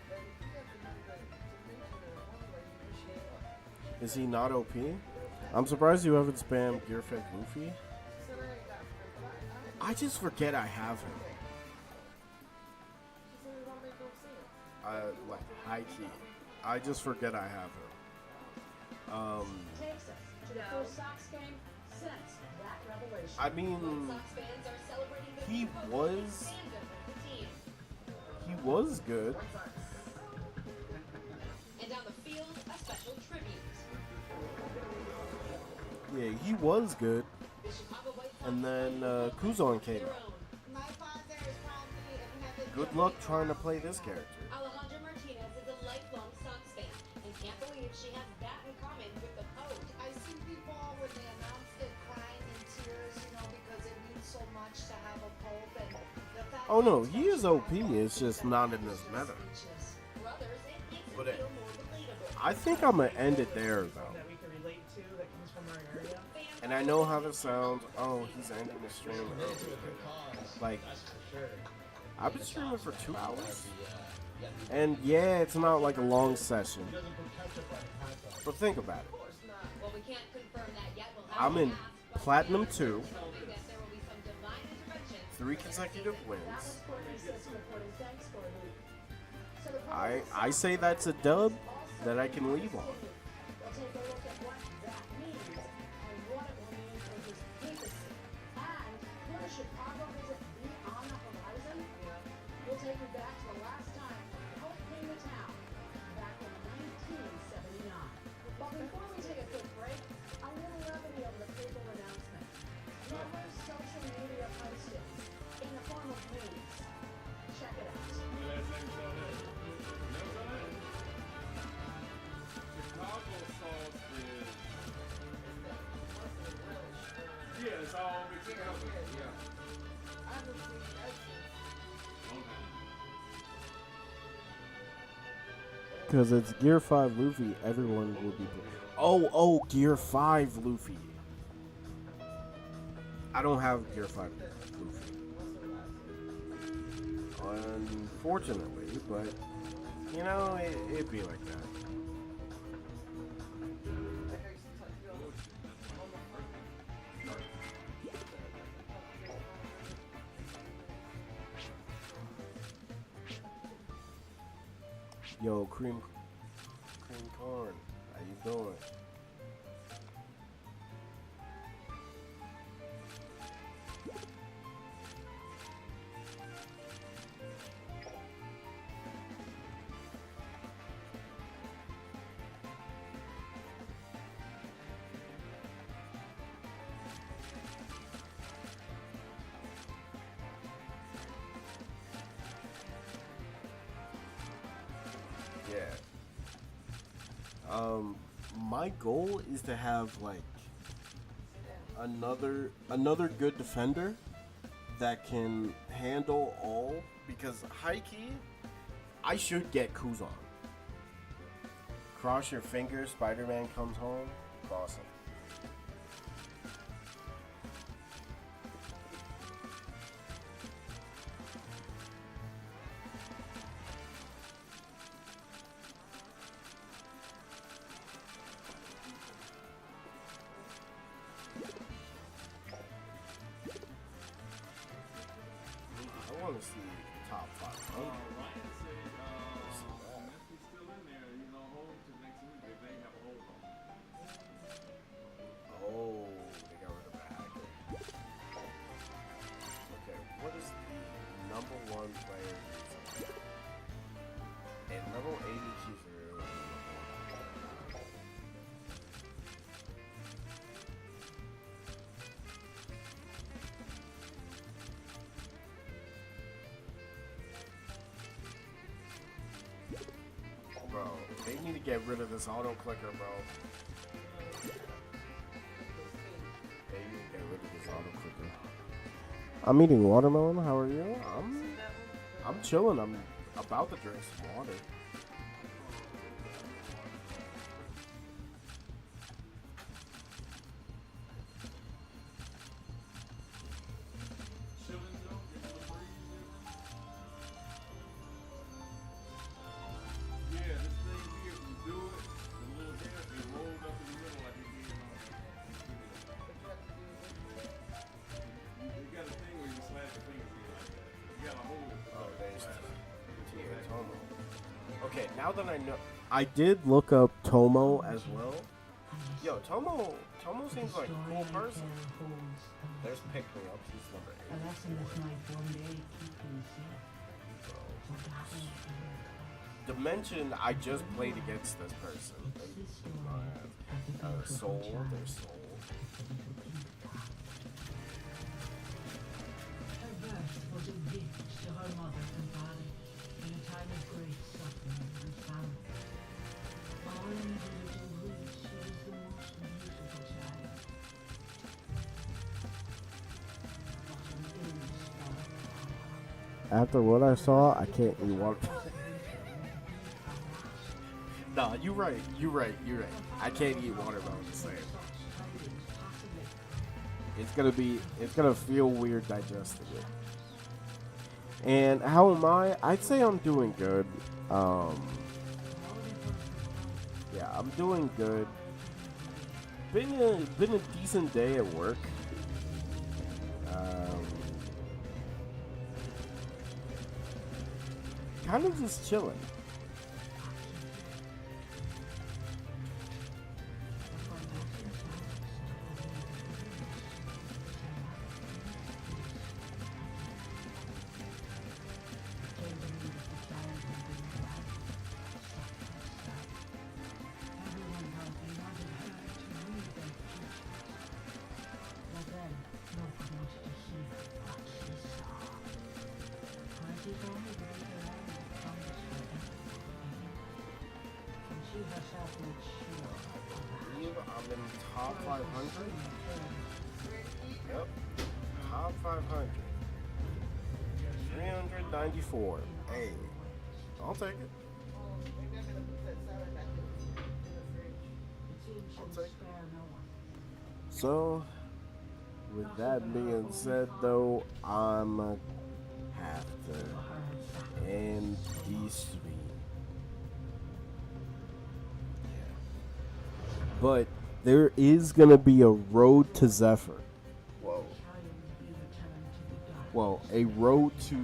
And if he has another dimension or one way, you appreciate it. Is he not OP? I'm surprised you haven't spammed Gearfed Luffy. So there you go. I just forget I have him. So it don't make no sense. Like, high key. I just forget I have him. Takes us to the first Sox game since that revelation. I mean, Sox fans are celebrating the he new was, fandom of the team. he was good. And on the field, a special tribute. Yeah, he was good. The Chicago And then Kuzon came out. My father is probably in heaven. Good luck trying to play this character. Alejandra Martinez is a lifelong Sox fan and can't believe she has that in common with the Pope. I see people when they announced it crying in tears, because it means so much to have a pope, and the fact Oh no, he is OP. It's just not in this meta. Brothers, it makes it But feel more relatable. I think I'm gonna end it there though. That we can relate to that comes from our area. And I know how this sounds. Oh, he's ending the stream early. Like, I've been streaming for 2 hours. And yeah, it's not like a long session. But think about it. Well, we can't confirm that yet. We'll have I'm to in ask, but Platinum fans 2, are hoping that there will be some divine intervention. 3 consecutive wins. Courtney says reporting. Thanks, Courtney. So the I say that's a dub that I can leave on. We'll take a look at what that means and what it will mean for his papacy. And will Chicago visit be on the horizon? We'll take you back to the last time the Pope came to town, back in 1979. But before we take a quick break, a little levity of the papal announcement. Numerous social media postings in the form of memes. Check it out. Chicago sauce is. Yeah, it's all mixed together. Yeah. I haven't seen that since. Because it's Gear 5 Luffy, everyone will be. Oh, Gear 5 Luffy. I don't have Gear 5 Luffy. Unfortunately, but, it'd be like that. Yo, cream corn, how you doing? Yeah. My goal is to have like another good defender that can handle all, because high key, I should get Kuzan. Cross your fingers, Spider-Man comes home. Awesome. I want to see top 500. Ryan said, Memphi's still in there, hold to next week if they have a hold on. Oh, they got rid of a hacker. Okay, what is the number 1 player using? And level 80 Kizaru. Bro, they need to get rid of this auto clicker, bro. They need to get rid of this auto clicker. I'm eating watermelon. How are you? I'm chilling. I'm about to drink some water. Yeah, this thing here, you do it, the little hair, it rolled up in the middle like it did on You got a thing where you slap your fingers in like that. You got a hold it. Oh, there's Tomo. Okay, now that I know, I did look up Tomo as well. Yo, Tomo seems like a cool person. There's Pick Me Up. He's number 8. A lesson that might one day keep you safe. Dimension, I just played against this person. Soul, there's Soul. to her mother and father in a time of great suffering and famine. All individual agreed she was the most beautiful child. But an ill star. After what I saw, I can't eat water. Nah, you're right. I can't eat watermelon the same. It's gonna feel weird digesting it. And how am I? I'd say I'm doing good. Yeah, I'm doing good. Been a decent day at work. Kind of just chilling. I'm in top 500. Yep, top 500. 394. Hey, I'll take it. I'll take it. So, with that being said, though, I'm have to end the stream. But there is gonna be a road to Zephyr. Whoa. Well, a road to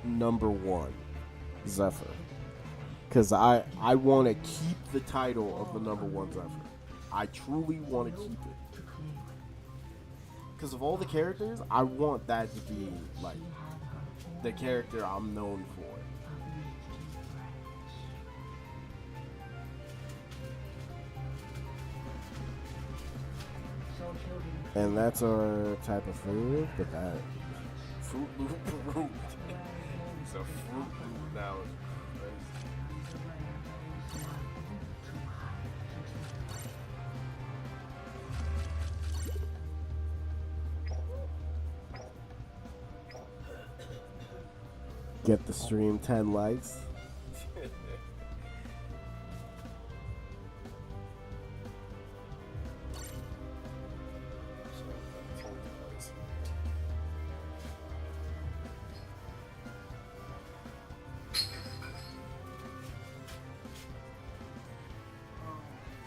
#1, Zephyr. Because I want to keep the title of the #1 Zephyr. I truly want to keep it. Because of all the characters, I want that to be, like, the character I'm known for. And that's our type of food, but that Fruit Loop root. It's a Fruit Loop now. Get the stream 10 likes.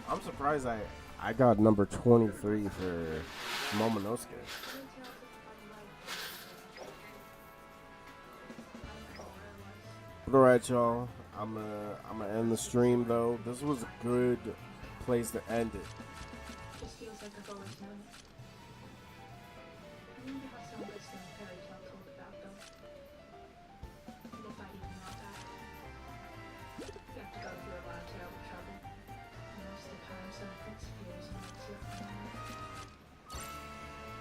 I'm surprised I got number 23 for Momonosuke. But alright, y'all. I'm gonna end the stream though. This was a good place to end it. Just feels like I've always known it. I wonder how some of this in the fairy tale told about though. And if I'd even want that. You have to go through a lot of terrible trouble. And most of the time some prince appears and makes you up and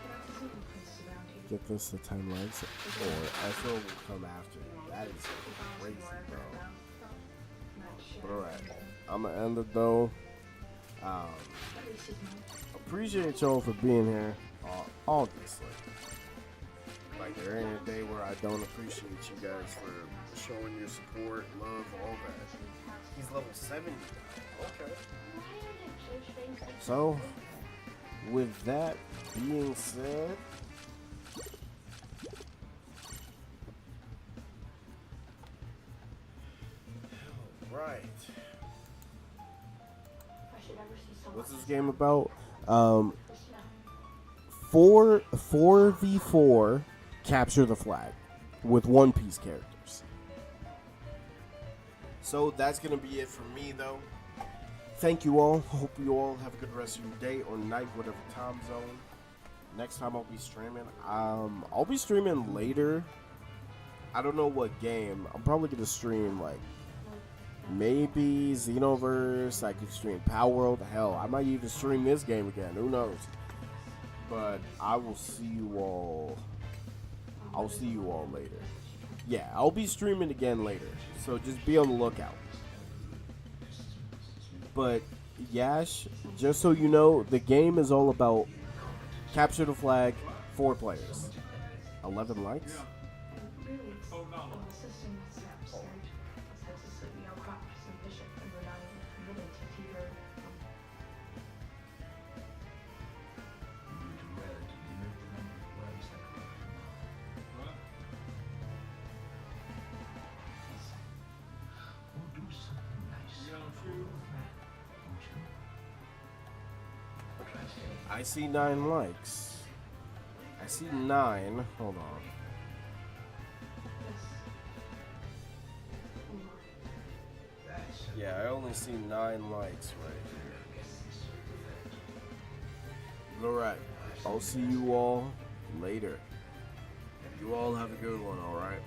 What else is in the princes around here? Get this to 10 likes, or Echo will come after you. That is crazy, bro. But alright, I'm gonna end it though. Appreciate y'all for being here. Obviously, like there ain't a day where I don't appreciate you guys for showing your support, love, all that. He's level 70 now. Okay. So, with that being said, right. What's this game about? 4v4 capture the flag with One Piece characters. So that's gonna be it for me though. Thank you all. Hope you all have a good rest of your day or night, whatever time zone. Next time I'll be streaming. I'll be streaming later. I don't know what game. I'm probably gonna stream like maybe Xenoverse. I could stream Power World. Hell, I might even stream this game again. Who knows? But I will see you all. I'll see you all later. yeah, I'll be streaming again later, so just be on the lookout. But Yash, just so you know, the game is all about capture the flag, 4 players. 11 likes? Really, it's assisting with snaps. It's had to sit, crops and bishop, and we're not even committed to feeder. I see 9 likes. I see 9. Hold on. Yeah, I only see 9 likes right here. Alright, I'll see you all later. You all have a good one, alright?